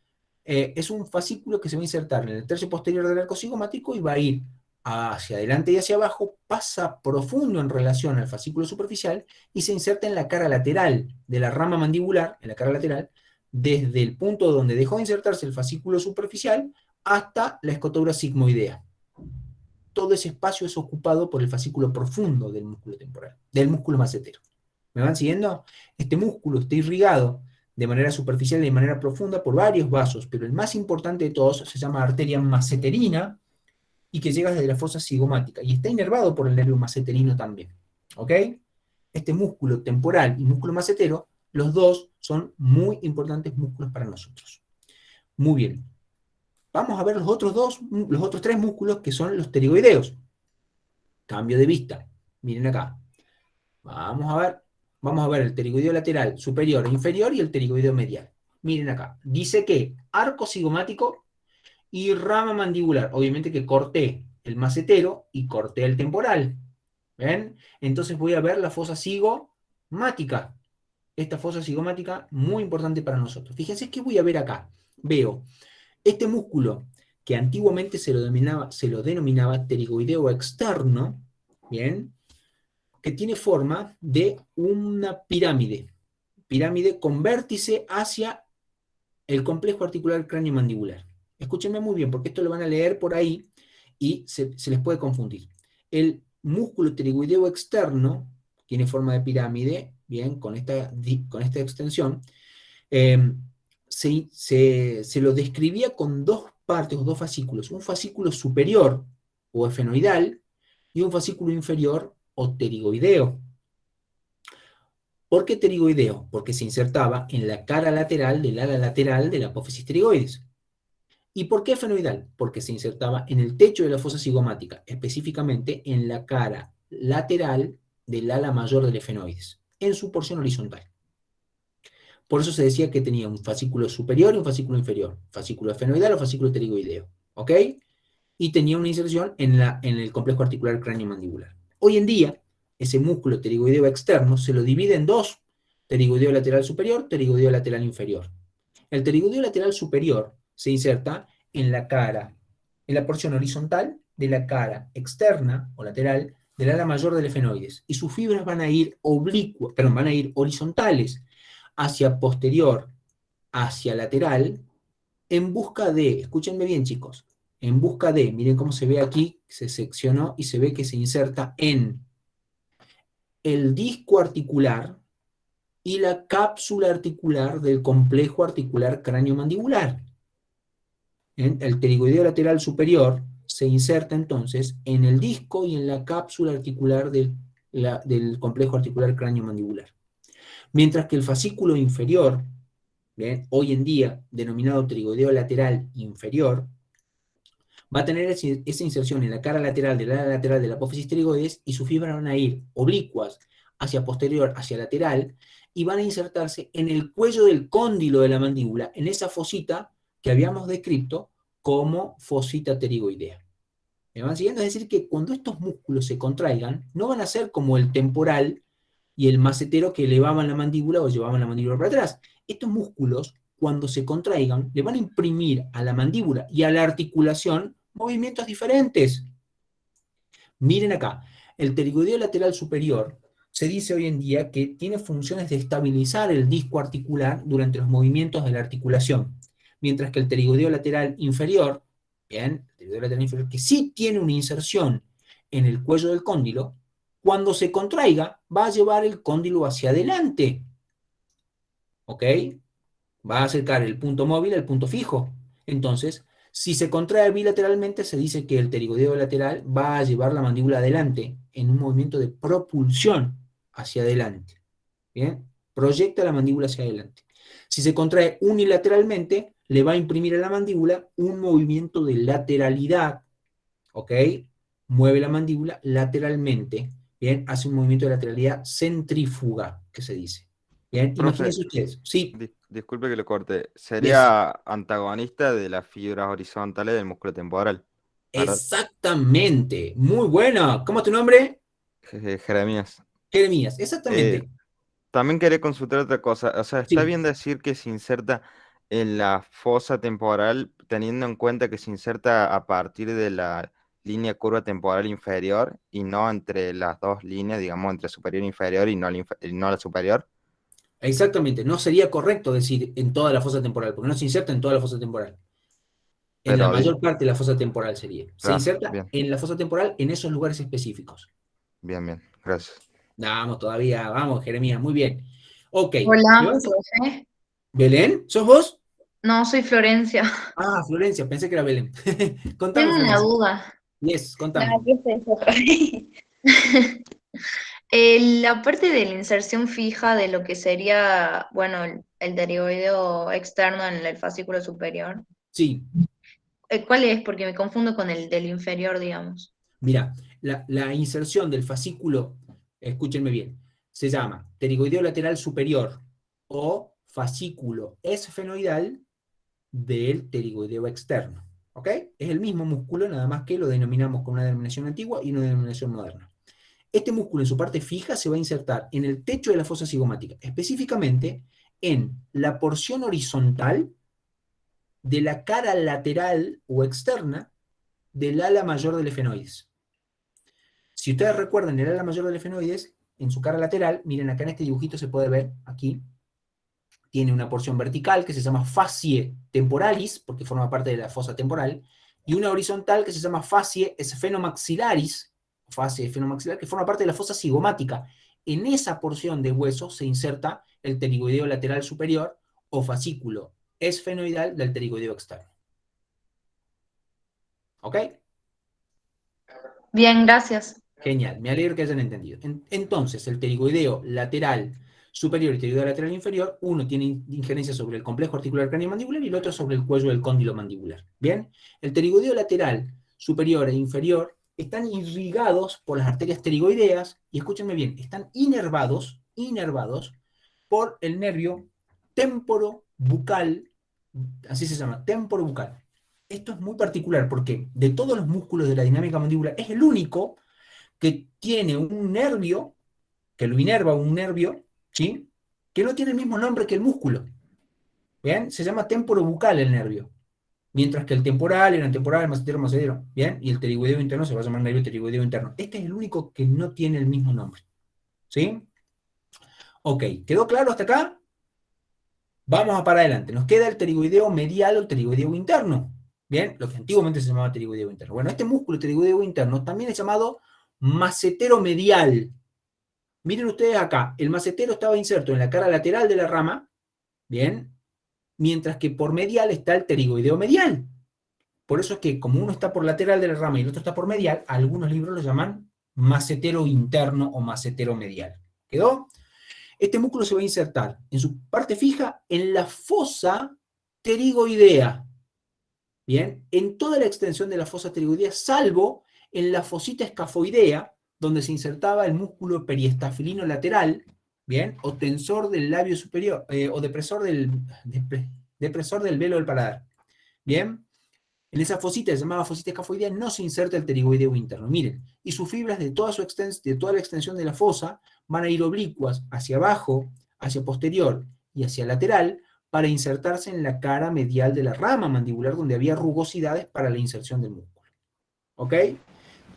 Es un fascículo que se va a insertar en el tercio posterior del arco cigomático y va a ir hacia adelante y hacia abajo, pasa profundo en relación al fascículo superficial y se inserta en la cara lateral de la rama mandibular, en la cara lateral, desde el punto donde dejó de insertarse el fascículo superficial hasta la escotadura sigmoidea. Todo ese espacio es ocupado por el fascículo profundo del músculo temporal, del músculo macetero. ¿Me van siguiendo? Este músculo está irrigado de manera superficial y de manera profunda por varios vasos, pero el más importante de todos se llama arteria maceterina y que llega desde la fosa cigomática y está inervado por el nervio maceterino también. ¿Ok? Este músculo temporal y músculo macetero, los dos son muy importantes músculos para nosotros. Muy bien. Vamos a ver los otros tres músculos que son los pterigoideos. Cambio de vista. Miren acá. Vamos a ver el pterigoideo lateral superior e inferior y el pterigoideo medial. Miren acá. Dice que arco cigomático y rama mandibular. Obviamente que corté el macetero y corté el temporal. ¿Ven? Entonces voy a ver la fosa cigomática. Esta fosa cigomática muy importante para nosotros. Fíjense qué voy a ver acá. Veo este músculo que antiguamente se lo denominaba pterigoideo externo, ¿bien? Que tiene forma de una pirámide con vértice hacia el complejo articular cráneo-mandibular. Escúchenme muy bien, porque esto lo van a leer por ahí y se les puede confundir. El músculo pterigoideo externo tiene forma de pirámide, bien, con esta extensión. Se lo describía con dos partes o dos fascículos, un fascículo superior o efenoidal y un fascículo inferior o pterigoideo. ¿Por qué pterigoideo? Porque se insertaba en la cara lateral del ala lateral de la apófisis pterigoides. ¿Y por qué efenoidal? Porque se insertaba en el techo de la fosa cigomática, específicamente en la cara lateral del ala mayor del efenoides, en su porción horizontal. Por eso se decía que tenía un fascículo superior y un fascículo inferior, fascículo efenoidal o fascículo pterigoideo, ¿ok? Y tenía una inserción en el complejo articular cráneo-mandibular. Hoy en día, ese músculo pterigoideo externo se lo divide en dos: pterigoideo lateral superior, pterigoideo lateral inferior. El pterigoideo lateral superior se inserta en la cara, en la porción horizontal de la cara externa o lateral del ala mayor del efenoides, y sus fibras van a ir horizontales hacia posterior, hacia lateral, en busca de, escúchenme bien chicos, en busca de, miren cómo se ve aquí, se seccionó y se ve que se inserta en el disco articular y la cápsula articular del complejo articular cráneo-mandibular. El pterigoideo lateral superior se inserta entonces en el disco y en la cápsula articular del complejo articular cráneo-mandibular. Mientras que el fascículo inferior, ¿bien?, hoy en día denominado pterigoideo lateral inferior, va a tener esa inserción en la cara lateral del ala lateral de la apófisis pterigoides y sus fibras van a ir oblicuas hacia posterior, hacia lateral, y van a insertarse en el cuello del cóndilo de la mandíbula, en esa fosita que habíamos descrito como fosita pterigoidea. ¿Me van siguiendo? Es decir, que cuando estos músculos se contraigan, no van a ser como el temporal y el macetero que elevaban la mandíbula o llevaban la mandíbula para atrás. Estos músculos, cuando se contraigan, le van a imprimir a la mandíbula y a la articulación movimientos diferentes. Miren acá, el pterigoideo lateral superior se dice hoy en día que tiene funciones de estabilizar el disco articular durante los movimientos de la articulación, mientras que el pterigoideo lateral inferior, bien, el pterigoideo lateral inferior, que sí tiene una inserción en el cuello del cóndilo, cuando se contraiga, va a llevar el cóndilo hacia adelante. ¿Ok? Va a acercar el punto móvil al punto fijo. Entonces, si se contrae bilateralmente, se dice que el pterigoideo lateral va a llevar la mandíbula adelante en un movimiento de propulsión hacia adelante. ¿Bien? Proyecta la mandíbula hacia adelante. Si se contrae unilateralmente, le va a imprimir a la mandíbula un movimiento de lateralidad. ¿Ok? Mueve la mandíbula lateralmente. Bien, hace un movimiento de lateralidad centrífuga, que se dice. Bien, Profe, imagínense ustedes. Sí, disculpe que lo corte. yes. Sería antagonista de las fibras horizontales del músculo temporal, ¿verdad? Exactamente. Muy bueno. ¿Cómo es tu nombre? Jeremías. Jeremías. Exactamente. También quería consultar otra cosa. O sea, ¿está Sí. bien decir que se inserta en la fosa temporal, teniendo en cuenta que se inserta a partir de la línea curva temporal inferior y no entre las dos líneas, digamos, entre superior e inferior y no la superior. Exactamente, no sería correcto decir en toda la fosa temporal, porque no se inserta en toda la fosa temporal. En la Pero, mayor parte de la fosa temporal sería. Se claro, inserta bien, en la fosa temporal en esos lugares específicos. bien, bien, gracias. Vamos todavía, vamos, Jeremías, muy bien. Ok, Hola, levanto. profe. ¿Belén? ¿Sos vos? No, soy Florencia. Ah, Florencia, pensé que era Belén. Contame, Tengo una Florencia. duda. Yes, No, contame. aquí estoy otra vez. La parte de la inserción fija de lo que sería, bueno, el derivoideo externo en el fascículo superior. Sí, ¿Cuál es? Porque me confundo con el del inferior, digamos. mira, la inserción del fascículo, escúchenme bien, se llama pterigoideo lateral superior o fascículo esfenoidal del pterigoideo externo. ¿Ok? Es el mismo músculo, nada más que lo denominamos con una denominación antigua y una denominación moderna. Este músculo en su parte fija se va a insertar en el techo de la fosa cigomática, específicamente en la porción horizontal de la cara lateral o externa del ala mayor del efenoides. Si ustedes recuerdan el ala mayor del efenoides, en su cara lateral, miren acá en este dibujito se puede ver, aquí, tiene una porción vertical que se llama fascie temporalis, porque forma parte de la fosa temporal, y una horizontal que se llama fascie esfenomaxillaris, fascie esfenomaxilar, que forma parte de la fosa cigomática. En esa porción de hueso se inserta el pterigoideo lateral superior o fascículo esfenoidal del pterigoideo externo. ¿Ok? Bien, gracias. Genial, me alegro que hayan entendido. Entonces, el pterigoideo lateral superior y pterigoideo lateral inferior, uno tiene injerencia sobre el complejo articular craniomandibular y el otro sobre el cuello del cóndilo mandibular. ¿Bien? El pterigoideo lateral superior e inferior están irrigados por las arterias pterigoideas, y escúchenme bien, están inervados por el nervio temporobucal, así se llama, temporobucal. Esto es muy particular porque de todos los músculos de la dinámica mandibular es el único que tiene un nervio, que lo inerva un nervio, ¿sí? Que no tiene el mismo nombre que el músculo. ¿Bien? Se llama temporobucal el nervio. Mientras que el temporal, el antemporal, el macetero, ¿bien? Y el pterigoideo interno se va a llamar nervio pterigoideo interno. Este es el único que no tiene el mismo nombre. ¿Sí? Ok, ¿quedó claro hasta acá? Vamos a para adelante. Nos queda el pterigoideo medial o el pterigoideo interno. ¿Bien? Lo que antiguamente se llamaba pterigoideo interno. Bueno, este músculo pterigoideo interno también es llamado macetero medial. Miren ustedes acá, el macetero estaba inserto en la cara lateral de la rama, ¿bien? Mientras que por medial está el pterigoideo medial. Por eso es que como uno está por lateral de la rama y el otro está por medial, algunos libros lo llaman macetero interno o macetero medial. ¿Quedó? Este músculo se va a insertar en su parte fija en la fosa pterigoidea. ¿Bien? En toda la extensión de la fosa pterigoidea, salvo en la fosita escafoidea, donde se insertaba el músculo periestafilino lateral, ¿bien? O tensor del labio superior, o depresor del velo del paladar, ¿bien? En esa fosita, llamada fosita escafoidea, no se inserta el pterigoideo interno, miren, y sus fibras de toda la extensión de la fosa van a ir oblicuas hacia abajo, hacia posterior y hacia lateral, para insertarse en la cara medial de la rama mandibular, donde había rugosidades para la inserción del músculo. ¿Ok?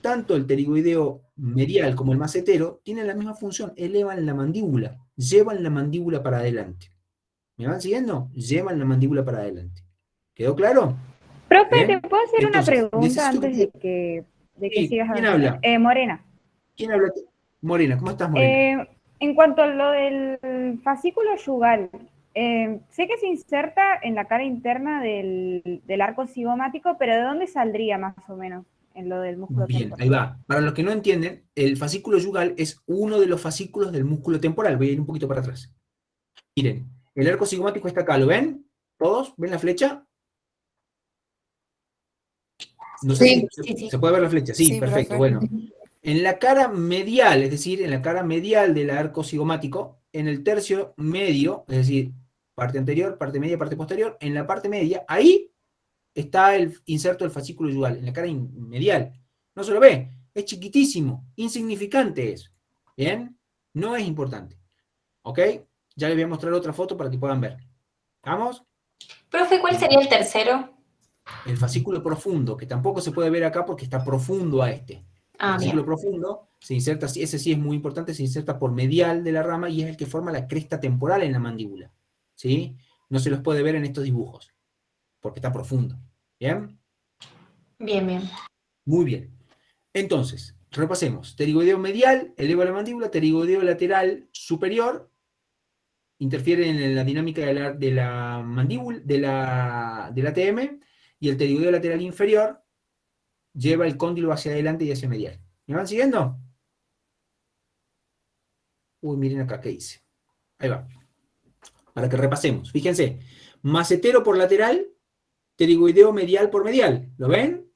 Tanto el pterigoideo medial como el macetero tienen la misma función, elevan la mandíbula, llevan la mandíbula para adelante. ¿Me van siguiendo? Llevan la mandíbula para adelante. ¿Quedó claro? Profe, ¿Bien? ¿te puedo hacer una Entonces, pregunta necesito antes de que Sí, sigas ¿quién avanzando? habla? Morena. ¿Quién habla? Morena, ¿cómo estás, Morena? En cuanto a lo del fascículo yugal, sé que se inserta en la cara interna del arco cigomático, pero ¿de dónde saldría más o menos en lo del músculo Bien, temporal? ahí va. Para los que no entienden, el fascículo yugal es uno de los fascículos del músculo temporal. Voy a ir un poquito para atrás. Miren, el arco cigomático está acá, ¿lo ven? ¿Todos? ¿Ven la flecha? No sé Sí. si se puede ver la flecha. Sí, Sí, perfecto. profe. Bueno, en la cara medial, es decir, en la cara medial del arco cigomático, en el tercio medio, es decir, parte anterior, parte media, parte posterior, en la parte media, ahí está el inserto del fascículo yugal, en la cara medial. No se lo ve, es chiquitísimo, insignificante es. ¿Bien? No es importante. ¿Ok? Ya les voy a mostrar otra foto para que puedan ver. ¿Vamos? Profe, ¿cuál sería el tercero? El fascículo profundo, que tampoco se puede ver acá porque está profundo a este. El Ah, fascículo bien. profundo se inserta, ese sí es muy importante, se inserta por medial de la rama y es el que forma la cresta temporal en la mandíbula. ¿Sí? No se los puede ver en estos dibujos, porque está profundo. ¿Bien? Bien, bien. Muy bien. Entonces, repasemos. Pterigoideo medial eleva la mandíbula, pterigoideo lateral superior interfiere en la dinámica de la mandíbula, del ATM, y el pterigoideo lateral inferior lleva el cóndilo hacia adelante y hacia medial. ¿Me van siguiendo? Uy, miren acá qué dice. Ahí va. Para que repasemos. Fíjense. Macetero por lateral, pterigoideo medial por medial. ¿Lo ven?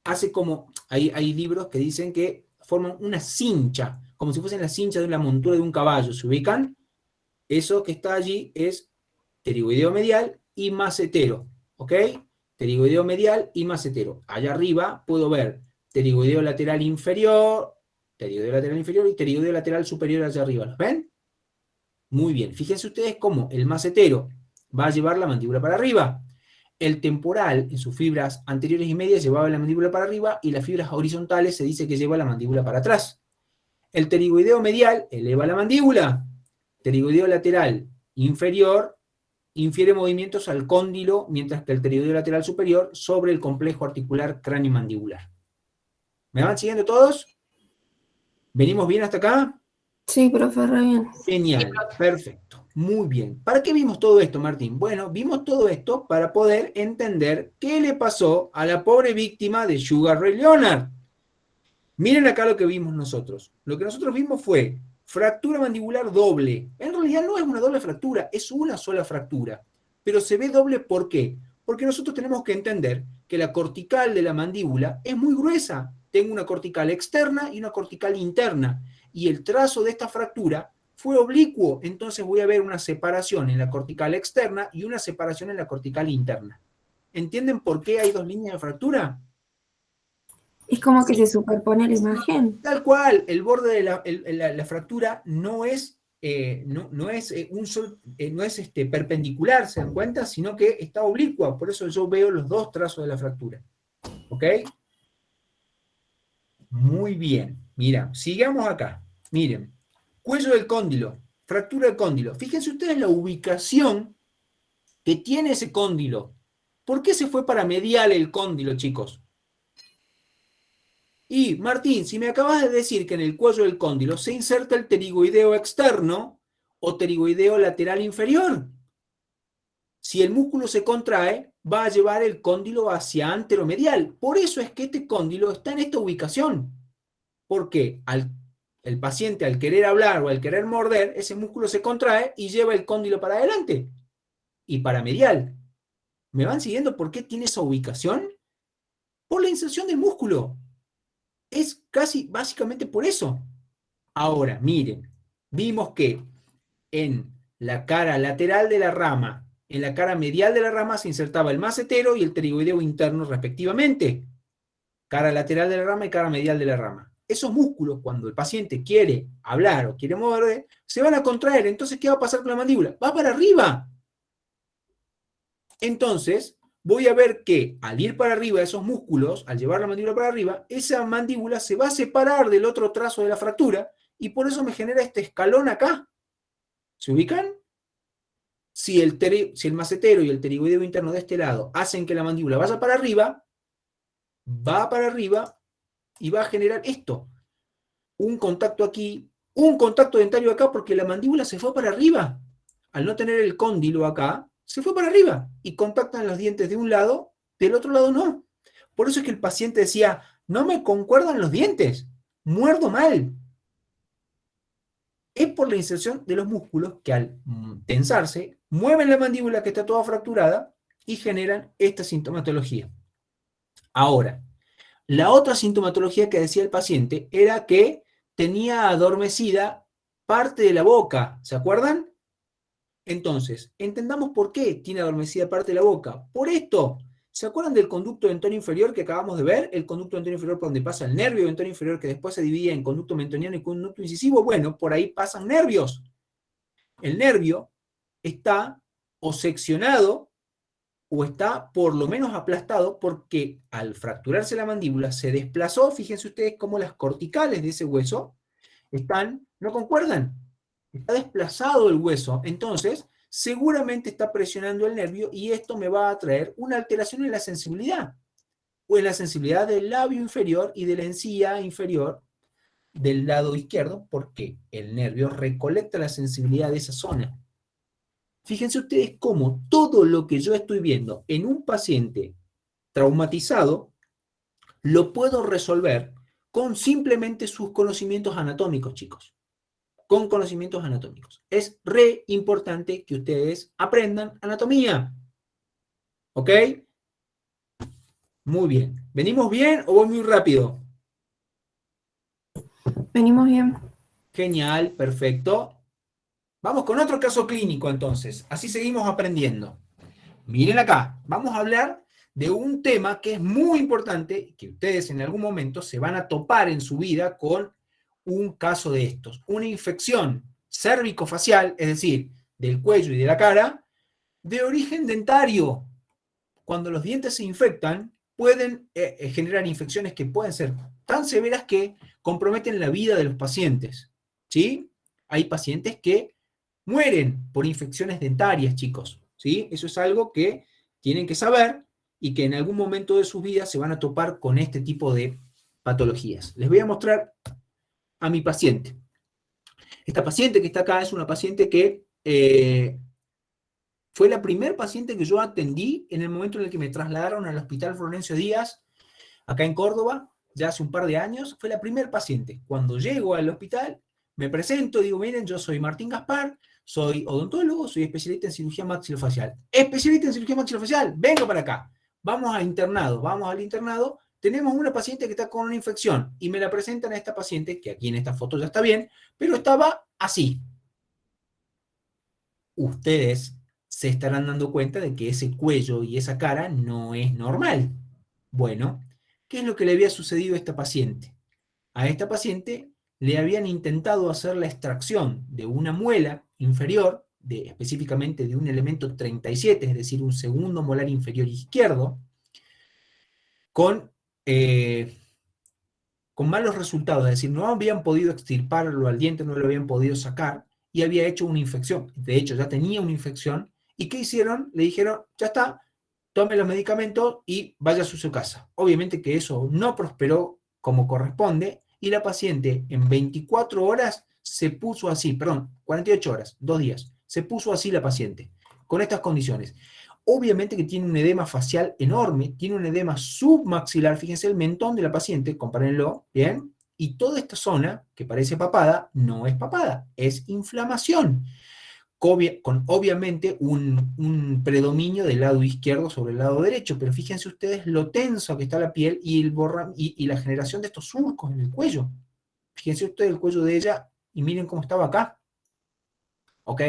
Hace como, hay libros que dicen que forman una cincha, como si fuesen la cincha de una montura de un caballo. ¿Se ubican? Eso que está allí es pterigoideo medial y macetero. ¿Ok? Pterigoideo medial y macetero. Allá arriba puedo ver pterigoideo lateral inferior y pterigoideo lateral superior allá arriba. ¿Los ven? Muy bien. Fíjense ustedes cómo el macetero va a llevar la mandíbula para arriba. El temporal, en sus fibras anteriores y medias, llevaba la mandíbula para arriba y las fibras horizontales se dice que lleva la mandíbula para atrás. El pterigoideo medial eleva la mandíbula. Pterigoideo lateral inferior infiere movimientos al cóndilo, mientras que el pterigoideo lateral superior sobre el complejo articular cráneo-mandibular. ¿Me van siguiendo todos? ¿Venimos bien hasta acá? Sí, profe, re bien. Genial, perfecto, muy bien. ¿Para qué vimos todo esto, Martín? Bueno, vimos todo esto para poder entender qué le pasó a la pobre víctima de Sugar Ray Leonard. Miren acá lo que vimos nosotros. Lo que nosotros vimos fue fractura mandibular doble. En realidad no es una doble fractura, es una sola fractura. Pero se ve doble, ¿por qué? Porque nosotros tenemos que entender que la cortical de la mandíbula es muy gruesa. Tengo una cortical externa y una cortical interna. Y el trazo de esta fractura fue oblicuo. Entonces voy a ver una separación en la cortical externa y una separación en la cortical interna. ¿Entienden por qué hay dos líneas de fractura? Es como que se superpone la imagen. Tal cual, el borde de la fractura no es, perpendicular, ¿se dan cuenta? Sino que está oblicua, por eso yo veo los dos trazos de la fractura. ¿Ok? Muy bien, mira, sigamos acá. Miren, cuello del cóndilo, fractura del cóndilo. Fíjense ustedes la ubicación que tiene ese cóndilo. ¿Por qué se fue para medial el cóndilo, chicos? Y, Martín, si me acabas de decir que en el cuello del cóndilo se inserta el pterigoideo externo o pterigoideo lateral inferior. Si el músculo se contrae, va a llevar el cóndilo hacia anteromedial. Por eso es que este cóndilo está en esta ubicación. Porque el paciente al querer hablar o al querer morder, ese músculo se contrae y lleva el cóndilo para adelante y para medial. ¿Me van siguiendo por qué tiene esa ubicación? Por la inserción del músculo. Es casi básicamente por eso. Ahora, miren, vimos que en la cara lateral de la rama, en la cara medial de la rama se insertaba el macetero y el pterigoideo interno respectivamente. Cara lateral de la rama y cara medial de la rama. Esos músculos, cuando el paciente quiere hablar o quiere mover, se van a contraer. Entonces, ¿qué va a pasar con la mandíbula? Va para arriba. Entonces, voy a ver que al ir para arriba esos músculos, al llevar la mandíbula para arriba, esa mandíbula se va a separar del otro trazo de la fractura y por eso me genera este escalón acá. ¿Se ubican? Si el macetero y el pterigoideo interno de este lado hacen que la mandíbula vaya para arriba, va para arriba y va a generar esto. Un contacto aquí, un contacto dentario acá porque la mandíbula se fue para arriba. Al no tener el cóndilo acá, se fue para arriba y contactan los dientes de un lado, del otro lado no. Por eso es que el paciente decía, no me concuerdan los dientes, muerdo mal. Es por la inserción de los músculos que al tensarse, mueven la mandíbula que está toda fracturada y generan esta sintomatología. Ahora, la otra sintomatología que decía el paciente era que tenía adormecida parte de la boca, ¿se acuerdan? Entonces, entendamos por qué tiene adormecida parte de la boca. Por esto, ¿se acuerdan del conducto dentario inferior que acabamos de ver? El conducto dentario inferior por donde pasa el nervio dentario inferior que después se divide en conducto mentoniano y conducto incisivo. Bueno, por ahí pasan nervios. El nervio está o seccionado o está por lo menos aplastado porque al fracturarse la mandíbula se desplazó, fíjense ustedes cómo las corticales de ese hueso están, ¿no concuerdan? Está desplazado el hueso, entonces seguramente está presionando el nervio y esto me va a traer una alteración en la sensibilidad, o en la sensibilidad del labio inferior y de la encía inferior del lado izquierdo, porque el nervio recolecta la sensibilidad de esa zona. Fíjense ustedes cómo todo lo que yo estoy viendo en un paciente traumatizado lo puedo resolver con simplemente sus conocimientos anatómicos, chicos. Con conocimientos anatómicos. Es re importante que ustedes aprendan anatomía. ¿Ok? Muy bien. ¿Venimos bien o voy muy rápido? Venimos bien. Genial, perfecto. Vamos con otro caso clínico entonces. Así seguimos aprendiendo. Miren acá, vamos a hablar de un tema que es muy importante, que ustedes en algún momento se van a topar en su vida con un caso de estos. Una infección cérvico-facial, es decir, del cuello y de la cara, de origen dentario. Cuando los dientes se infectan, pueden generar infecciones que pueden ser tan severas que comprometen la vida de los pacientes. ¿Sí? Hay pacientes que mueren por infecciones dentarias, chicos. ¿Sí? Eso es algo que tienen que saber y que en algún momento de sus vidas se van a topar con este tipo de patologías. Les voy a mostrar a mi paciente. Esta paciente que está acá es una paciente que fue la primer paciente que yo atendí en el momento en el que me trasladaron al Hospital Florencio Díaz, acá en Córdoba, ya hace un par de años. Fue la primer paciente. Cuando llego al hospital, me presento, digo, miren, yo soy Martín Gaspar, soy odontólogo, soy especialista en cirugía maxilofacial. Especialista en cirugía maxilofacial, venga para acá. Vamos al internado. Tenemos una paciente que está con una infección y me la presentan a esta paciente, que aquí en esta foto ya está bien, pero estaba así. Ustedes se estarán dando cuenta de que ese cuello y esa cara no es normal. Bueno, ¿qué es lo que le había sucedido a esta paciente? A esta paciente le habían intentado hacer la extracción de una muela inferior, específicamente de un elemento 37, es decir, un segundo molar inferior izquierdo, con malos resultados, es decir, no habían podido extirparlo al diente, no lo habían podido sacar, y había hecho una infección. De hecho, ya tenía una infección, ¿y qué hicieron? Le dijeron, ya está, tome los medicamentos y vaya a su casa. Obviamente que eso no prosperó como corresponde, y la paciente en 24 horas se puso así, perdón, 48 horas, 2 días, se puso así la paciente, con estas condiciones. Obviamente que tiene un edema facial enorme, tiene un edema submaxilar, fíjense el mentón de la paciente, compárenlo, ¿bien? Y toda esta zona, que parece papada, no es papada, es inflamación, con obviamente un predominio del lado izquierdo sobre el lado derecho, pero fíjense ustedes lo tenso que está la piel y la generación de estos surcos en el cuello. Fíjense ustedes el cuello de ella y miren cómo estaba acá. ¿Ok?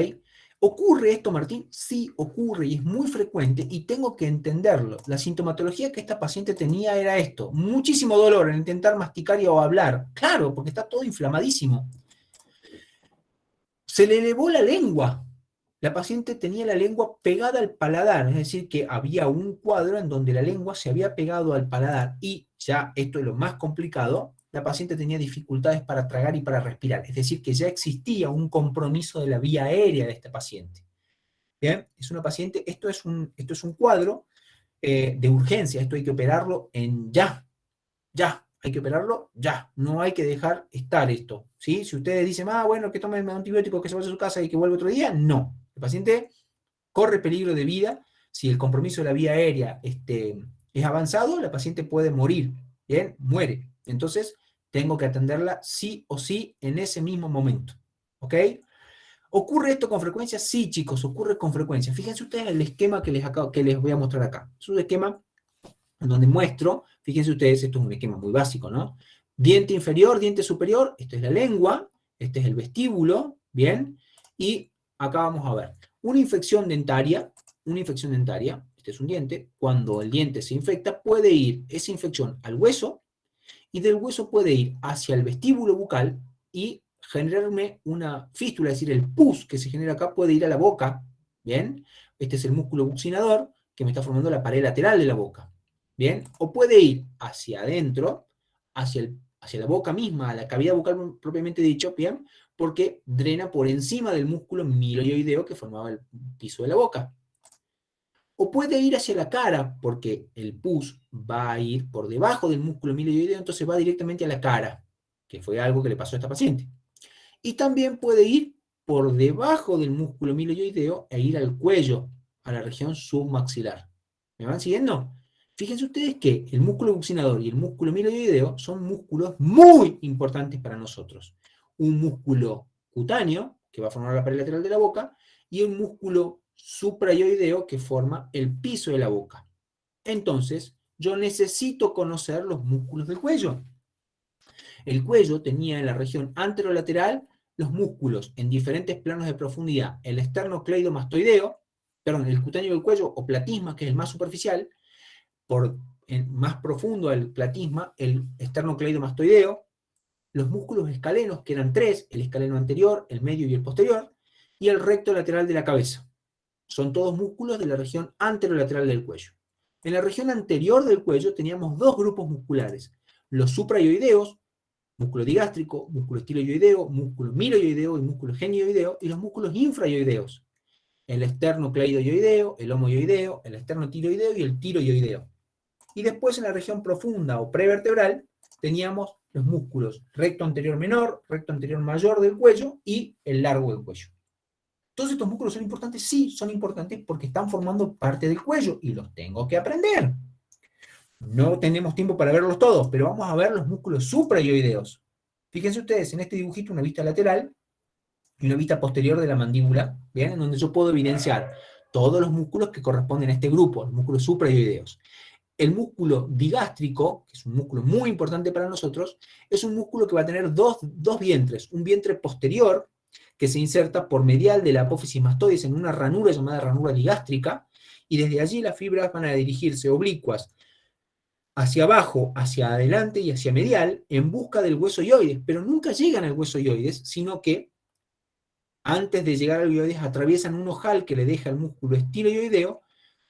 ¿Ocurre esto, Martín? Sí, ocurre y es muy frecuente y tengo que entenderlo. La sintomatología que esta paciente tenía era esto: muchísimo dolor en intentar masticar o hablar. Claro, porque está todo inflamadísimo. Se le elevó la lengua. La paciente tenía la lengua pegada al paladar, es decir, que había un cuadro en donde la lengua se había pegado al paladar y ya esto es lo más complicado, la paciente tenía dificultades para tragar y para respirar, es decir, que ya existía un compromiso de la vía aérea de esta paciente. ¿Bien? Es una paciente, esto es un cuadro de urgencia, esto hay que operarlo en ya, hay que operarlo ya, no hay que dejar estar esto, ¿sí? Si ustedes dicen, bueno, que tome el antibiótico, que se vaya a su casa y que vuelva otro día, no. El paciente corre peligro de vida. Si el compromiso de la vía aérea es avanzado, la paciente puede morir, ¿bien? Muere. Entonces, tengo que atenderla sí o sí en ese mismo momento, ¿ok? ¿Ocurre esto con frecuencia? Sí, chicos, ocurre con frecuencia. Fíjense ustedes el esquema que les voy a mostrar acá. Es un esquema en donde muestro, fíjense ustedes, esto es un esquema muy básico, ¿no? Diente inferior, diente superior, esto es la lengua, este es el vestíbulo, ¿bien? Y acá vamos a ver, una infección dentaria, este es un diente, cuando el diente se infecta, puede ir esa infección al hueso, y del hueso puede ir hacia el vestíbulo bucal y generarme una fístula, es decir, el pus que se genera acá puede ir a la boca, ¿bien? Este es el músculo buccinador que me está formando la pared lateral de la boca. ¿Bien? O puede ir hacia adentro, hacia la boca misma, a la cavidad bucal propiamente dicho, ¿bien? Porque drena por encima del músculo miloioideo que formaba el piso de la boca. O puede ir hacia la cara, porque el pus va a ir por debajo del músculo miloioideo, entonces va directamente a la cara, que fue algo que le pasó a esta paciente. Y también puede ir por debajo del músculo miloioideo e ir al cuello, a la región submaxilar. ¿Me van siguiendo? Fíjense ustedes que el músculo buccinador y el músculo miloioideo son músculos muy importantes para nosotros. Un músculo cutáneo, que va a formar la pared lateral de la boca, y un músculo suprayoideo que forma el piso de la boca. Entonces, yo necesito conocer los músculos del cuello. El cuello tenía en la región anterolateral los músculos en diferentes planos de profundidad. El esternocleidomastoideo, perdón, el cutáneo del cuello, o platisma, que es el más superficial, más profundo el platisma, el esternocleidomastoideo, los músculos escalenos, que eran 3, el escaleno anterior, el medio y el posterior, y el recto lateral de la cabeza. Son todos músculos de la región anterolateral del cuello. En la región anterior del cuello teníamos 2 grupos musculares, los suprayoideos, músculo digástrico, músculo estiloioideo, músculo miloioideo y músculo genioideo, y los músculos infrayoideos, el esternocleidoioideo, el homoyoideo, el esternotiroideo y el tiroyoideo. Y después en la región profunda o prevertebral teníamos los músculos recto anterior menor, recto anterior mayor del cuello y el largo del cuello. ¿Todos estos músculos son importantes? Sí, son importantes porque están formando parte del cuello y los tengo que aprender. No tenemos tiempo para verlos todos, pero vamos a ver los músculos suprayoideos. Fíjense ustedes en este dibujito una vista lateral y una vista posterior de la mandíbula, ¿bien? En donde yo puedo evidenciar todos los músculos que corresponden a este grupo, los músculos suprayoideos. El músculo digástrico, que es un músculo muy importante para nosotros, es un músculo que va a tener dos vientres. Un vientre posterior, que se inserta por medial de la apófisis mastoides en una ranura llamada ranura digástrica, y desde allí las fibras van a dirigirse oblicuas hacia abajo, hacia adelante y hacia medial, en busca del hueso ioides, pero nunca llegan al hueso ioides, sino que antes de llegar al ioides atraviesan un ojal que le deja el músculo estiloioideo,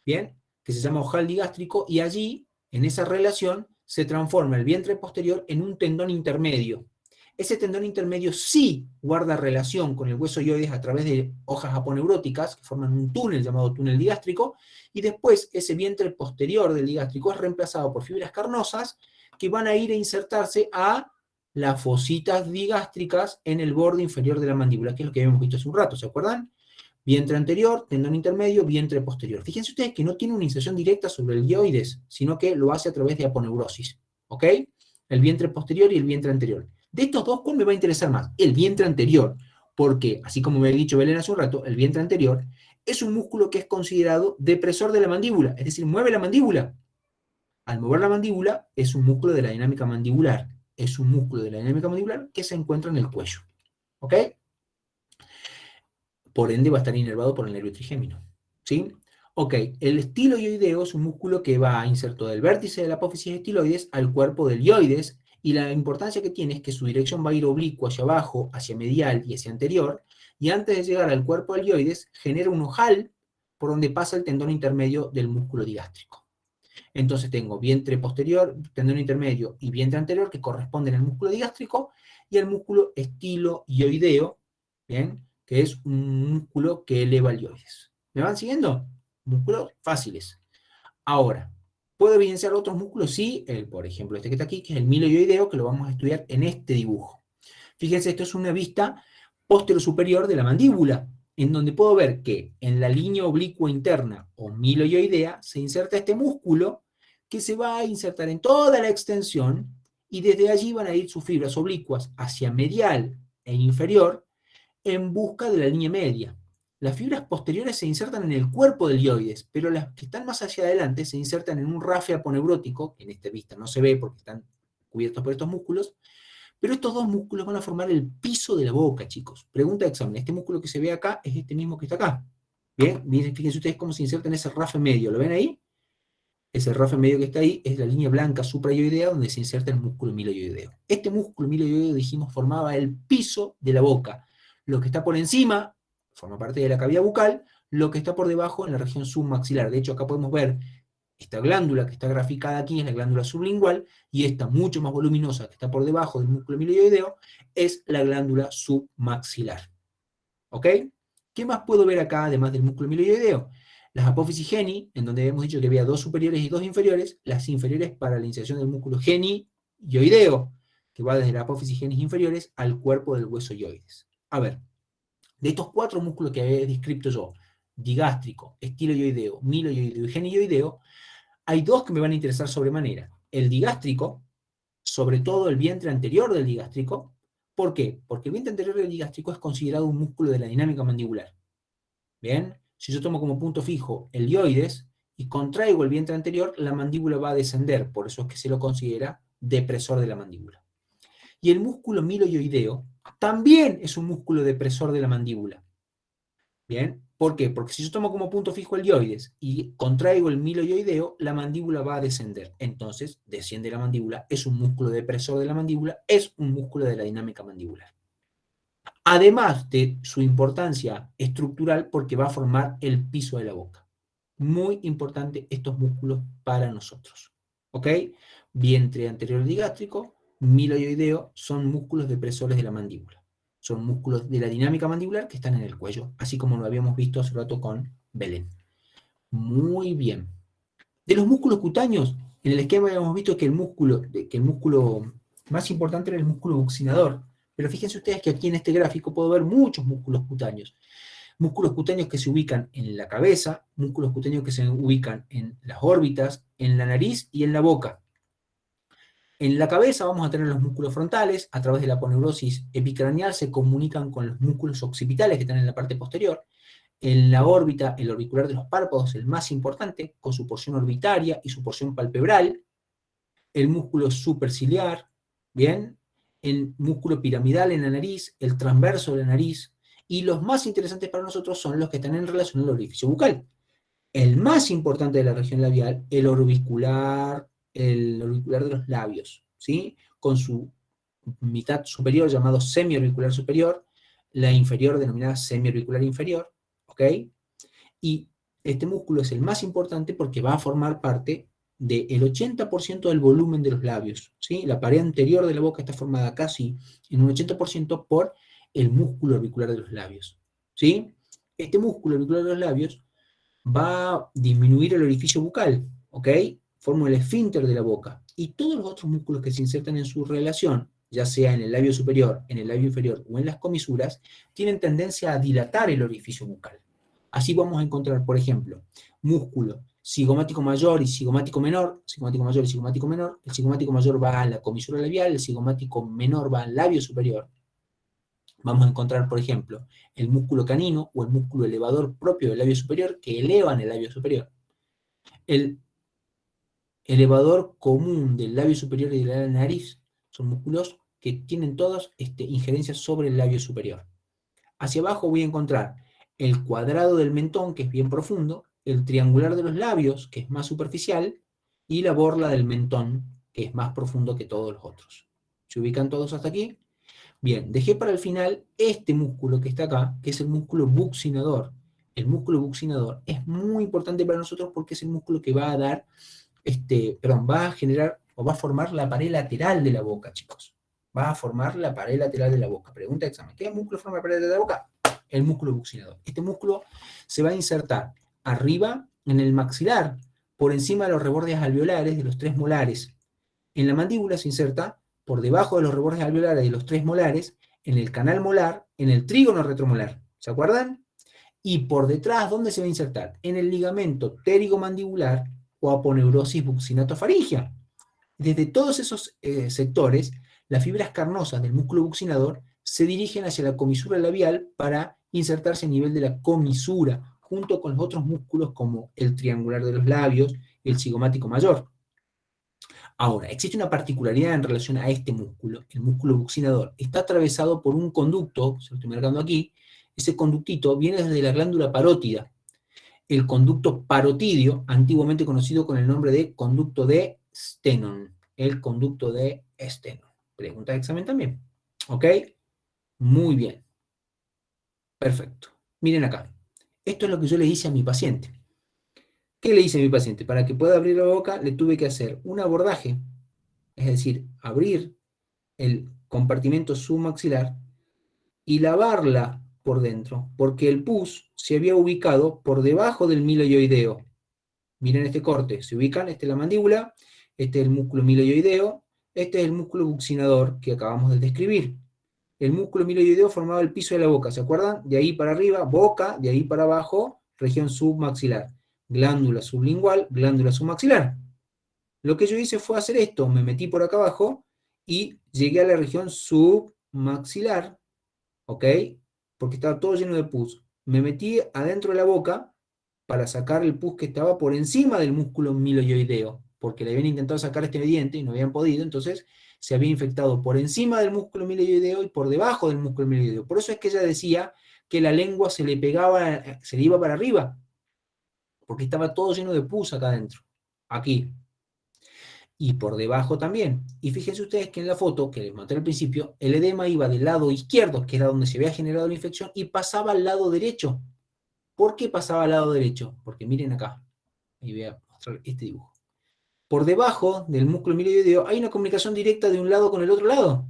¿bien?, que se llama ojal digástrico, y allí, en esa relación, se transforma el vientre posterior en un tendón intermedio. Ese tendón intermedio sí guarda relación con el hueso ioides a través de hojas aponeuróticas, que forman un túnel llamado túnel digástrico, y después ese vientre posterior del digástrico es reemplazado por fibras carnosas que van a ir a insertarse a las fositas digástricas en el borde inferior de la mandíbula, que es lo que habíamos visto hace un rato, ¿se acuerdan? Vientre anterior, tendón intermedio, vientre posterior. Fíjense ustedes que no tiene una inserción directa sobre el ioides, sino que lo hace a través de aponeurosis, ¿ok? El vientre posterior y el vientre anterior. De estos dos, ¿cuál me va a interesar más? El vientre anterior, porque, así como me había dicho Belén hace un rato, el vientre anterior es un músculo que es considerado depresor de la mandíbula, es decir, mueve la mandíbula. Al mover la mandíbula, es un músculo de la dinámica mandibular. Es un músculo de la dinámica mandibular que se encuentra en el cuello. ¿Ok? Por ende, va a estar inervado por el nervio trigémino. ¿Sí? Ok, el estiloioideo es un músculo que va a inserto del vértice de la apófisis estiloides al cuerpo del ioides, y la importancia que tiene es que su dirección va a ir oblicua hacia abajo, hacia medial y hacia anterior, y antes de llegar al cuerpo del ioides, genera un ojal por donde pasa el tendón intermedio del músculo digástrico. Entonces tengo vientre posterior, tendón intermedio y vientre anterior que corresponden al músculo digástrico, y el músculo estiloioideo, ¿bien?, que es un músculo que eleva el ioides. ¿Me van siguiendo? Músculos fáciles. Ahora, ¿puedo evidenciar otros músculos? Sí, por ejemplo, este que está aquí, que es el miloioideo, que lo vamos a estudiar en este dibujo. Fíjense, esto es una vista posterior-superior de la mandíbula, en donde puedo ver que en la línea oblicua interna, o miloioidea, se inserta este músculo, que se va a insertar en toda la extensión, y desde allí van a ir sus fibras oblicuas hacia medial e inferior, en busca de la línea media. Las fibras posteriores se insertan en el cuerpo del ioides, pero las que están más hacia adelante se insertan en un rafe aponeurótico, que en esta vista no se ve porque están cubiertos por estos músculos, pero estos dos músculos van a formar el piso de la boca, chicos. Pregunta de examen, este músculo que se ve acá es este mismo que está acá. Bien, fíjense ustedes cómo se inserta en ese rafe medio, ¿lo ven ahí? Ese rafe medio que está ahí es la línea blanca suprayoidea donde se inserta el músculo miloioideo. Este músculo miloioideo, dijimos, formaba el piso de la boca. Lo que está por encima forma parte de la cavidad bucal, lo que está por debajo en la región submaxilar. De hecho, acá podemos ver esta glándula que está graficada aquí, es la glándula sublingual, y esta mucho más voluminosa que está por debajo del músculo miloioideo es la glándula submaxilar. ¿Ok? ¿Qué más puedo ver acá además del músculo miloioideo? Las apófisis geni, en donde hemos dicho que había 2 superiores y 2 inferiores, las inferiores para la inserción del músculo genioideo, que va desde la apófisis genis inferiores al cuerpo del hueso yoides. A ver, de estos 4 músculos que había descrito yo, digástrico, estiloioideo, miloioideo y genioideo, hay 2 que me van a interesar sobremanera. El digástrico, sobre todo el vientre anterior del digástrico. ¿Por qué? Porque el vientre anterior del digástrico es considerado un músculo de la dinámica mandibular. ¿Bien? Si yo tomo como punto fijo el dioides y contraigo el vientre anterior, la mandíbula va a descender, por eso es que se lo considera depresor de la mandíbula. Y el músculo miloioideo también es un músculo depresor de la mandíbula. ¿Bien? ¿Por qué? Porque si yo tomo como punto fijo el dioides y contraigo el miloioideo, la mandíbula va a descender. Entonces, desciende la mandíbula, es un músculo depresor de la mandíbula, es un músculo de la dinámica mandibular. Además de su importancia estructural porque va a formar el piso de la boca. Muy importante estos músculos para nosotros. ¿Ok? Vientre anterior digástrico, miloioideo son músculos depresores de la mandíbula. Son músculos de la dinámica mandibular que están en el cuello, así como lo habíamos visto hace rato con Belén. Muy bien. De los músculos cutáneos, en el esquema habíamos visto que el músculo más importante era el músculo buccinador, pero fíjense ustedes que aquí en este gráfico puedo ver muchos músculos cutáneos. Músculos cutáneos que se ubican en la cabeza, músculos cutáneos que se ubican en las órbitas, en la nariz y en la boca. En la cabeza vamos a tener los músculos frontales, a través de la aponeurosis epicraneal se comunican con los músculos occipitales que están en la parte posterior. En la órbita, el orbicular de los párpados, el más importante, con su porción orbitaria y su porción palpebral. El músculo superciliar, ¿bien? El músculo piramidal en la nariz, el transverso de la nariz. Y los más interesantes para nosotros son los que están en relación al orificio bucal. El más importante de la región labial, el orbicular de los labios, ¿sí? Con su mitad superior llamado semiorbicular superior, la inferior denominada semiorbicular inferior, ¿ok? Y este músculo es el más importante porque va a formar parte del 80% del volumen de los labios, ¿sí? La pared anterior de la boca está formada casi en un 80% por el músculo orbicular de los labios, ¿sí? Este músculo orbicular de los labios va a disminuir el orificio bucal, ¿ok? Forma el esfínter de la boca. Y todos los otros músculos que se insertan en su relación, ya sea en el labio superior, en el labio inferior o en las comisuras, tienen tendencia a dilatar el orificio bucal. Así vamos a encontrar, por ejemplo, músculo cigomático mayor y cigomático menor, cigomático mayor y cigomático menor. El cigomático mayor va a la comisura labial, el cigomático menor va al labio superior. Vamos a encontrar, por ejemplo, el músculo canino o el músculo elevador propio del labio superior que elevan el labio superior. El elevador común del labio superior y de la nariz son músculos que tienen todas injerencias sobre el labio superior. Hacia abajo voy a encontrar el cuadrado del mentón, que es bien profundo, el triangular de los labios, que es más superficial, y la borla del mentón, que es más profundo que todos los otros. ¿Se ubican todos hasta aquí? Bien, dejé para el final este músculo que está acá, que es el músculo buccinador. El músculo buccinador es muy importante para nosotros porque es el músculo que va a dar, va a generar o va a formar la pared lateral de la boca, chicos. Va a formar la pared lateral de la boca. Pregunta de examen. ¿Qué músculo forma la pared lateral de la boca? El músculo buccinador. Este músculo se va a insertar arriba en el maxilar, por encima de los rebordes alveolares de los 3 molares. En la mandíbula se inserta por debajo de los rebordes alveolares de los 3 molares, en el canal molar, en el trígono retromolar. ¿Se acuerdan? Y por detrás, ¿dónde se va a insertar? En el ligamento pterigomandibular o aponeurosis buccinatofaringea. Desde todos esos sectores, las fibras carnosas del músculo buccinador se dirigen hacia la comisura labial para insertarse a nivel de la comisura, junto con los otros músculos como el triangular de los labios y el cigomático mayor. Ahora, existe una particularidad en relación a este músculo, el músculo buccinador. Está atravesado por un conducto, se lo estoy marcando aquí, ese conductito viene desde la glándula parótida. El conducto parotidio, antiguamente conocido con el nombre de conducto de Stennon. El conducto de Stennon. Pregunta de examen también. ¿Ok? Muy bien. Perfecto. Miren acá. Esto es lo que yo le hice a mi paciente. ¿Qué le hice a mi paciente? Para que pueda abrir la boca, le tuve que hacer un abordaje, es decir, abrir el compartimento submaxilar y lavarla por dentro, porque el pus se había ubicado por debajo del miloioideo. Miren este corte, se ubican, esta es la mandíbula, este es el músculo miloioideo, este es el músculo buccinador que acabamos de describir. El músculo miloioideo formaba el piso de la boca, ¿se acuerdan? De ahí para arriba, boca, de ahí para abajo, región submaxilar. Glándula sublingual, glándula submaxilar. Lo que yo hice fue hacer esto, me metí por acá abajo y llegué a la región submaxilar, ¿ok? Porque estaba todo lleno de pus. Me metí adentro de la boca para sacar el pus que estaba por encima del músculo miloioideo, porque le habían intentado sacar este diente y no habían podido, entonces se había infectado por encima del músculo miloioideo y por debajo del músculo miloioideo. Por eso es que ella decía que la lengua se le pegaba, se le iba para arriba, porque estaba todo lleno de pus acá adentro, aquí. Y por debajo también. Y fíjense ustedes que en la foto que les mostré al principio, el edema iba del lado izquierdo, que era donde se había generado la infección, y pasaba al lado derecho. ¿Por qué pasaba al lado derecho? Porque miren acá, ahí voy a mostrar este dibujo. Por debajo del músculo miloioideo hay una comunicación directa de un lado con el otro lado.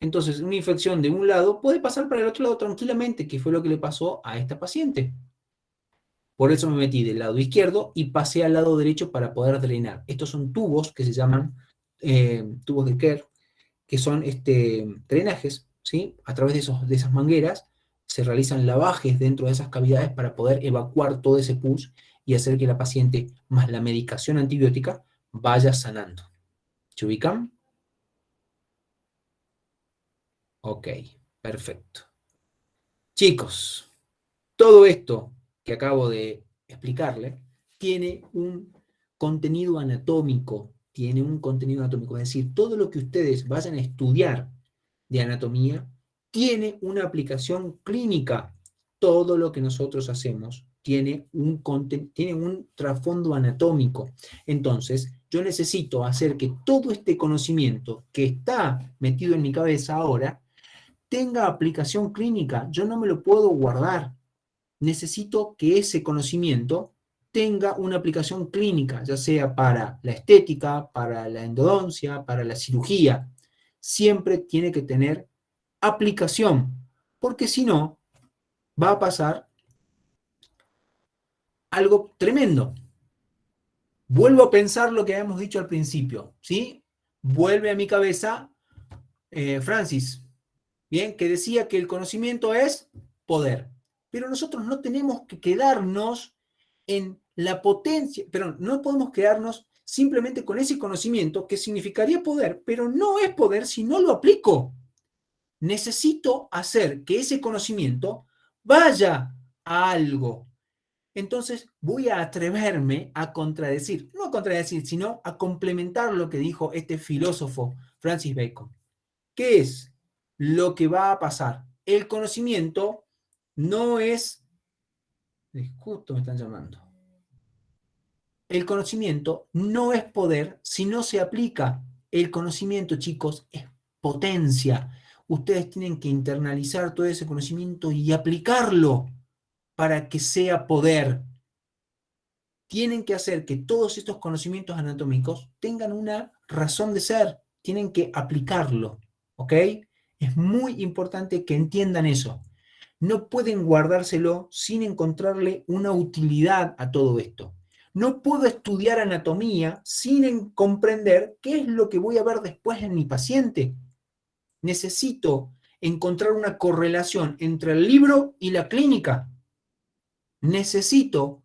Entonces, una infección de un lado puede pasar para el otro lado tranquilamente, que fue lo que le pasó a esta paciente. Por eso me metí del lado izquierdo y pasé al lado derecho para poder drenar. Estos son tubos que se llaman tubos de Kerr, que son drenajes, ¿sí? A través de esas mangueras se realizan lavajes dentro de esas cavidades para poder evacuar todo ese pus y hacer que la paciente, más la medicación antibiótica, vaya sanando. ¿Se ubican? Ok, perfecto. Chicos, todo esto que acabo de explicarle tiene un contenido anatómico, es decir, todo lo que ustedes vayan a estudiar de anatomía tiene una aplicación clínica. Todo lo que nosotros hacemos tiene un trasfondo anatómico. Entonces, yo necesito hacer que todo este conocimiento que está metido en mi cabeza ahora tenga aplicación clínica. Yo no me lo puedo guardar. Necesito que ese conocimiento tenga una aplicación clínica, ya sea para la estética, para la endodoncia, para la cirugía. Siempre tiene que tener aplicación, porque si no, va a pasar algo tremendo. Vuelvo a pensar lo que habíamos dicho al principio, ¿sí? Vuelve a mi cabeza Francis, ¿bien? Que decía que el conocimiento es poder. Pero nosotros no tenemos que quedarnos en la potencia, pero no podemos quedarnos simplemente con ese conocimiento que significaría poder, pero no es poder si no lo aplico. Necesito hacer que ese conocimiento vaya a algo. Entonces voy a atreverme a contradecir, no a contradecir, sino a complementar lo que dijo este filósofo Francis Bacon. ¿Qué es lo que va a pasar? El conocimiento no es... Justo me están llamando. El conocimiento no es poder si no se aplica. El conocimiento, chicos, es potencia. Ustedes tienen que internalizar todo ese conocimiento y aplicarlo para que sea poder. Tienen que hacer que todos estos conocimientos anatómicos tengan una razón de ser. Tienen que aplicarlo, ¿ok? Es muy importante que entiendan eso. No pueden guardárselo sin encontrarle una utilidad a todo esto. No puedo estudiar anatomía sin comprender qué es lo que voy a ver después en mi paciente. Necesito encontrar una correlación entre el libro y la clínica. Necesito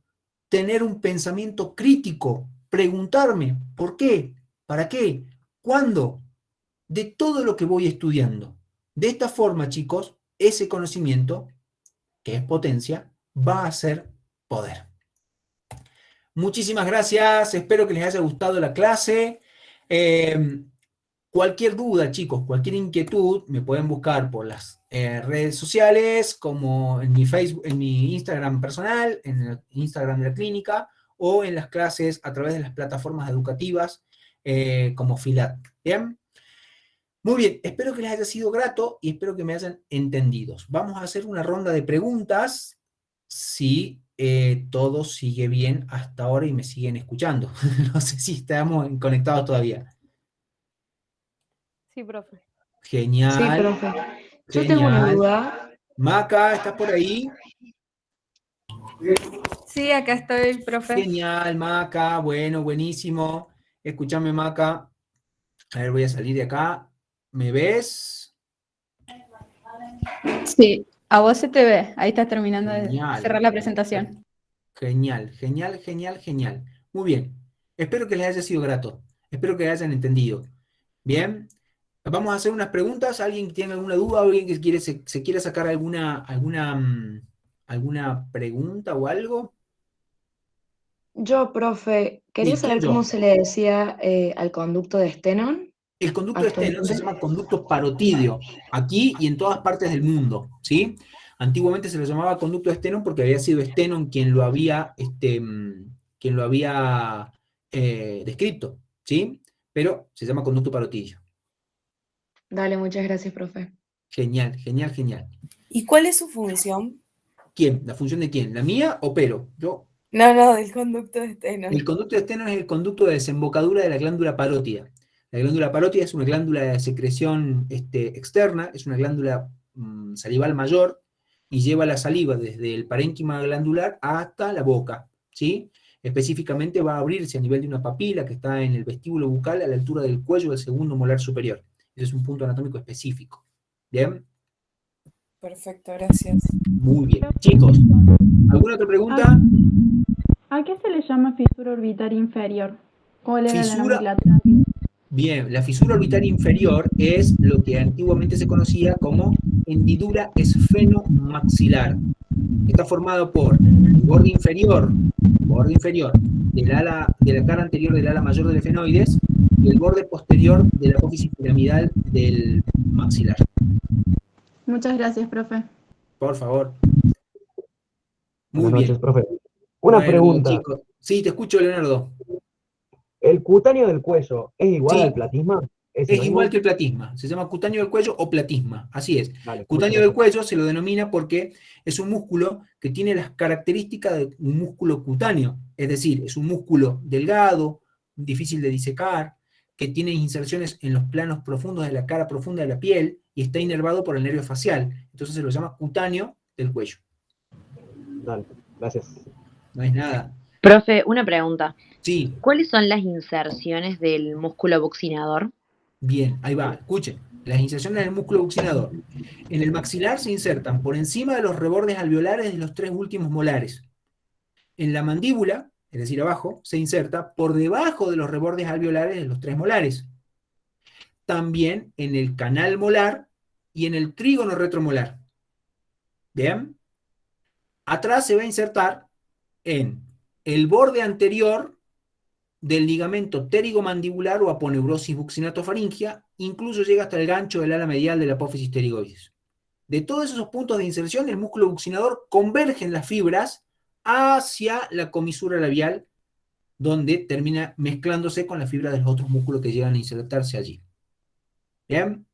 tener un pensamiento crítico, preguntarme ¿por qué? ¿Para qué? ¿Cuándo? De todo lo que voy estudiando. De esta forma, chicos, ese conocimiento, que es potencia, va a ser poder. Muchísimas gracias, espero que les haya gustado la clase. Cualquier duda, chicos, cualquier inquietud, me pueden buscar por las redes sociales, como en mi Facebook, en mi Instagram personal, en el Instagram de la clínica, o en las clases a través de las plataformas educativas como Filat. ¿Bien? Muy bien, espero que les haya sido grato y espero que me hayan entendido. Vamos a hacer una ronda de preguntas si todo sigue bien hasta ahora y me siguen escuchando. No sé si estamos conectados todavía. Sí, profe. Sí, Genial, profe. Yo tengo una genial. duda. Maca, ¿estás por ahí? Sí, acá estoy, profe. Genial, Maca, bueno, buenísimo. Escúchame, Maca. A ver, voy a salir de acá. ¿Me ves? Sí, a vos se te ve. Ahí estás terminando de Genial. cerrar la presentación. Genial, genial, genial, genial. Muy bien. Espero que les haya sido grato. Espero que hayan entendido. Bien. Vamos a hacer unas preguntas. ¿Alguien que tiene alguna duda? ¿Alguien que quiere, se quiere sacar alguna pregunta o algo? Yo, profe, quería Sí, ¿quién saber cómo yo? se le decía al conducto de Stenon El conducto de Stenon se actualmente. llama conducto parotídeo, aquí y en todas partes del mundo, ¿sí? Antiguamente se le llamaba conducto de Stenon porque había sido Stenon quien lo había, descrito, ¿sí? Pero se llama conducto parotídeo. Dale, muchas gracias, profe. Genial, genial, genial. ¿Y cuál es su función? ¿Quién? ¿La función de quién? ¿La mía o Pero? Yo. No, del conducto de Stenon. El conducto de Stenon es el conducto de desembocadura de la glándula parótida. La glándula parótida es una glándula de secreción externa, es una glándula salival mayor y lleva la saliva desde el parénquima glandular hasta la boca, ¿sí? Específicamente va a abrirse a nivel de una papila que está en el vestíbulo bucal a la altura del cuello del segundo molar superior. Ese es un punto anatómico específico. ¿Bien? Perfecto, gracias. Muy bien. Chicos, ¿alguna otra pregunta? ¿A qué se le llama fisura orbitaria inferior? ¿Cuál era la Fisura. nomenclatura? Bien, la fisura orbitaria inferior es lo que antiguamente se conocía como hendidura esfenomaxilar. Está formado por el borde inferior de la cara anterior del ala mayor del efenoides y el borde posterior de la apófisis piramidal del maxilar. Muchas gracias, profe. Por favor. Muy Buenas noches, bien. profe. Una Bueno, pregunta. chicos. Sí, te escucho, Leonardo. ¿El cutáneo del cuello es igual Sí. al platisma? ¿Es Es sinónimo? igual que el platisma, se llama cutáneo del cuello o platisma, así es. Vale, Cutáneo muchas del cuello se lo denomina porque es un músculo que tiene las características de un músculo cutáneo, es decir, es un músculo delgado, difícil de disecar, que tiene inserciones en los planos profundos de la cara profunda de la piel y está inervado por el nervio facial, entonces se lo llama cutáneo del cuello. Dale, gracias. No es nada. Profe, una pregunta. Sí. ¿Cuáles son las inserciones del músculo buccinador? Bien, ahí va, escuchen. Las inserciones del músculo buccinador. En el maxilar se insertan por encima de los rebordes alveolares de los 3 últimos molares. En la mandíbula, es decir, abajo, se inserta por debajo de los rebordes alveolares de los 3 molares. También en el canal molar y en el trígono retromolar. Bien. Atrás se va a insertar en el borde anterior del ligamento pterigomandibular o aponeurosis buccinatofaringia, incluso llega hasta el gancho del ala medial de la apófisis pterigoides. De todos esos puntos de inserción, el músculo buccinador converge en las fibras hacia la comisura labial, donde termina mezclándose con la fibra de los otros músculos que llegan a insertarse allí. ¿Bien?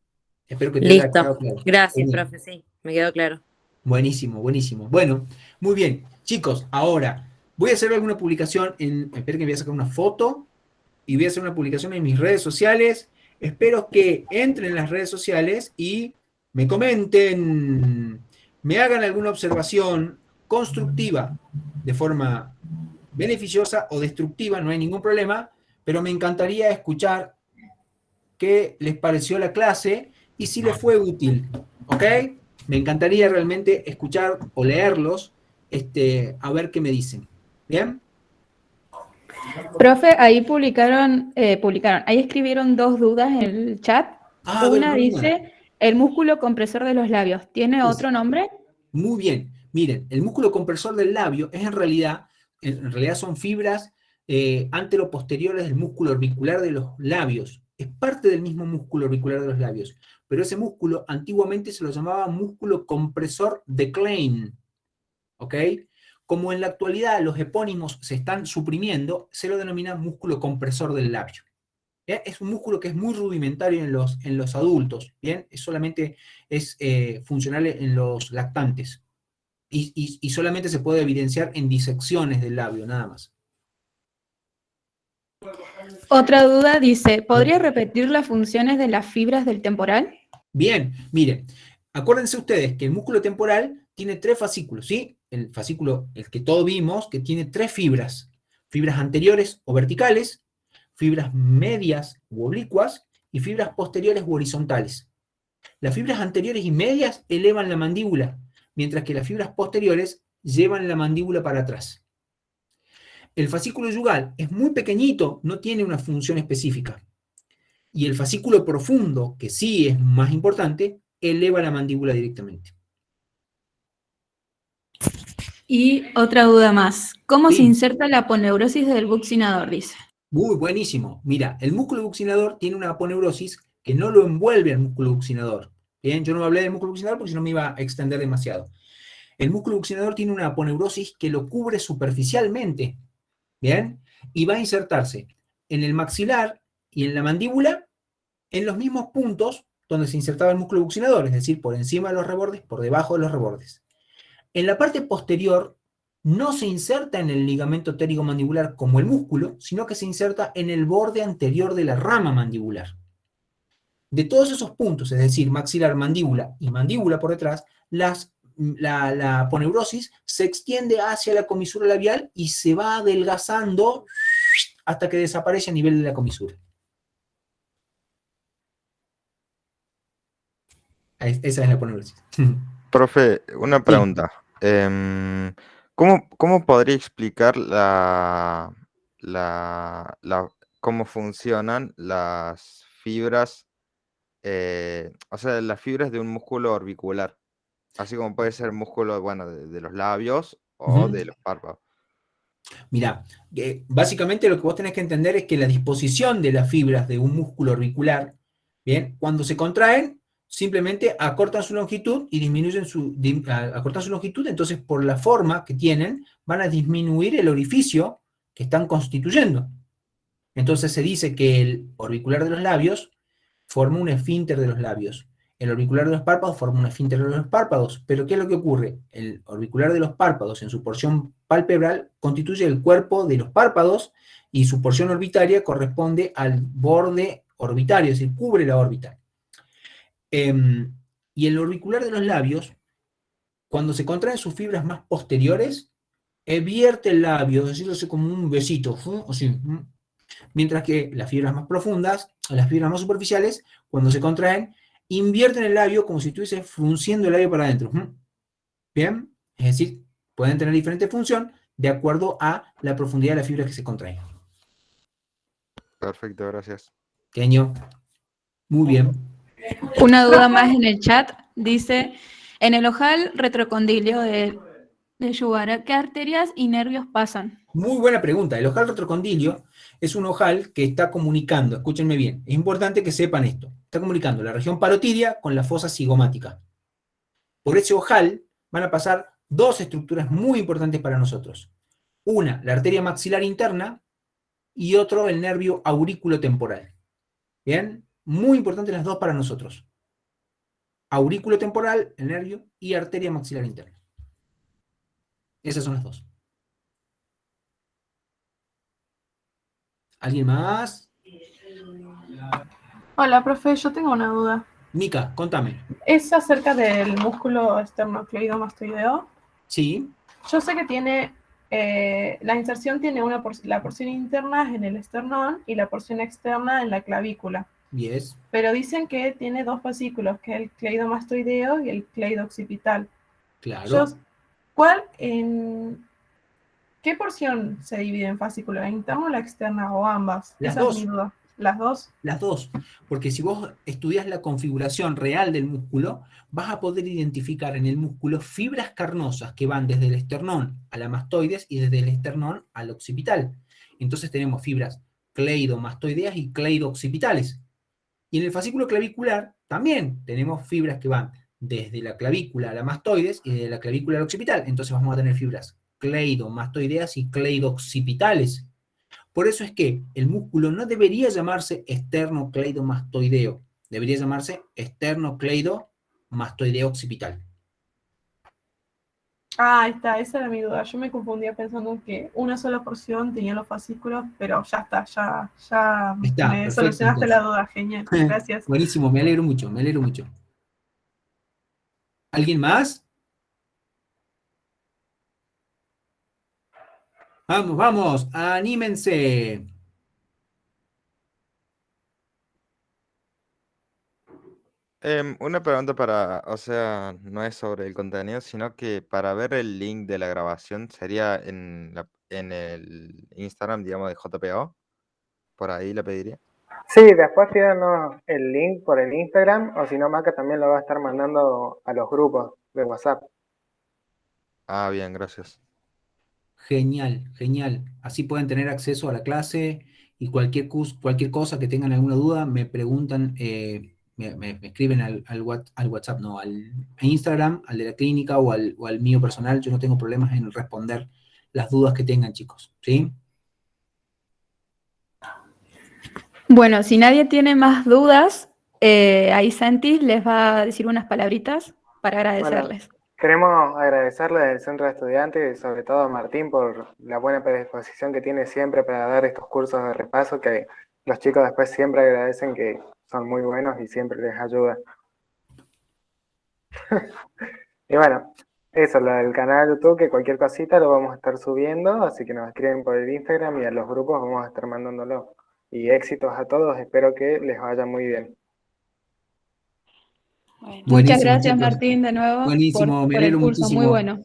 Espero que te haya quedado claro. Gracias, Genial. profe, sí, me quedó claro. Buenísimo, buenísimo. Bueno, muy bien. Chicos, ahora voy a hacer alguna publicación espero que voy a sacar una foto y voy a hacer una publicación en mis redes sociales. Espero que entren en las redes sociales y me comenten, me hagan alguna observación constructiva de forma beneficiosa o destructiva, no hay ningún problema, pero me encantaría escuchar qué les pareció la clase y si les fue útil, ¿ok? Me encantaría realmente escuchar o leerlos, a ver qué me dicen. ¿Bien? Profe, ahí ahí escribieron 2 dudas en el chat. Ah, Una bueno, dice, el músculo compresor de los labios, ¿tiene otro nombre? Muy bien. Miren, el músculo compresor del labio es en realidad son fibras anteroposteriores del músculo orbicular de los labios. Es parte del mismo músculo orbicular de los labios. Pero ese músculo antiguamente se lo llamaba músculo compresor de Klein. ¿Ok? Como en la actualidad los epónimos se están suprimiendo, se lo denomina músculo compresor del labio. ¿Bien? Es un músculo que es muy rudimentario en los adultos, ¿bien? Solamente es funcional en los lactantes. y solamente se puede evidenciar en disecciones del labio, nada más. Otra duda dice, ¿podría repetir las funciones de las fibras del temporal? Bien, miren, acuérdense ustedes que el músculo temporal tiene 3 fascículos, ¿sí? El fascículo, el que todos vimos, que tiene 3 fibras. Fibras anteriores o verticales, fibras medias u oblicuas y fibras posteriores u horizontales. Las fibras anteriores y medias elevan la mandíbula, mientras que las fibras posteriores llevan la mandíbula para atrás. El fascículo yugal es muy pequeñito, no tiene una función específica. Y el fascículo profundo, que sí es más importante, eleva la mandíbula directamente. Y otra duda más, ¿cómo se Sí. inserta la aponeurosis del buccinador? Dice. Muy buenísimo. Mira, el músculo buccinador tiene una aponeurosis que no lo envuelve al músculo buccinador. Bien, yo no hablé del músculo buccinador porque si no me iba a extender demasiado. El músculo buccinador tiene una aponeurosis que lo cubre superficialmente. Bien, y va a insertarse en el maxilar y en la mandíbula en los mismos puntos donde se insertaba el músculo buccinador, es decir, por encima de los rebordes, por debajo de los rebordes. En la parte posterior no se inserta en el ligamento pterigomandibular como el músculo, sino que se inserta en el borde anterior de la rama mandibular. De todos esos puntos, es decir, maxilar, mandíbula y mandíbula por detrás, la aponeurosis se extiende hacia la comisura labial y se va adelgazando hasta que desaparece a nivel de la comisura. Esa es la aponeurosis. Profe, una Sí. pregunta. ¿Cómo podría explicar cómo funcionan las fibras, o sea, las fibras de un músculo orbicular? Así como puede ser músculo, bueno, de los labios o Ujú. de los párpados. Mirá, básicamente lo que vos tenés que entender es que la disposición de las fibras de un músculo orbicular, bien, cuando se contraen, simplemente acortan su longitud y disminuyen acortan su longitud, entonces por la forma que tienen, van a disminuir el orificio que están constituyendo. Entonces se dice que el orbicular de los labios forma un esfínter de los labios. El orbicular de los párpados forma un esfínter de los párpados. Pero ¿qué es lo que ocurre? El orbicular de los párpados en su porción palpebral constituye el cuerpo de los párpados y su porción orbitaria corresponde al borde orbitario, es decir, cubre la órbita. Y el orbicular de los labios, cuando se contraen sus fibras más posteriores, vierte el labio, es decir, hace como un besito, así. Mientras que las fibras más profundas, las fibras más superficiales, cuando se contraen, invierten el labio como si estuviese frunciendo el labio para adentro. ¿Bien? Es decir, pueden tener diferente función de acuerdo a la profundidad de las fibras que se contraen. Perfecto, gracias. Pequeño. Muy bien. Una duda más en el chat, dice, en el ojal retrocondilio de Yugara, ¿qué arterias y nervios pasan? Muy buena pregunta. El ojal retrocondilio es un ojal que está comunicando, escúchenme bien, es importante que sepan esto, está comunicando la región parotidia con la fosa cigomática. Por ese ojal van a pasar 2 estructuras muy importantes para nosotros. Una, la arteria maxilar interna, y otro, el nervio aurículo-temporal. ¿Bien? Muy importantes las 2 para nosotros. Aurículo-temporal, el nervio, y arteria maxilar interna. Esas son las 2. ¿Alguien más? Hola, profe, yo tengo una duda. Mica, contame. Es acerca del músculo esternocleidomastoideo. Sí. Yo sé que tiene, la inserción tiene la porción interna en el esternón y la porción externa en la clavícula. Yes. Pero dicen que tiene 2 fascículos, que es el cleidomastoideo y el cleido-occipital. Claro. ¿Qué porción se divide en fascículo? ¿La interna o la externa o ambas? Las Esa dos. es mi duda. ¿Las dos? Las 2, porque si vos estudias la configuración real del músculo, vas a poder identificar en el músculo fibras carnosas que van desde el esternón a la mastoides y desde el esternón al occipital. Entonces tenemos fibras cleidomastoideas y cleido-occipitales. Y en el fascículo clavicular también tenemos fibras que van desde la clavícula a la mastoides y desde la clavícula al occipital. Entonces vamos a tener fibras cleidomastoideas y cleido-occipitales. Por eso es que el músculo no debería llamarse esternocleidomastoideo, debería llamarse esternocleidomastoideo occipital. Ah, ahí está, esa era mi duda. Yo me confundía pensando que una sola porción tenía los fascículos, pero ya está, ya Está, me perfecto, solucionaste la entonces. duda. Genial, gracias. Buenísimo, me alegro mucho, me alegro mucho. ¿Alguien más? Vamos, vamos, anímense. Una pregunta para, o sea, no es sobre el contenido, sino que para ver el link de la grabación sería en el Instagram, digamos, de JPO. Por ahí la pediría. Sí, después pídanos el link por el Instagram, o si no, Maca también lo va a estar mandando a los grupos de WhatsApp. Ah, bien, gracias. Genial, genial. Así pueden tener acceso a la clase y cualquier cosa que tengan alguna duda, me preguntan, me escriben al WhatsApp, no, al Instagram, al de la clínica o al mío personal. Yo no tengo problemas en responder las dudas que tengan, chicos. ¿Sí? Bueno, si nadie tiene más dudas, ahí Santi les va a decir unas palabritas para Bueno, agradecerles. queremos agradecerle al Centro de Estudiantes y sobre todo a Martín por la buena predisposición que tiene siempre para dar estos cursos de repaso, que los chicos después siempre agradecen, que son muy buenos y siempre les ayuda. Y bueno, eso, lo del canal de YouTube, que cualquier cosita lo vamos a estar subiendo, así que nos escriben por el Instagram y a los grupos vamos a estar mandándolo. Y éxitos a todos, espero que les vaya muy bien. Muchas Buenísimo, gracias, chicos. Martín, de nuevo Buenísimo, me por el alegro curso, muy muchísimo. bueno.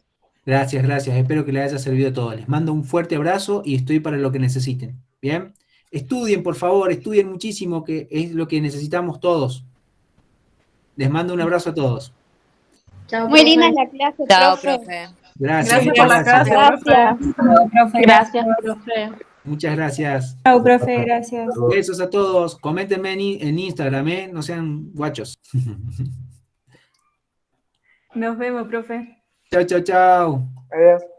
Gracias, gracias. Espero que les haya servido a todos. Les mando un fuerte abrazo y estoy para lo que necesiten. ¿Bien? Estudien, por favor, estudien muchísimo, que es lo que necesitamos todos. Les mando un abrazo a todos. Chao, Muy linda profe. la clase, Chao, profe. profe. Gracias, Gracias por la muchas clase, gracias. profe. Gracias. Gracias, profe. Muchas gracias. Chao, profe, gracias. Besos a todos. Coméntenme en Instagram, ¿eh? No sean guachos. Nos vemos, profe. Chao, chao, chao. Adiós.